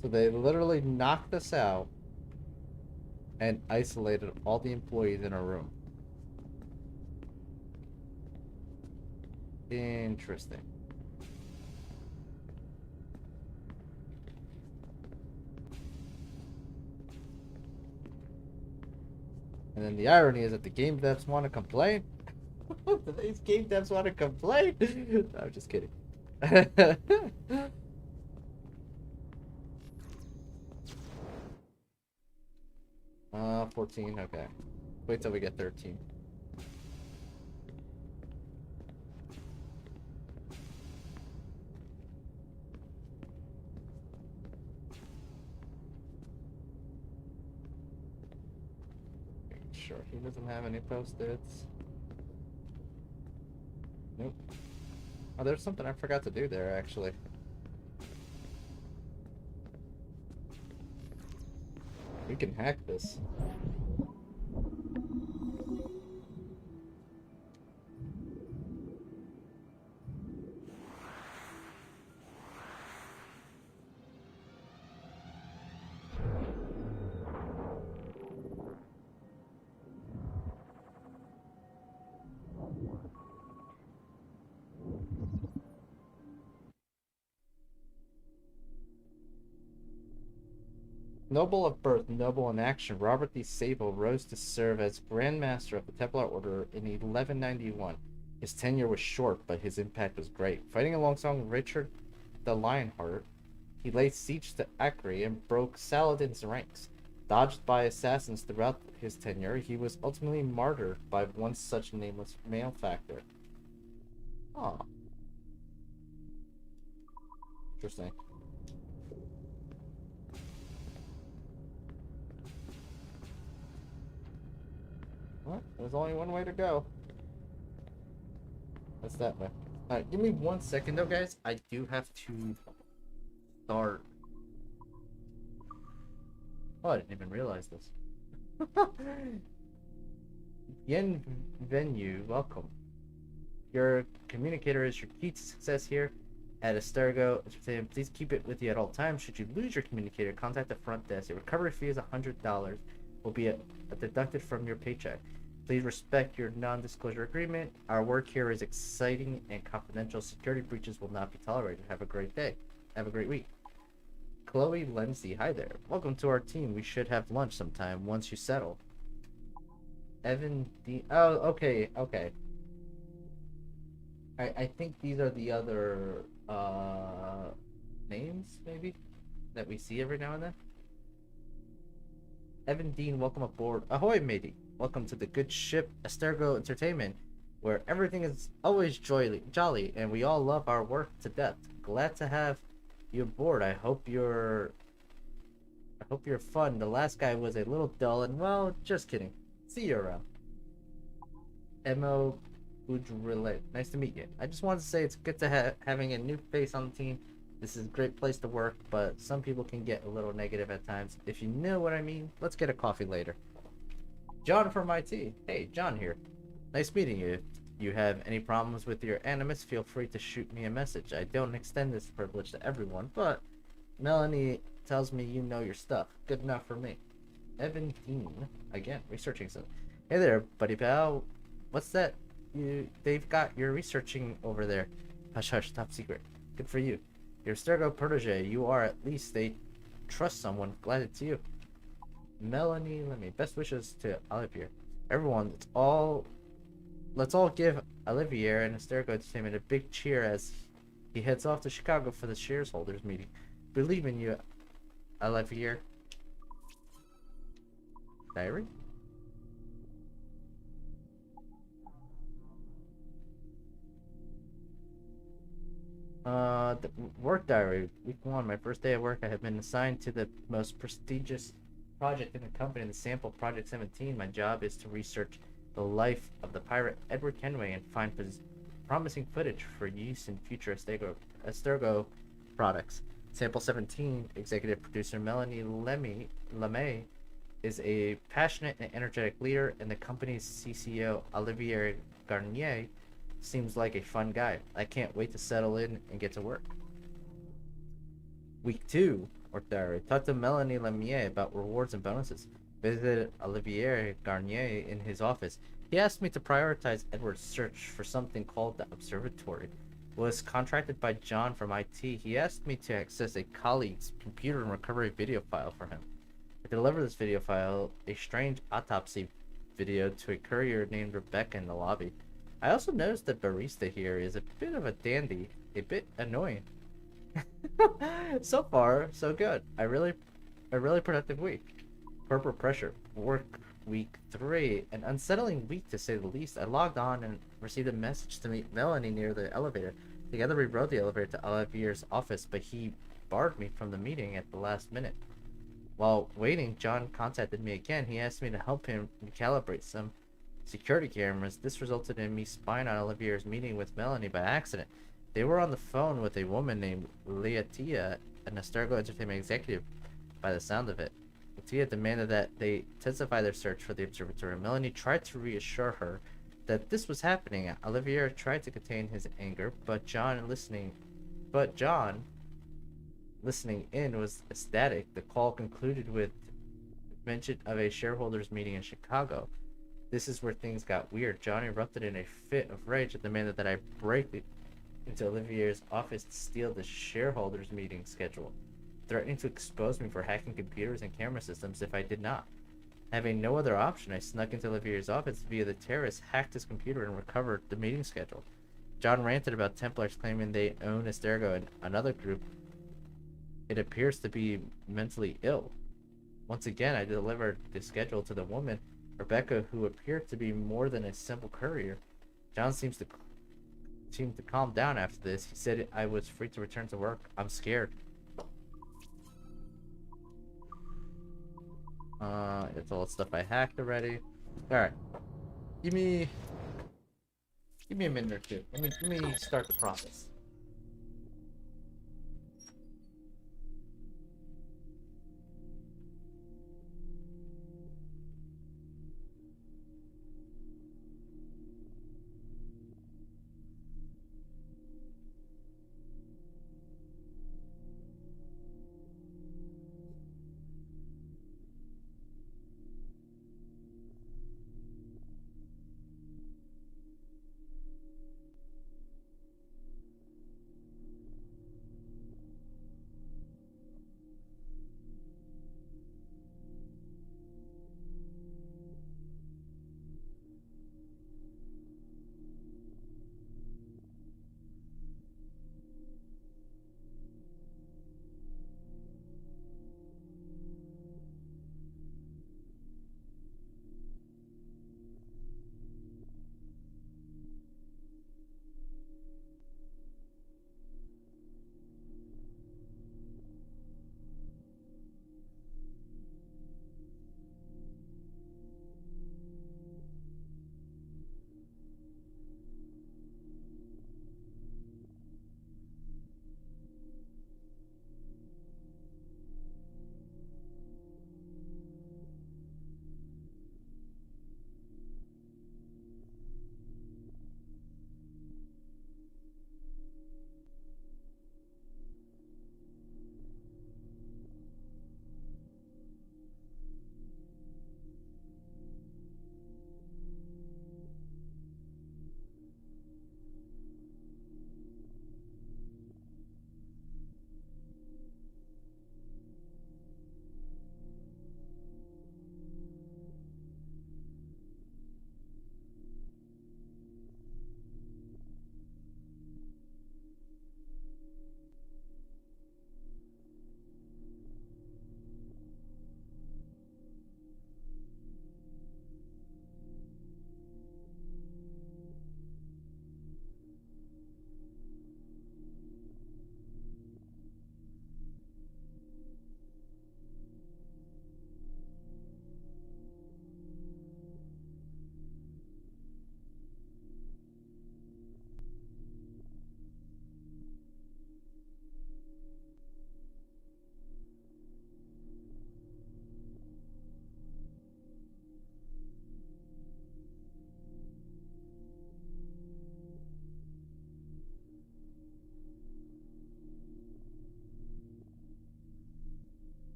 So they literally knocked us out and isolated all the employees in a room. Interesting. And then the irony is that the game devs want to complain. Today's game devs want to complain. No, I'm just kidding. 14, okay. Wait till we get 13. Sure, he doesn't have any post-its. Nope. Oh, there's something I forgot to do there, actually. We can hack this. Noble of birth, noble in action, Robert the Sable rose to serve as Grand Master of the Templar Order in 1191. His tenure was short, but his impact was great. Fighting alongside Richard the Lionheart, he laid siege to Acre and broke Saladin's ranks. Dodged by assassins throughout his tenure, he was ultimately martyred by one such nameless malefactor. Oh. Interesting. What? There's only one way to go. That's that way. Alright, give me 1 second though, guys. I do have to start. Oh, I didn't even realize this. Bienvenue, welcome. Your communicator is your key to success here at Astergo Entertainment. Please keep it with you at all times. Should you lose your communicator, contact the front desk. Your recovery fee is $100. Will be deducted from your paycheck. Please respect your non-disclosure agreement. Our work here is exciting and confidential. Security breaches will not be tolerated. Have a great day. Have a great week. Chloe Lindsay, hi there. Welcome to our team. We should have lunch sometime once you settle. Evan D. Oh, okay, okay. I think these are the other names, maybe, that we see every now and then. Evan Dean, welcome aboard. Ahoy, matey. Welcome to the good ship Astergo Entertainment, where everything is always jolly, and we all love our work to death. Glad to have you aboard. I hope you're fun. The last guy was a little dull, and well, just kidding. See you around. Mo Boudrelet. Nice to meet you. I just wanted to say it's good to having a new face on the team. This is a great place to work, but some people can get a little negative at times. If you know what I mean, let's get a coffee later. John from IT. Hey, John here. Nice meeting you. If you have any problems with your animus, feel free to shoot me a message. I don't extend this privilege to everyone, but Melanie tells me you know your stuff. Good enough for me. Evan Dean. Again, researching something. Hey there, buddy pal. What's that? They've got your researching over there. Hush hush, top secret. Good for you. Your Sturgo protege, you are at least they trust someone. Glad it's you. Melanie, let me best wishes to Olivier. Everyone, let's all give Olivier and Sturgo Entertainment a big cheer as he heads off to Chicago for the shareholders meeting. Believe in you, Olivier. Diary? The work diary. Week 1, my first day at work. I have been assigned to the most prestigious project in the company, the sample Project 17. My job is to research the life of the pirate Edward Kenway and find promising footage for use in future Astergo products. Sample 17 executive producer Melanie LeMay is a passionate and energetic leader, and the company's CCO Olivier Garnier seems like a fun guy. I can't wait to settle in and get to work. Week 2, work diary. Talked to Melanie Lemier about rewards and bonuses. Visited Olivier Garnier in his office. He asked me to prioritize Edward's search for something called the Observatory. Was contracted by John from IT. He asked me to access a colleague's computer and recover a video file for him. I delivered this video file, a strange autopsy video to a courier named Rebecca in the lobby. I also noticed that barista here is a bit of a dandy, a bit annoying. So far, so good. A really productive week. Corporate pressure. Work week 3. An unsettling week to say the least. I logged on and received a message to meet Melanie near the elevator. Together we rode the elevator to Olivier's office, but he barred me from the meeting at the last minute. While waiting, John contacted me again. He asked me to help him recalibrate some security cameras. This resulted in me spying on Olivier's meeting with Melanie by accident. They were on the phone with a woman named Leatia, an Astargo Entertainment executive, by the sound of it. Leatia demanded that they intensify their search for the observatory. Melanie tried to reassure her that this was happening. Olivier tried to contain his anger, but John, listening in, was ecstatic. The call concluded with mention of a shareholders meeting in Chicago. This is where things got weird. John erupted in a fit of rage and demanded that I break into Olivier's office to steal the shareholders meeting schedule, threatening to expose me for hacking computers and camera systems if I did not. Having no other option, I snuck into Olivier's office via the terrace, hacked his computer, and recovered the meeting schedule. John ranted about Templars claiming they own Astargo and another group. It appears to be mentally ill. Once again, I delivered the schedule to the woman, Rebecca, who appeared to be more than a simple courier. John seemed to calm down after this. He said I was free to return to work. I'm scared. It's all the stuff I hacked already. Alright. Give me a minute or two. Let me start the process.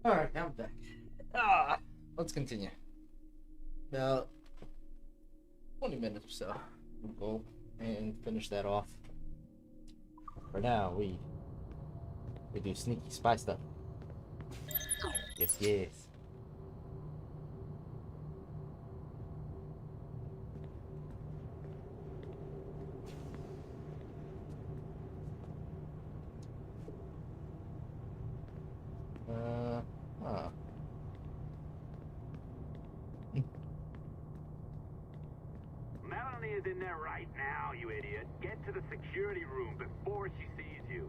Alright, I'm back. Let's continue. About 20 minutes or so. We'll go and finish that off. For now, we do sneaky spy stuff. Yes, yes. Huh. Melanie is in there right now, you idiot. Get to the security room before she sees you.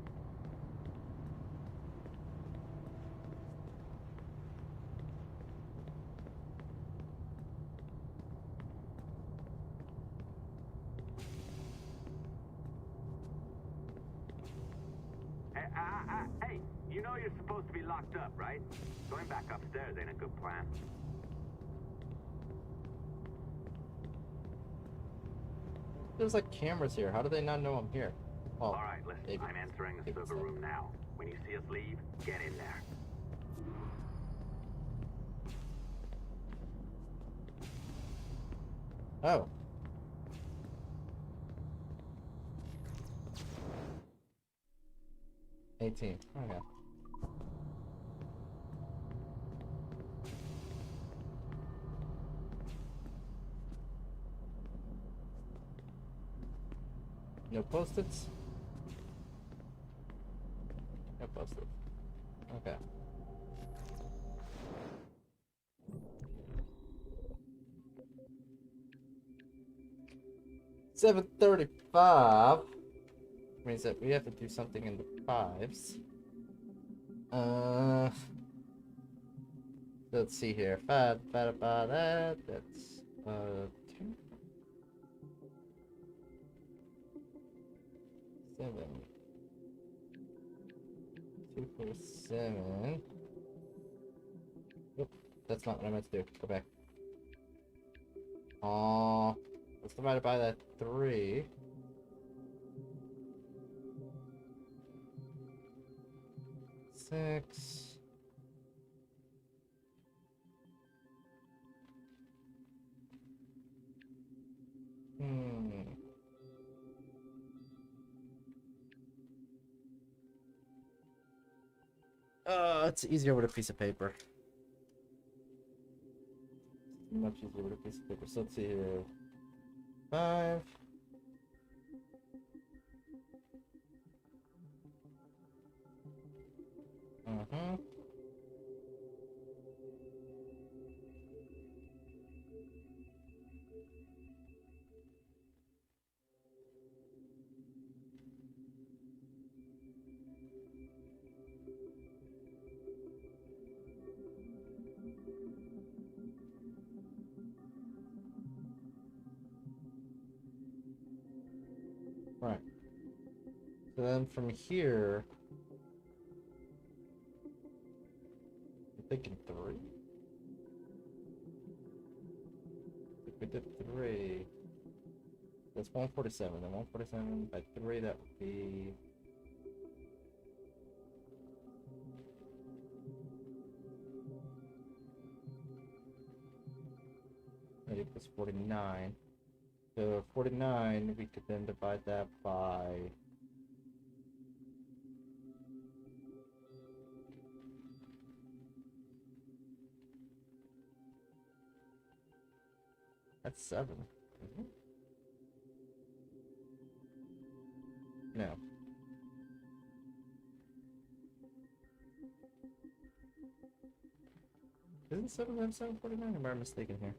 Hey, you know you're supposed to be locked up, right? Going back upstairs ain't a good plan. There's like cameras here. How do they not know I'm here? Oh, all right, listen. maybe. I'm entering the server room now. When you see us leave, get in there. Oh. $18. Okay. No post-its? No post-its. Okay. $7:35 means that we have to do something in the fives. Let's see here. Five divided by that. That's 2. 7. 2 4 7. Nope, that's not what I meant to do. Go back. Aww. Let's divide it by that 3. 6. It's easier with a piece of paper. Much easier with a piece of paper. So let's see here. 5. Right. So then from here, I'm thinking 3. If we did 3, that's 147. Then 147 by 3, that would be 49. So 49, we could then divide that by 7. Mm-hmm. No. Isn't 7 times 7 49? Am I mistaken here?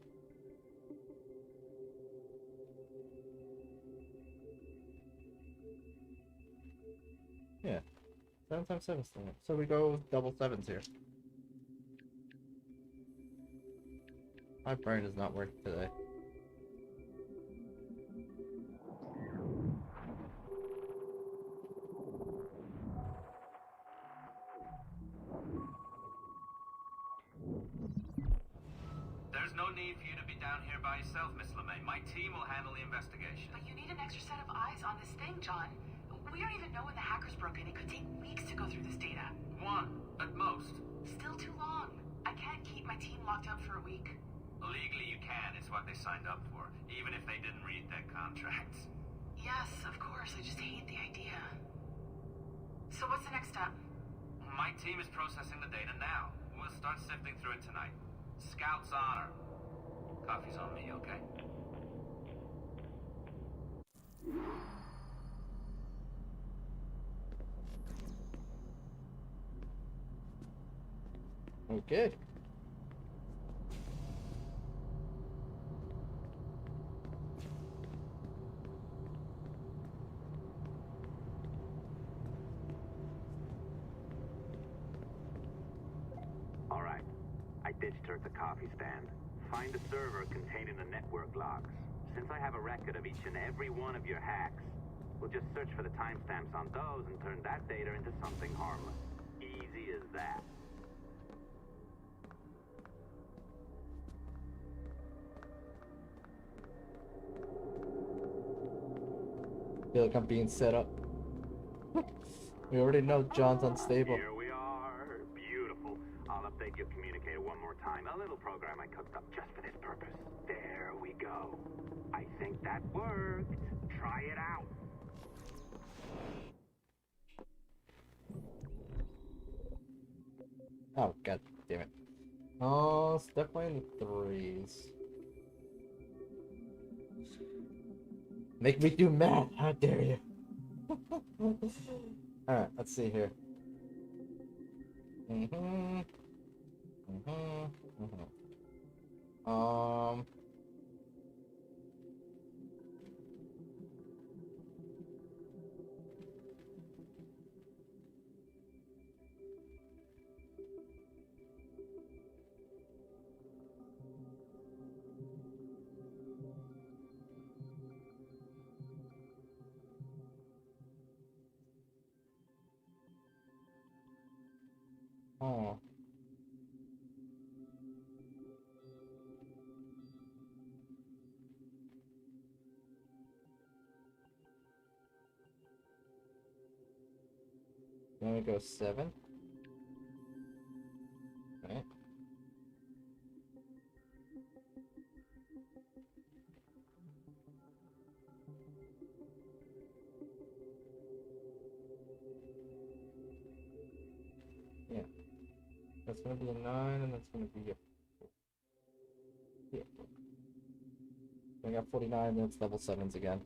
Yeah. 7 times 7 still. So we go double 7s here. My brain is not working today. There's no need for you to be down here by yourself, Miss LeMay. My team will handle the investigation. But you need an extra set of eyes on this thing, John. We don't even know when the hackers broke in. It could take weeks to go through this data. One, at most. Still too long. I can't keep my team locked up for a week. Legally you can, it's what they signed up for, even if they didn't read their contracts. Yes, of course. I just hate the idea. So what's the next step? My team is processing the data now. We'll start sifting through it tonight. Scout's honor. Coffee's on me, okay? Okay. All right. I ditched her at the coffee stand. Find a server containing the network logs. Since I have a record of each and every one of your hacks, we'll just search for the timestamps on those and turn that data into something harmless. Easy as that. Feel like I'm being set up. We already know John's unstable. Here we are. Beautiful. I'll update your communicator one more time. A little program I cooked up just for this purpose. There we go. I think that worked. Try it out. Oh, god damn it. Oh, it's definitely in the threes. Make me do math, how dare you? Alright, let's see here. Oh. Then we go 7. Right. Yeah. That's gonna be a 9, and that's gonna be a 4. Yeah. I got 49, then it's level 7s again.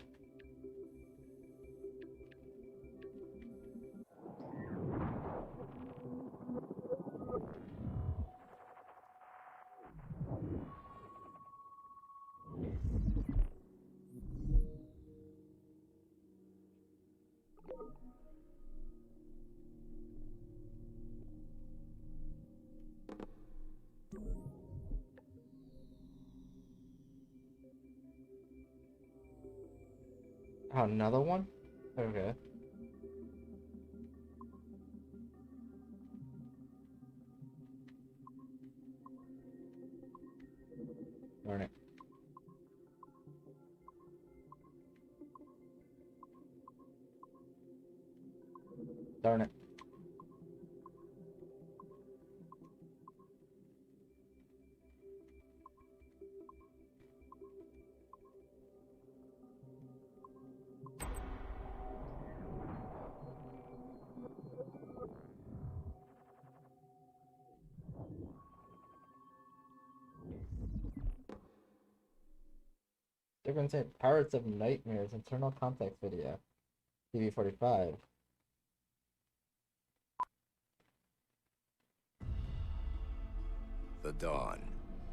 Oh, another one? Okay. Darn it. Darn it. They're gonna say Pirates of Nightmares, internal context video. TV45. The dawn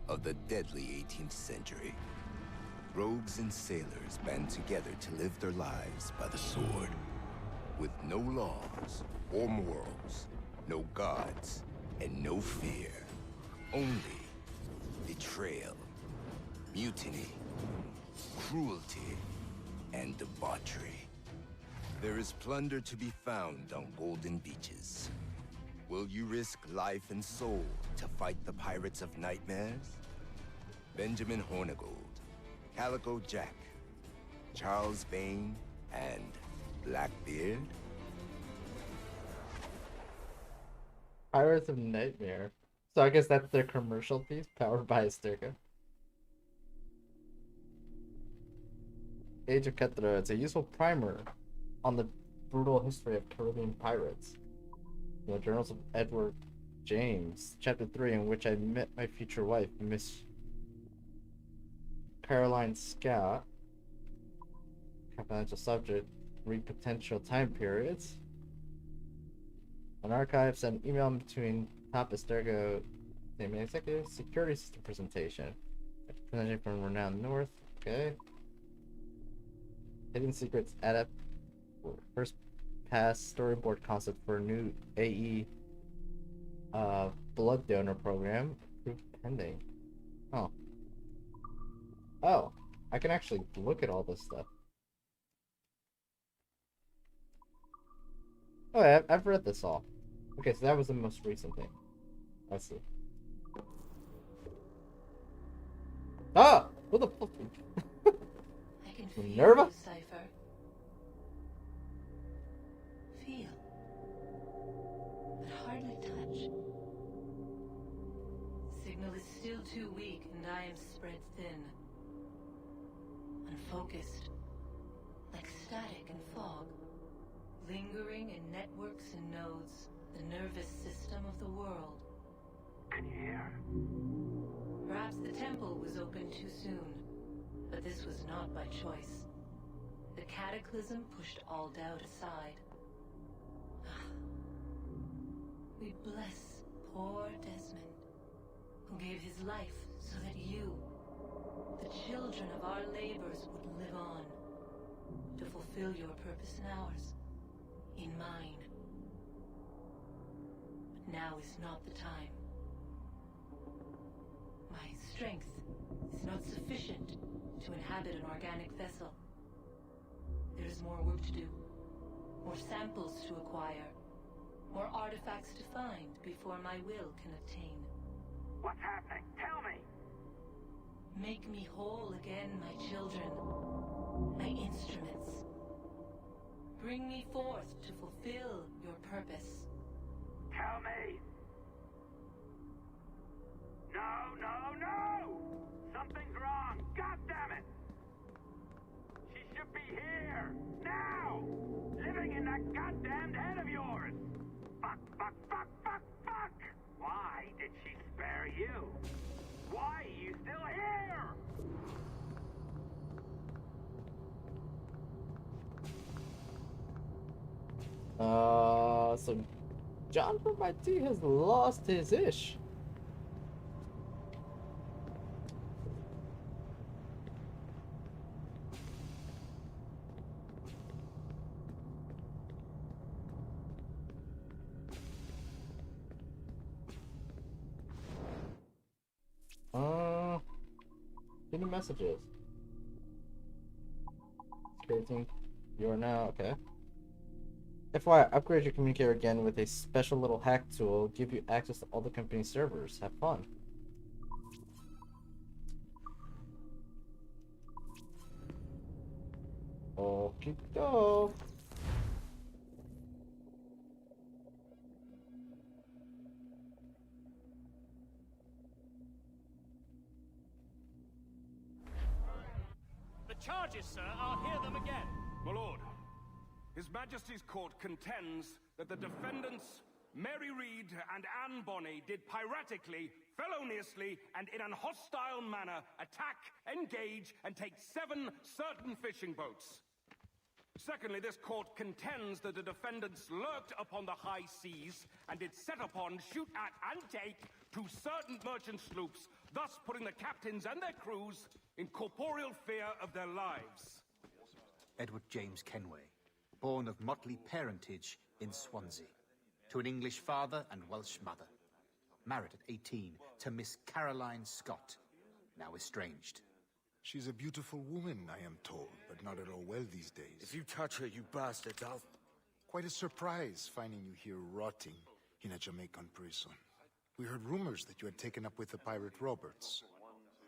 of the deadly 18th century. Rogues and sailors band together to live their lives by the sword. With no laws or morals, no gods, and no fear. Only betrayal, mutiny, cruelty, and debauchery. There is plunder to be found on golden beaches. Will you risk life and soul to fight the Pirates of Nightmares? Benjamin Hornigold, Calico Jack, Charles Vane, and Blackbeard? Pirates of Nightmare. So I guess that's their commercial piece, powered by Asterka. Age of Cutthroat. It's a useful primer on the brutal history of Caribbean pirates. The Journals of Edward James, Chapter 3, in which I met my future wife, Miss Caroline Scott. Confidential subject. Read potential time periods. An archive sent an email between Top Astergo, name and executive, security system presentation. Presentation from Renowned North. Okay. Hidden Secrets Adapt. First pass storyboard concept for a new AE blood donor program. Approved pending. Oh. Oh. I can actually look at all this stuff. Oh, yeah, I've read this all. Okay, so that was the most recent thing. I see. Ah! What the fuck? I can feel Minerva? you, Cypher. Feel. But hardly touch. Signal is still too weak, and I am spread thin. Unfocused. Like static and fog. Lingering in networks and nodes. The nervous system of the world. Can you hear? Perhaps the temple was opened too soon, but this was not by choice. The cataclysm pushed all doubt aside. We bless poor Desmond, who gave his life so that you, the children of our labors, would live on, to fulfill your purpose in ours, in mine. But now is not the time. My strength is not sufficient to inhabit an organic vessel. There is more work to do, more samples to acquire, more artifacts to find before my will can obtain. What's happening? Tell me! Make me whole again, my children, my instruments. Bring me forth to fulfill your purpose. Tell me! No, no, no! Something's wrong! God damn it! She should be here! Now! Living in that goddamned head of yours! Fuck, fuck, fuck, fuck, fuck! Why did she spare you? Why are you still here? So John from IT has lost his ish. Any messages? Creating. You are now okay. FYI, upgrade your communicator again with a special little hack tool. Give you access to all the company's servers. Have fun. Okie doke. The charges, sir. I'll hear them again. My lord, His Majesty's court contends that the defendants, Mary Reed and Anne Bonny, did piratically, feloniously, and in an hostile manner attack, engage, and take 7 certain fishing boats. Secondly, this court contends that the defendants lurked upon the high seas and did set upon, shoot at, and take 2 certain merchant sloops, thus putting the captains and their crews in corporeal fear of their lives. Edward James Kenway, born of motley parentage in Swansea, to an English father and Welsh mother. Married at 18 to Miss Caroline Scott, now estranged. She's a beautiful woman, I am told, but not at all well these days. If you touch her, you bastards, I'll... Quite a surprise finding you here rotting in a Jamaican prison. We heard rumors that you had taken up with the pirate Roberts.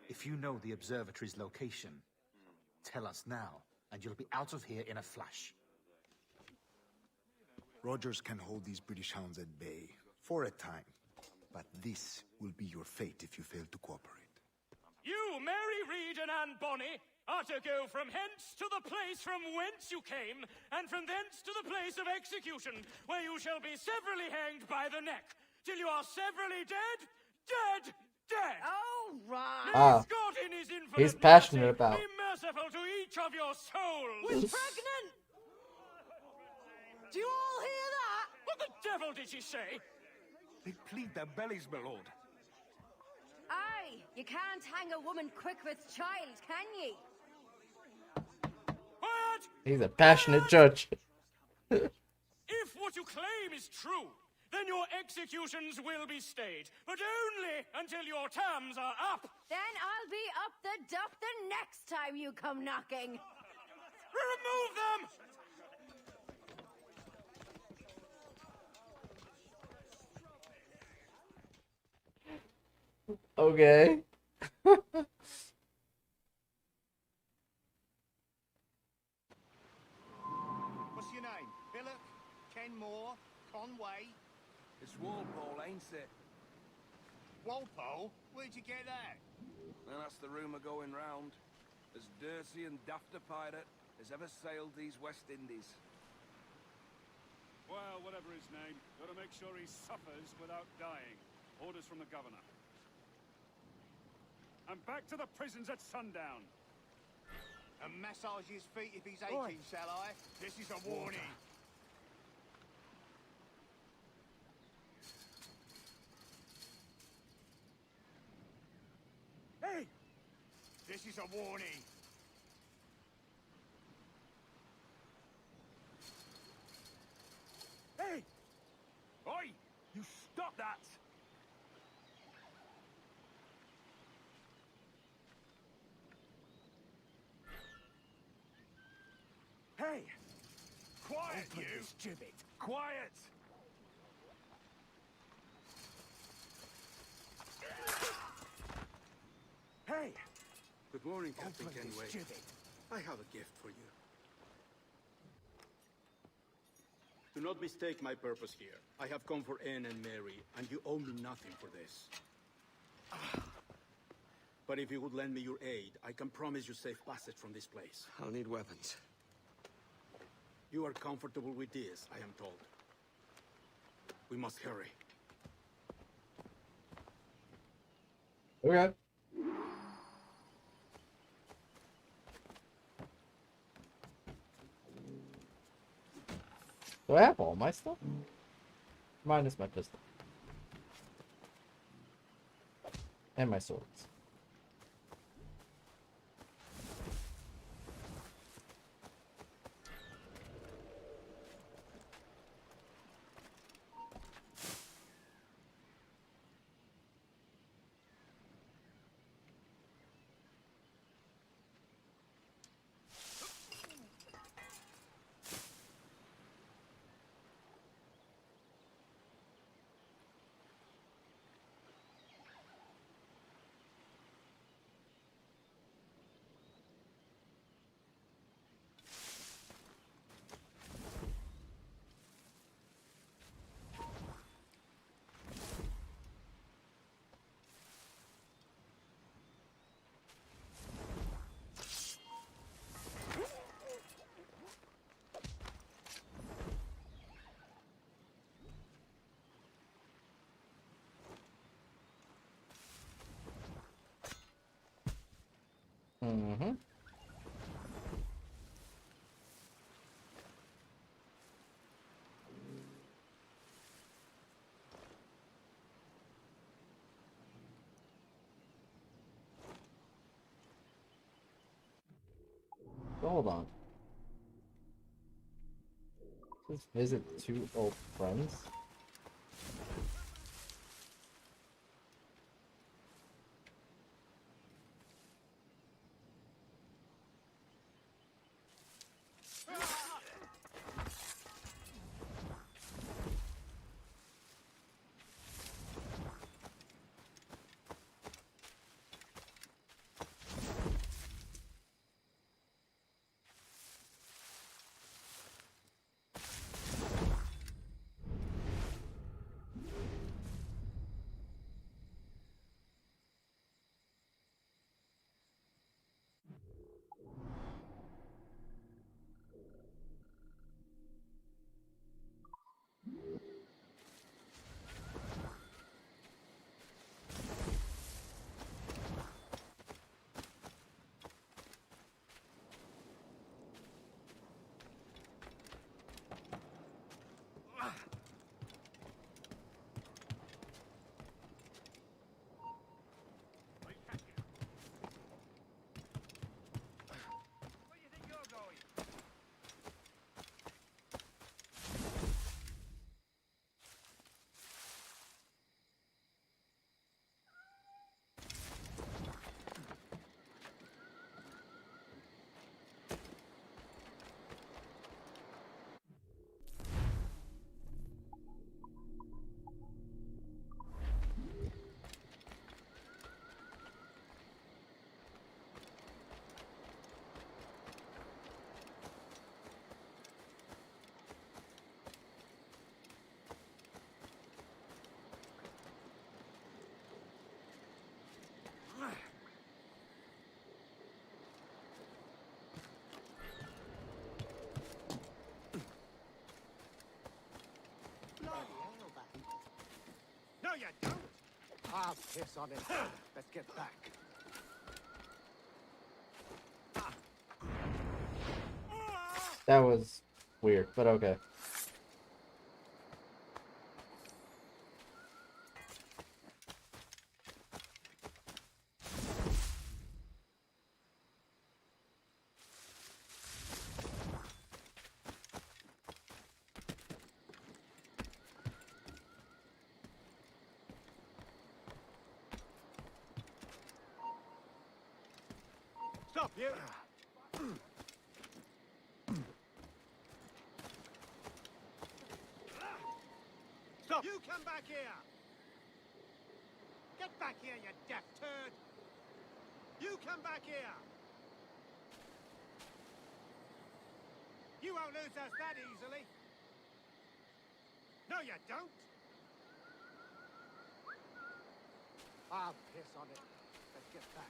If you know the observatory's location, tell us now, and you'll be out of here in a flash. Rogers can hold these British hounds at bay, for a time. But this will be your fate if you fail to cooperate. You, Mary Reed and Anne Bonny, are to go from hence to the place from whence you came, and from thence to the place of execution, where you shall be severally hanged by the neck, till you are severally dead, dead, dead. Oh, right. Ah, May God in his infinite he's passionate mercy about. be merciful to each of your souls. We're pregnant! Do you all hear that? What the devil did she say? They plead their bellies, my lord. Aye, you can't hang a woman quick with child, can ye? Quiet! He's a passionate judge. If what you claim is true, then your executions will be stayed, but only until your terms are up. Then I'll be up the duff the next time you come knocking. Remove them! Okay. What's your name? Billock? Kenmore? Conway? It's Walpole, ain't it? Walpole? Where'd you get that? And that's the rumour going round. As dirty and daft a pirate as ever sailed these West Indies. Well, whatever his name, gotta make sure he suffers without dying. Orders from the governor. And back to the prisons at sundown. And massage his feet if he's aching, shall I? This is a warning. Hey! This is a warning. Hey! Oi! You stop that! Hey! Quiet, Open you! this gibbet! Quiet! Hey! Good morning, Captain Open this Kenway. gibbet! I have a gift for you. Do not mistake my purpose here. I have come for Anne and Mary, and you owe me nothing for this. But if you would lend me your aid, I can promise you safe passage from this place. I'll need weapons. You are comfortable with this, I am told. We must hurry. Okay. Do I have all my stuff? Minus my pistol. And my swords. Mm-hmm. Hold on. Just visit two old friends. I'll piss on it. Let's get back. That was weird, but okay. Stop, you! Stop! You come back here! Get back here, you deaf turd! You come back here! You won't lose us that easily! No, you don't! I'll piss on it. Let's get back.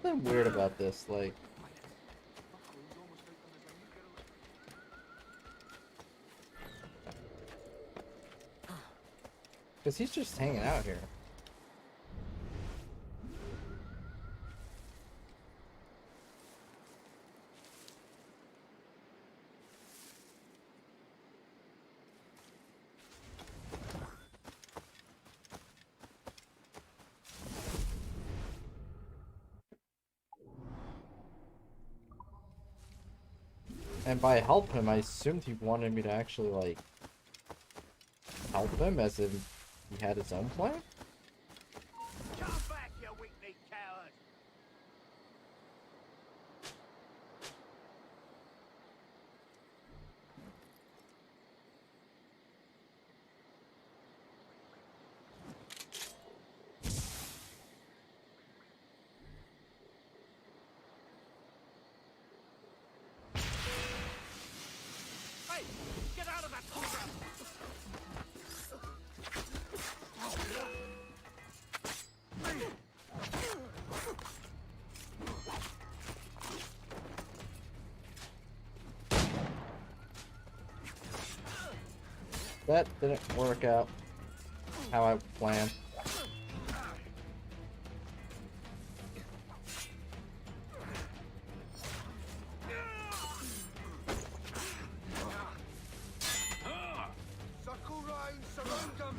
Something weird about this, like... Because he's just hanging out here. And by help him, I assumed he wanted me to actually, like, help him as if he had his own plan? Come back, you weak-kneed coward! Hey! Get out of that program! That didn't work out how I planned. Sakurai, surround them!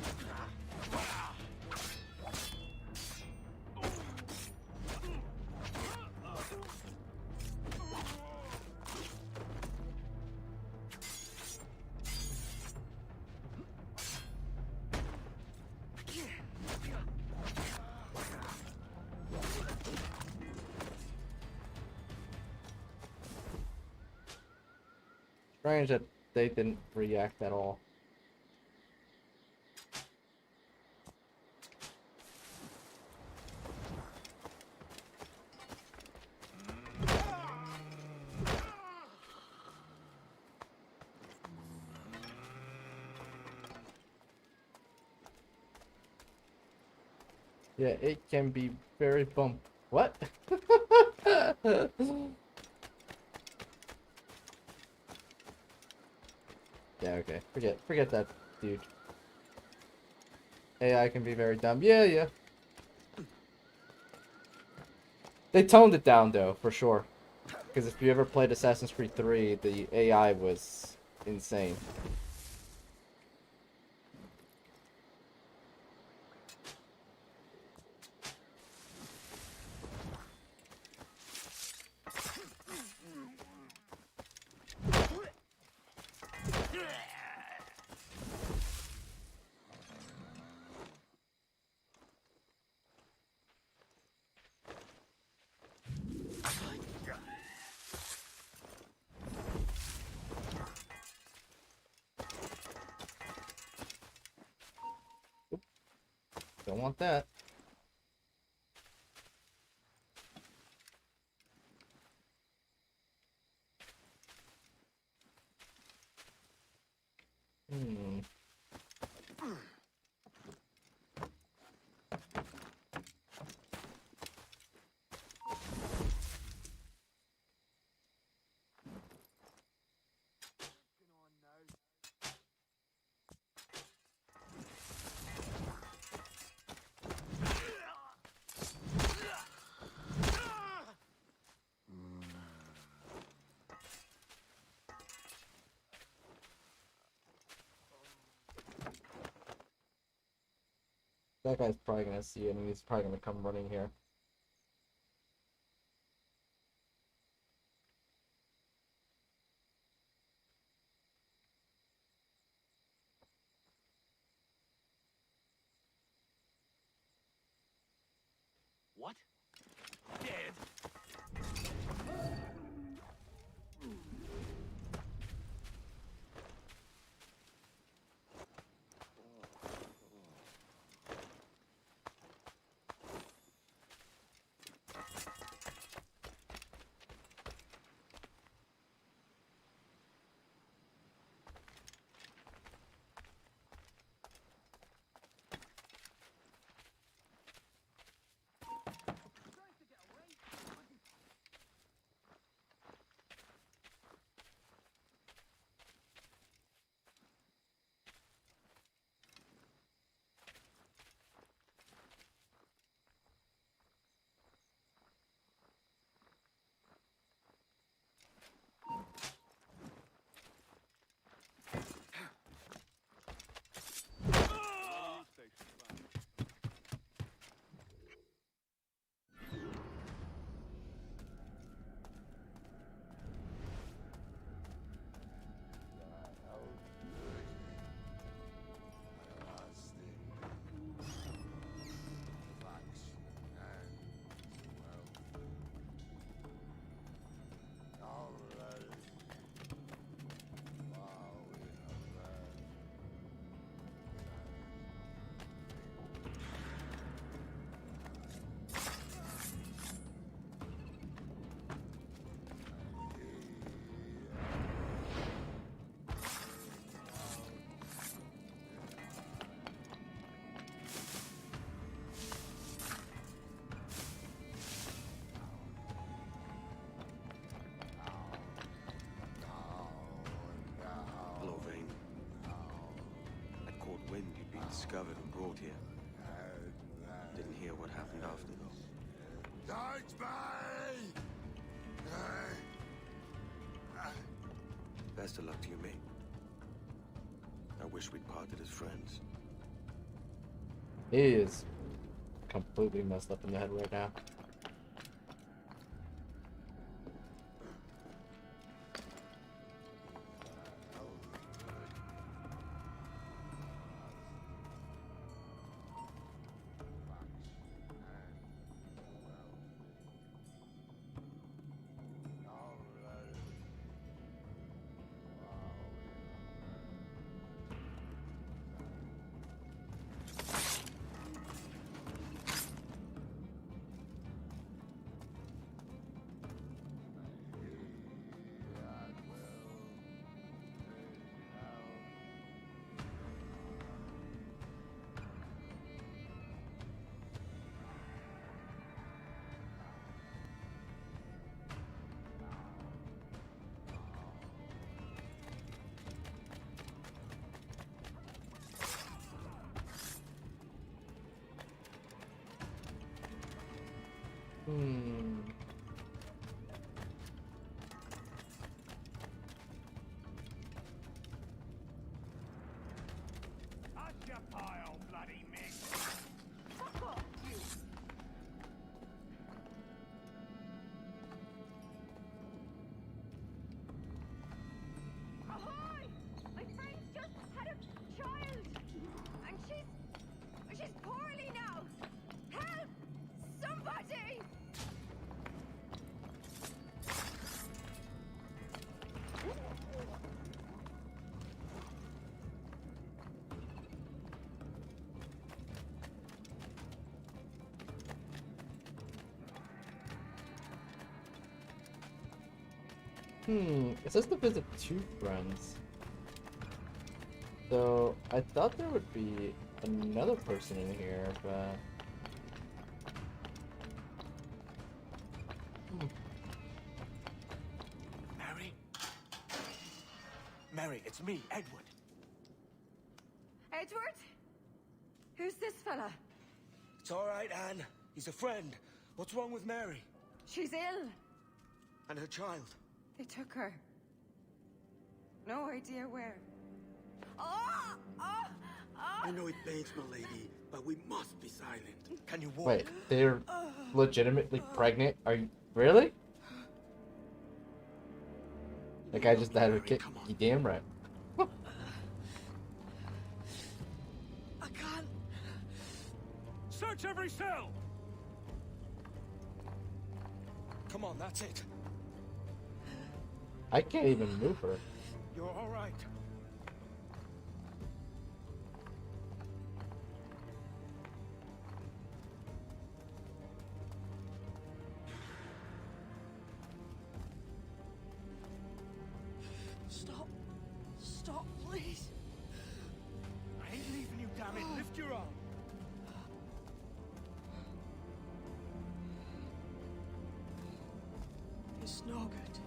Strange that they didn't react at all. Yeah, it can be very bump. What? Yeah, okay. Forget that, dude. AI can be very dumb. Yeah. They toned it down, though, for sure. Because if you ever played Assassin's Creed 3, the AI was insane. Don't want that. That guy's probably gonna see it and he's probably gonna come running here. What? Dead? Hello, Vane. I'd caught wind you'd been discovered and brought here. Didn't hear what happened after, though. Don't be! Best of luck to you, mate. I wish we'd parted as friends. He is completely messed up in the head right now. Hush your pile, bloody mix! Fuck off, you! Ahoy! My friend's just had a child! And she's poorly now! Help! Somebody! It says to visit 2 friends. So, I thought there would be another person in here, but... Mary? Mary, it's me, Edward. Edward? Who's this fella? It's all right, Anne. He's a friend. What's wrong with Mary? She's ill. And her child? They took her. No idea where. Oh! Oh! Oh! I know it pains my lady, but we must be silent. Can you walk? Wait, they're legitimately pregnant? Are you really? That guy just had a kid. You damn right. I can't. Search every cell. Come on, that's it. I can't even move her. You're all right. Stop. Stop, please. I ain't leaving you, damn it. Lift your arm. It's no good.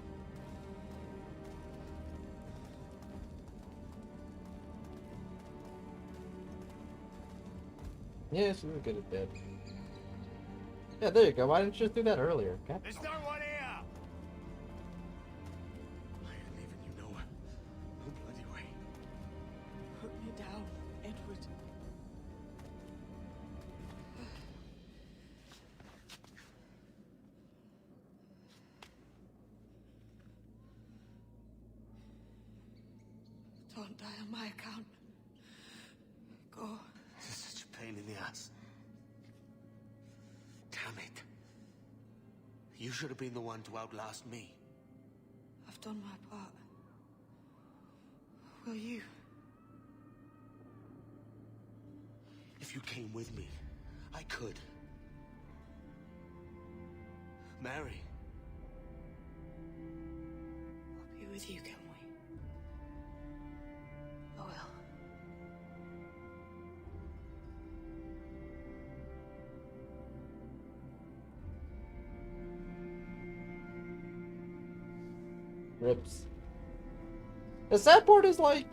Yeah, she's good at that. Yeah, there you go. Why didn't you just do that earlier? Okay. There's no one here! I ain't leaving you nowhere. No bloody way. Put me down, Edward. Don't die on my account. Go. This is such a pain in the ass. Damn it. You should have been the one to outlast me. I've done my part. Will you? If you came with me, I could. Mary. I'll be with you, can we? I will. Rips. The sad part is like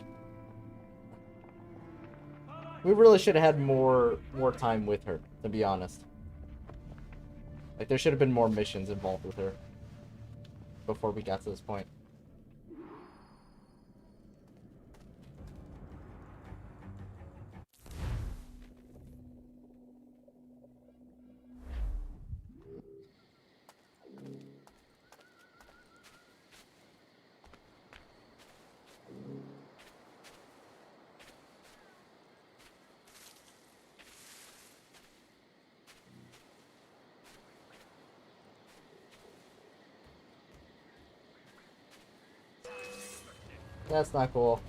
we really should have had more time with her, to be honest. Like there should have been more missions involved with her before we got to this point. That's not cool.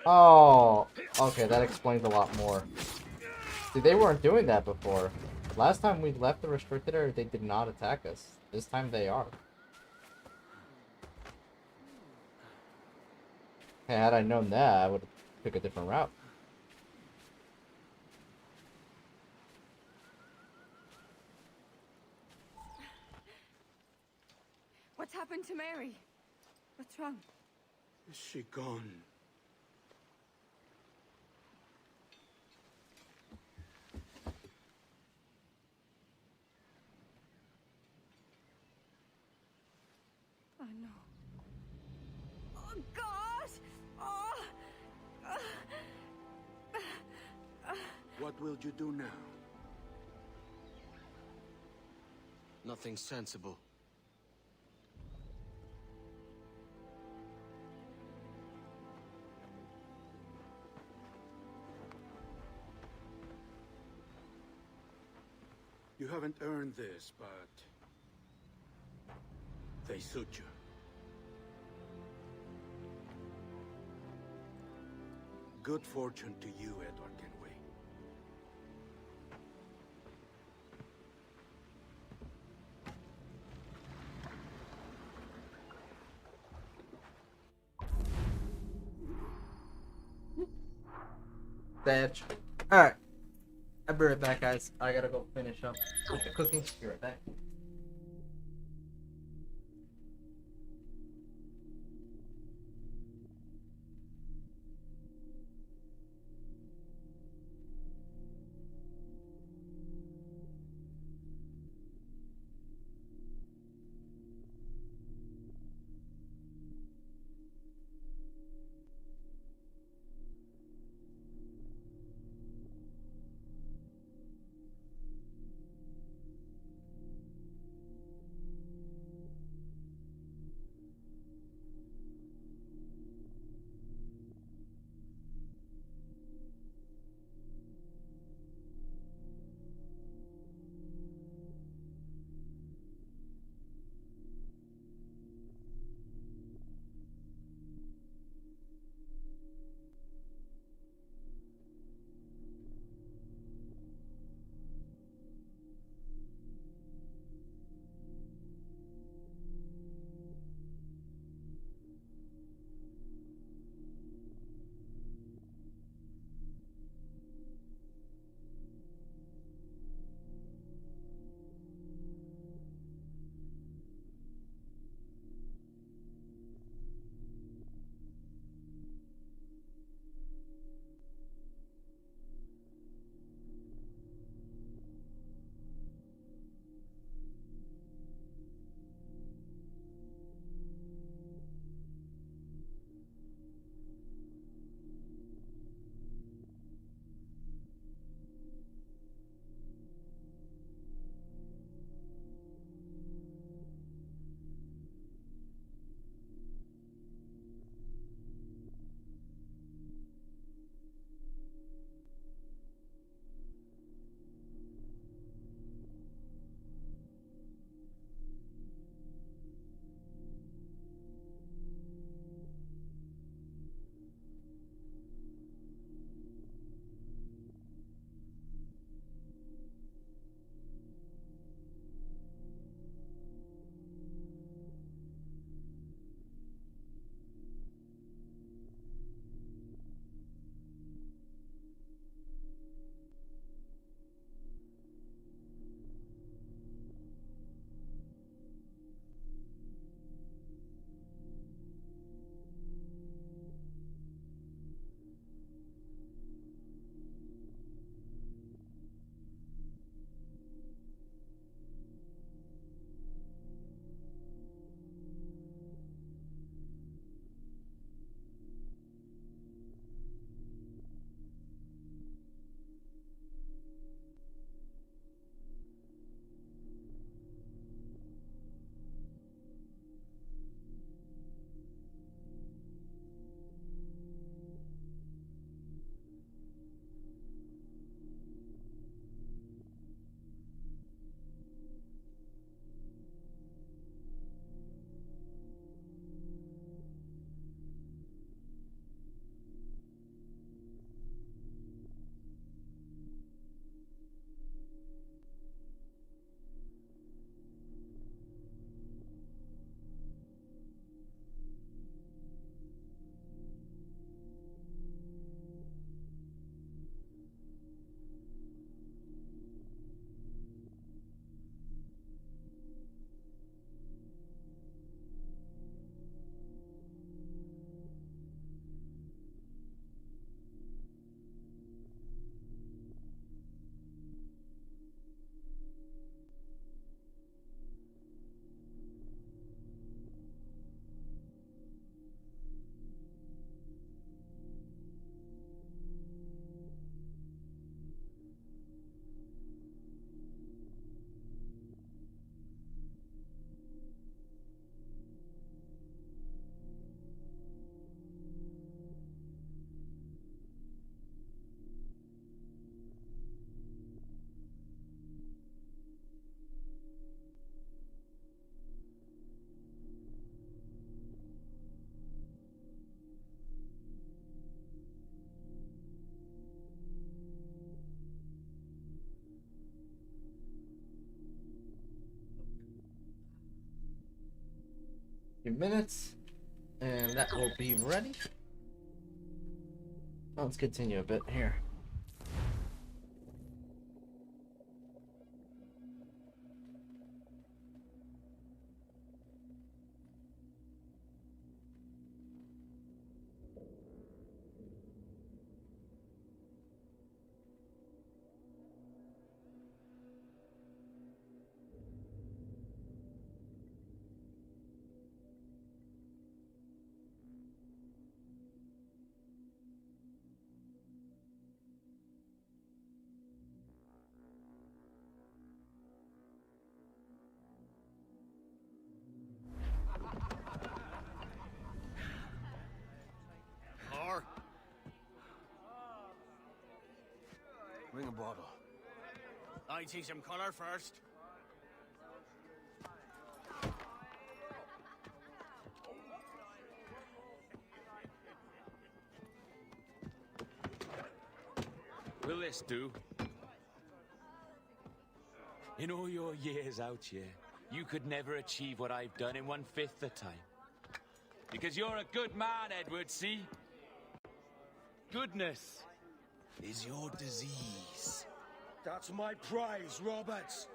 Oh, okay, that explains a lot more. See, they weren't doing that before. Last time we left the restricted area, they did not attack us. This time they are. Hey, had I known that, I would have took a different route. What's happened to Mary? What's wrong? Is she gone? I know. Oh, God! Oh! What will you do now? Nothing sensible. You haven't earned this, but they suit you. Good fortune to you, Edward Kenway. Badge. Alright. I'll be right back, guys. I gotta go finish up with the cooking. Be right back. Few minutes, and that will be ready. Let's continue a bit here. bottle. I teach him color first. Will this do? In all your years out here, you could never achieve what I've done in 1/5 the time. Because you're a good man, Edward, see? Goodness is your disease. That's my prize, Roberts.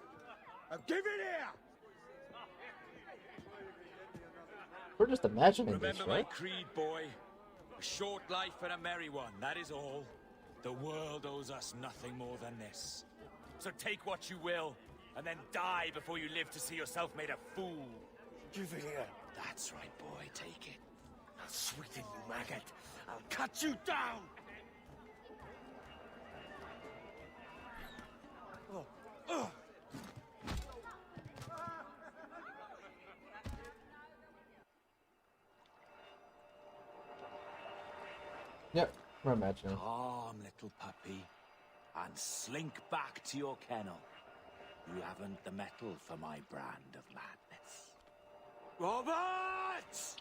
Now give it here! We're just imagining Remember this, my right? creed, boy. A short life and a merry one, that is all. The world owes us nothing more than this. So take what you will, and then die before you live to see yourself made a fool. Give it here. That's right, boy, take it. I'll sweeten you, maggot. I'll cut you down! Yep, we're imagining. Calm, little puppy, and slink back to your kennel. You haven't the mettle for my brand of madness. Roberts!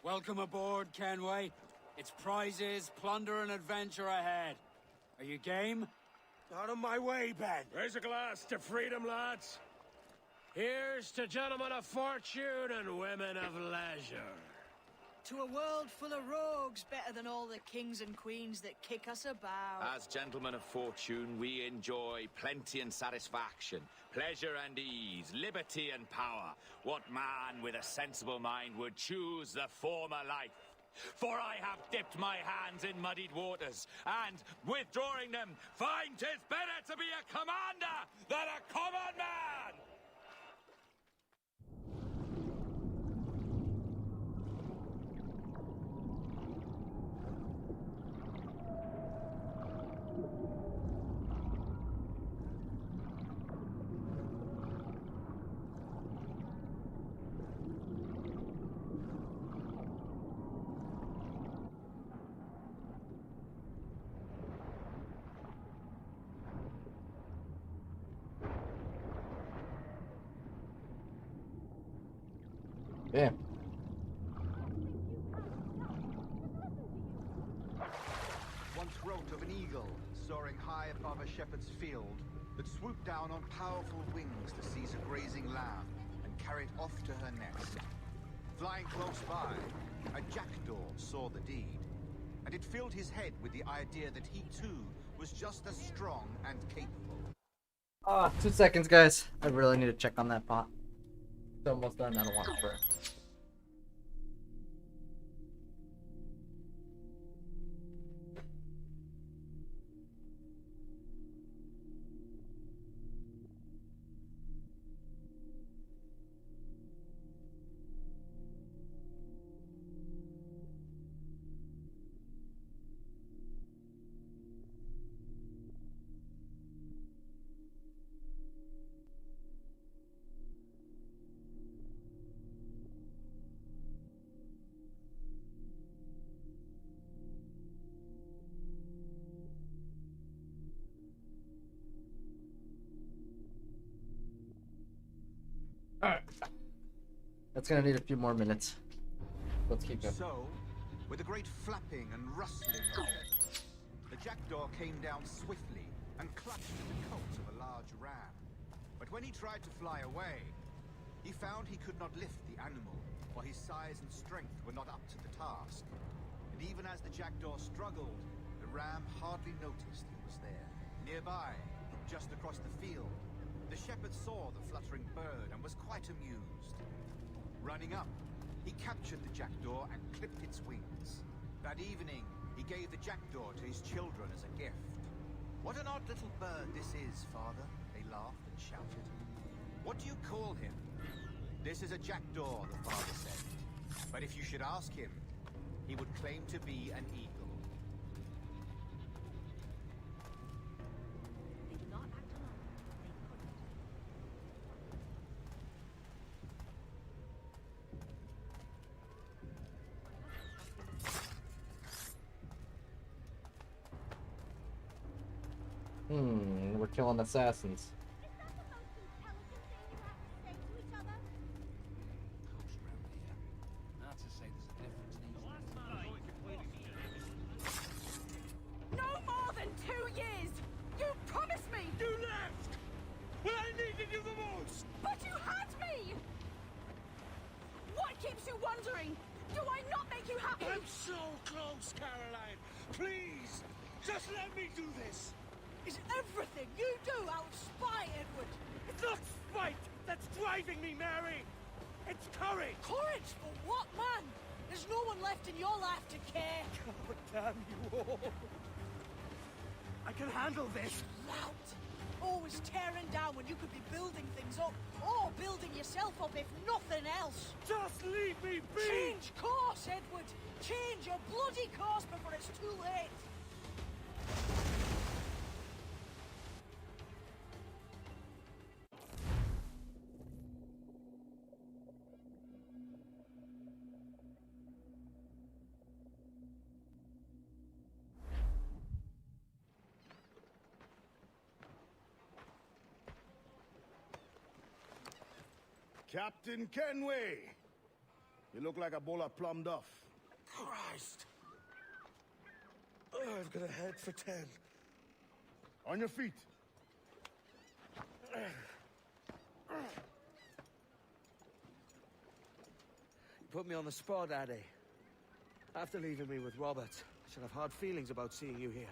Welcome aboard, Kenway. It's prizes, plunder, and adventure ahead. Are you game? Out of my way, Ben. Raise a glass to freedom, lads. Here's to gentlemen of fortune and women of leisure. To a world full of rogues, better than all the kings and queens that kick us about. As gentlemen of fortune, we enjoy plenty and satisfaction, pleasure and ease, liberty and power. What man with a sensible mind would choose the former life? For I have dipped my hands in muddied waters, and, withdrawing them, find 'tis better to be a commander than a common man! Damn. Once wrote of an eagle soaring high above a shepherd's field that swooped down on powerful wings to seize a grazing lamb and carry it off to her nest. Flying close by, a jackdaw saw the deed, and it filled his head with the idea that he too was just as strong and capable. 2 seconds, guys. I really need to check on that pot. It's almost done. I don't want to burn. Alright. That's gonna need a few more minutes. Let's keep going. So, with a great flapping and rustling of feathers, the jackdaw came down swiftly and clutched at the coat of a large ram. But when he tried to fly away, he found he could not lift the animal, for his size and strength were not up to the task. And even as the jackdaw struggled, the ram hardly noticed he was there. Nearby, just across the field, the shepherd saw the fluttering bird and was quite amused. Running up, he captured the jackdaw and clipped its wings. That evening, he gave the jackdaw to his children as a gift. "What an odd little bird this is, father," they laughed and shouted. "What do you call him?" "This is a jackdaw," the father said. "But if you should ask him, he would claim to be an eagle." We're killing assassins. No more than 2 years! You promised me! You left! When I needed you the most! But you had me! What keeps you wondering? Do I not make you happy? I'm so close, Caroline. Please, just let me do this. Is everything you do out of spite, Edward? It's not spite that's driving me, Mary. It's courage. Courage for what, man? There's no one left in your life to care. God damn you all. I can handle this. Lout. Always tearing down when you could be building things up, or building yourself up if nothing else. Just leave me be. Change course, Edward. Change your bloody course before it's too late. Captain Kenway! You look like a bowl of plum duff. Christ. Oh, I've got a head for 10. On your feet. You put me on the spot, Addy. After leaving me with Robert, I should have hard feelings about seeing you here.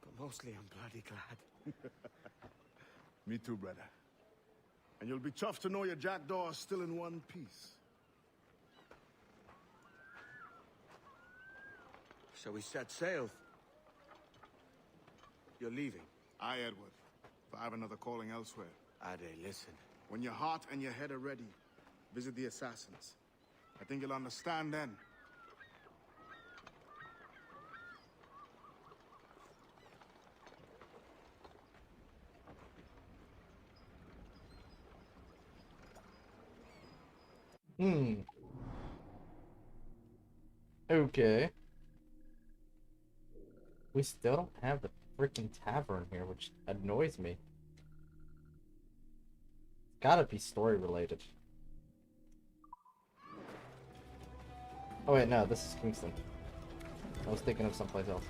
But mostly I'm bloody glad. Me too, brother. And you'll be tough to know your jackdaw is still in one piece. Shall we set sail? You're leaving? Aye, Edward. But I have another calling elsewhere. Ade, listen. When your heart and your head are ready, visit the assassins. I think you'll understand then. Okay. We still don't have the freaking tavern here, which annoys me. It's gotta be story related. Oh wait, no, this is Kingston. I was thinking of someplace else.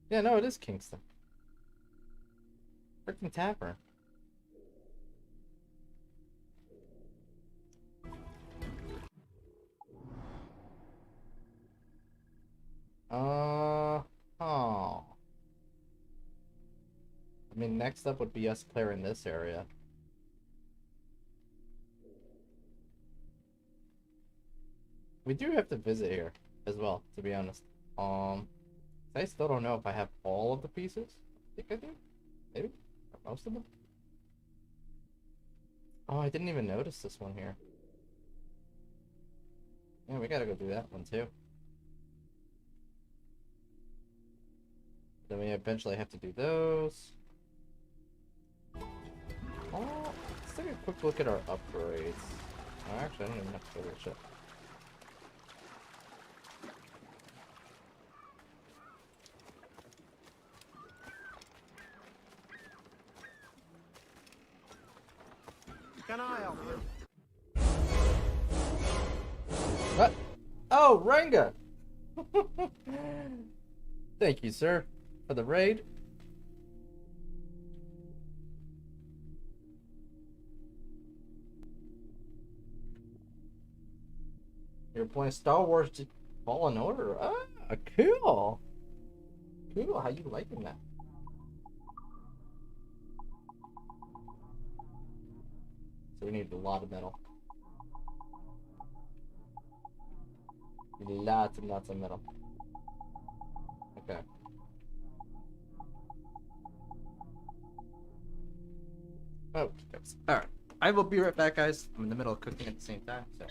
Yeah, no, it is Kingston. Freaking tavern. Oh. I mean, next up would be us clearing this area. We do have to visit here as well, to be honest. I still don't know if I have all of the pieces. I think I do. Maybe? Or most of them? Oh, I didn't even notice this one here. Yeah, we gotta go do that one too. Then we eventually have to do those. Oh, let's take a quick look at our upgrades. Oh, actually, I don't even have to go to the ship. Can I help you? What? Oh, Ranga! Thank you, sir, for the raid. You're playing Star Wars Fallen Order. Ah, cool. Cool, how you liking that? So we need a lot of metal. Lots and lots of metal. Okay. Oh, alright. I will be right back, guys. I'm in the middle of cooking at the same time, so.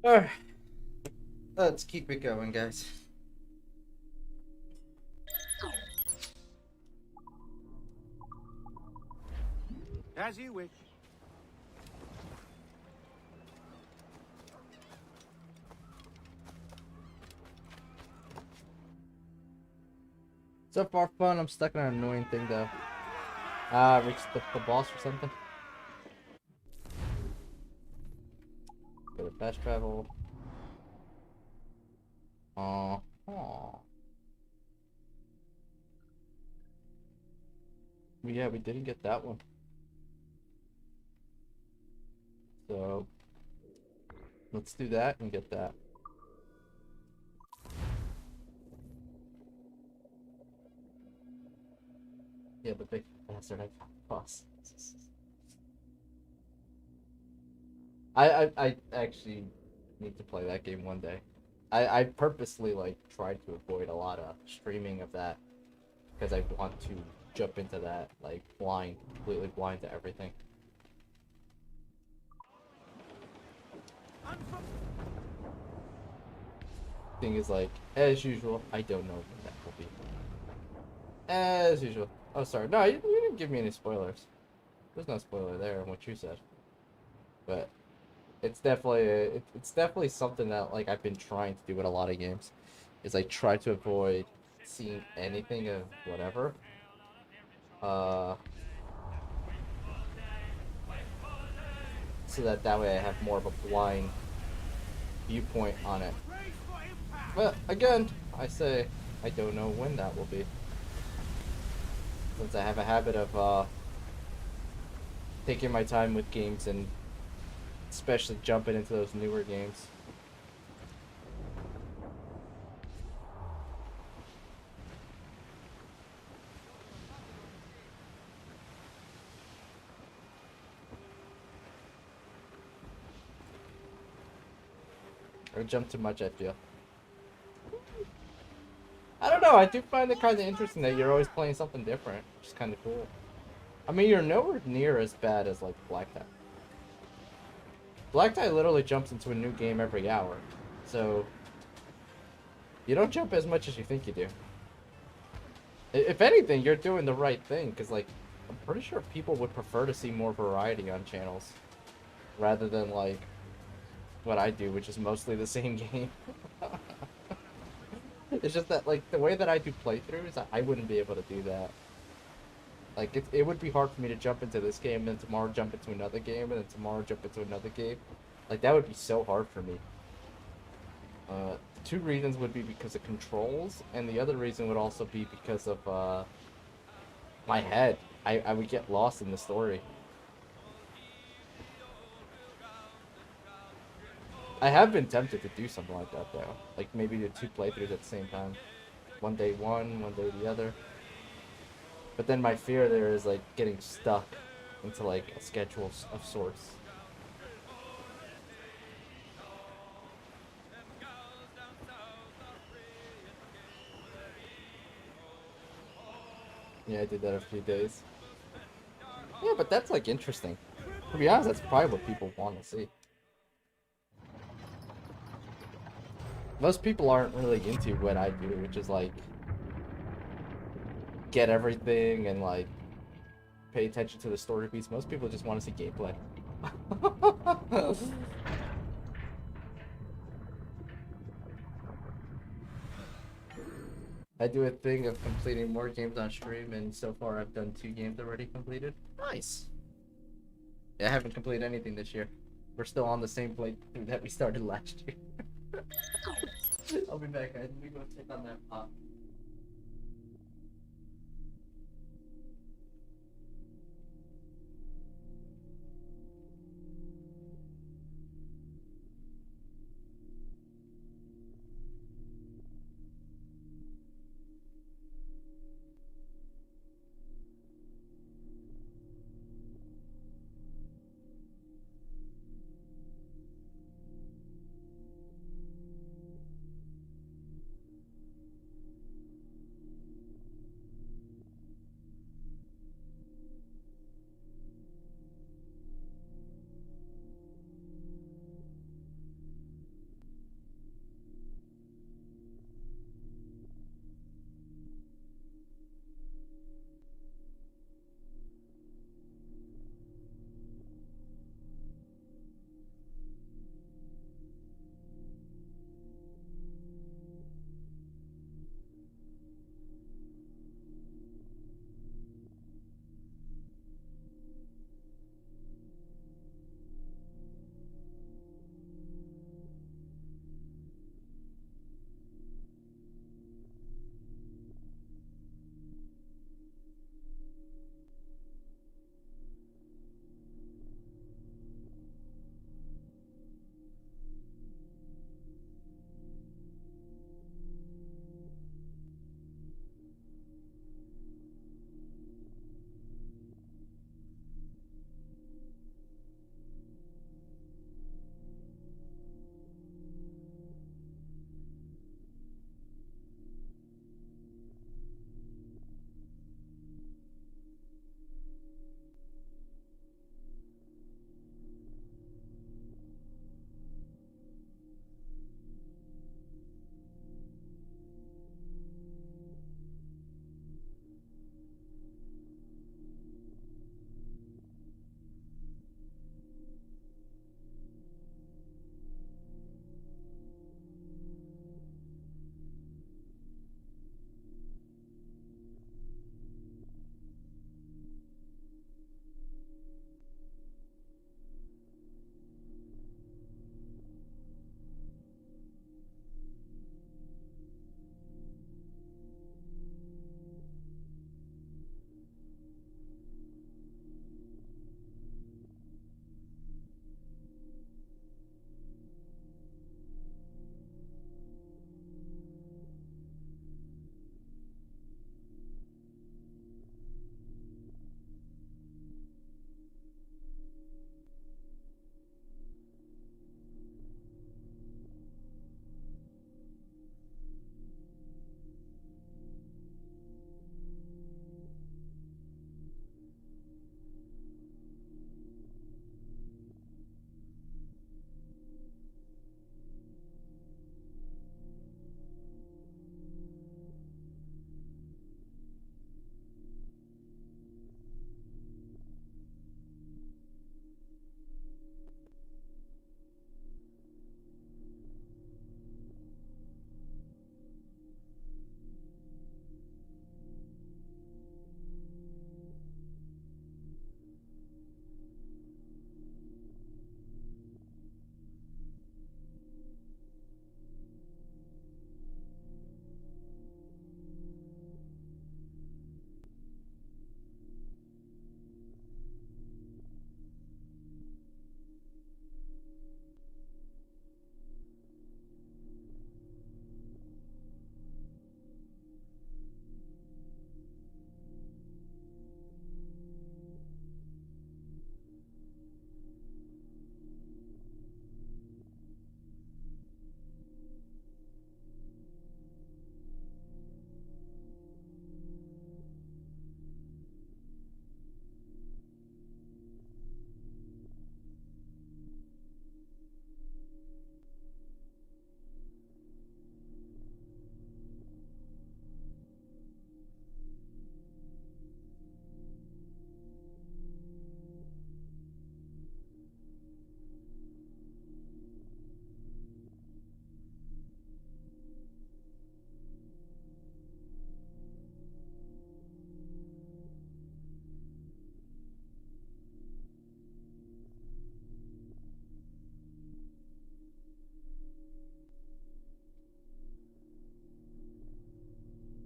Alright. Let's keep it going, guys. As you wish. So far fun, I'm stuck on an annoying thing though. Reach the boss or something. Go to fast travel. Oh. Yeah, we didn't get that one. So let's do that and get that. Yeah, the big bastard boss. I actually need to play that game one day. I purposely like tried to avoid a lot of streaming of that because I want to jump into that like completely blind to everything. Thing is, like, as usual, I don't know what that will be. As usual. Oh, sorry. No, you didn't give me any spoilers. There's no spoiler there in what you said. But it's definitely it's definitely something that like I've been trying to do with a lot of games. Is I try to avoid seeing anything of whatever. So that way I have more of a blind viewpoint on it. But again, I say I don't know when that will be. Since I have a habit of taking my time with games and especially jumping into those newer games. Or jump too much, I feel. I don't know, I do find it kind of interesting that you're always playing something different, which is kind of cool. I mean, you're nowhere near as bad as, like, Black Tie. Black Tie literally jumps into a new game every hour, so you don't jump as much as you think you do. If anything, you're doing the right thing, because, like, I'm pretty sure people would prefer to see more variety on channels, rather than, like, what I do, which is mostly the same game. It's just that, like, the way that I do playthroughs, I wouldn't be able to do that. Like, it would be hard for me to jump into this game, and then tomorrow jump into another game, and then tomorrow jump into another game. Like, that would be so hard for me. Two reasons would be because of controls, and the other reason would also be because of, my head. I would get lost in the story. I have been tempted to do something like that, though. Like, maybe do 2 playthroughs at the same time. One day one day the other. But then my fear there is, like, getting stuck into, like, a schedule of sorts. Yeah, I did that a few days. Yeah, but that's, like, interesting. To be honest, that's probably what people want to see. Most people aren't really into what I do, which is, like, get everything and, like, pay attention to the story beats. Most people just want to see gameplay. I do a thing of completing more games on stream, and so far I've done 2 games already completed. Nice. Yeah, I haven't completed anything this year. We're still on the same playthrough that we started last year. I'll be back, guys. Let me go check on that pot.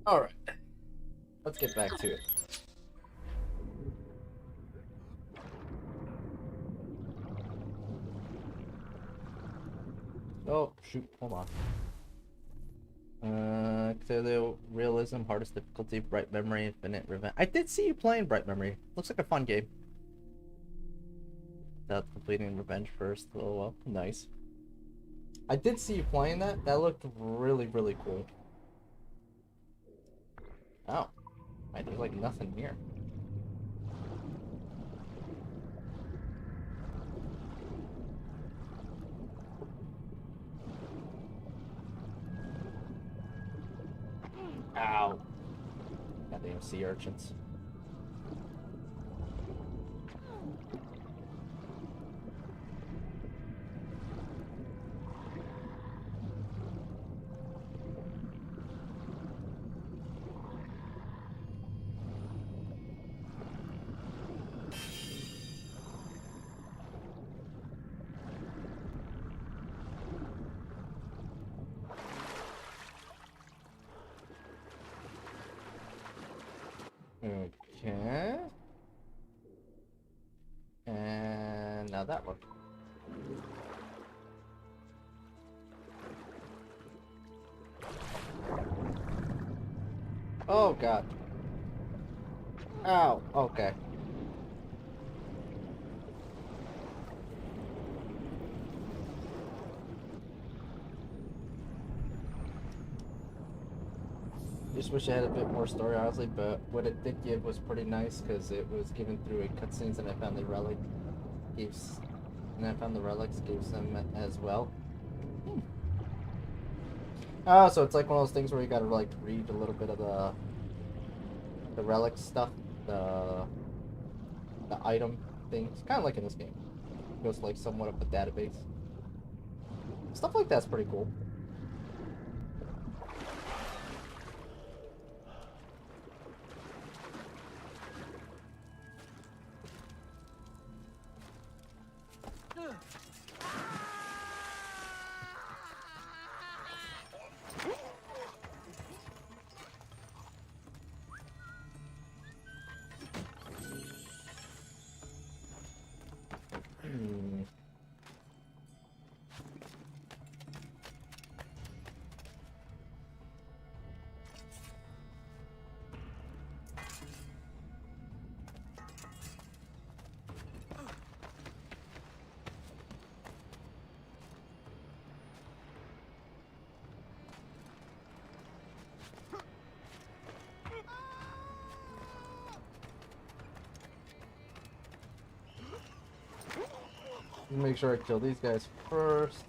Alright. Let's get back to it. Oh, shoot. Hold on. Clearly realism, hardest difficulty, bright memory, infinite revenge. I did see you playing bright memory. Looks like a fun game. Without completing revenge first. Oh well, nice. I did see you playing that. That looked really, really cool. Oh, man, there's like nothing here. Ow. Goddamn sea urchins. Okay. And now that one. Oh god. Ow. Okay. Just wish I had a bit more story, honestly, but what it did give was pretty nice because it was given through a cutscenes, and I found the relic gives, and I found the relics gives them as well. Oh, so it's like one of those things where you gotta like read a little bit of the relic stuff, the item things, kind of like in this game. It goes like somewhat of a database. Stuff like that's pretty cool. Make sure I kill these guys first.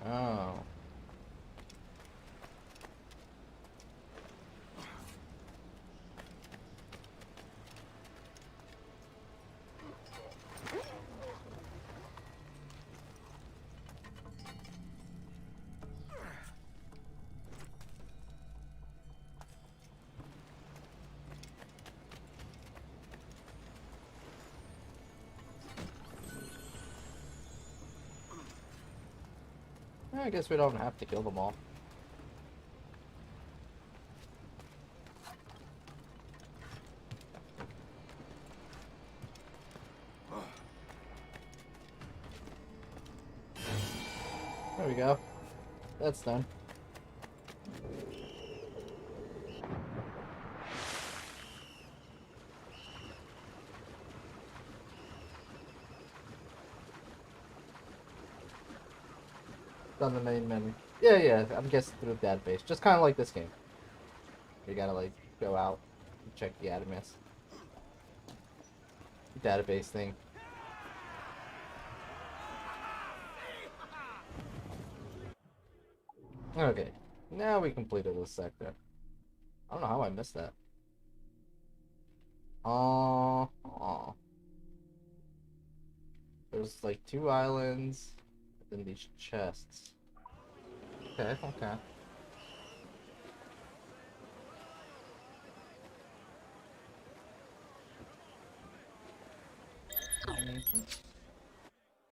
Oh. I guess we don't have to kill them all. There we go. That's done. On the main menu. Yeah, I'm guessing through the database. Just kind of like this game. You gotta, like, go out and check the Adamus database thing. Okay, now we completed this sector. I don't know how I missed that. There's, like, 2 islands, than these chests. Okay, okay.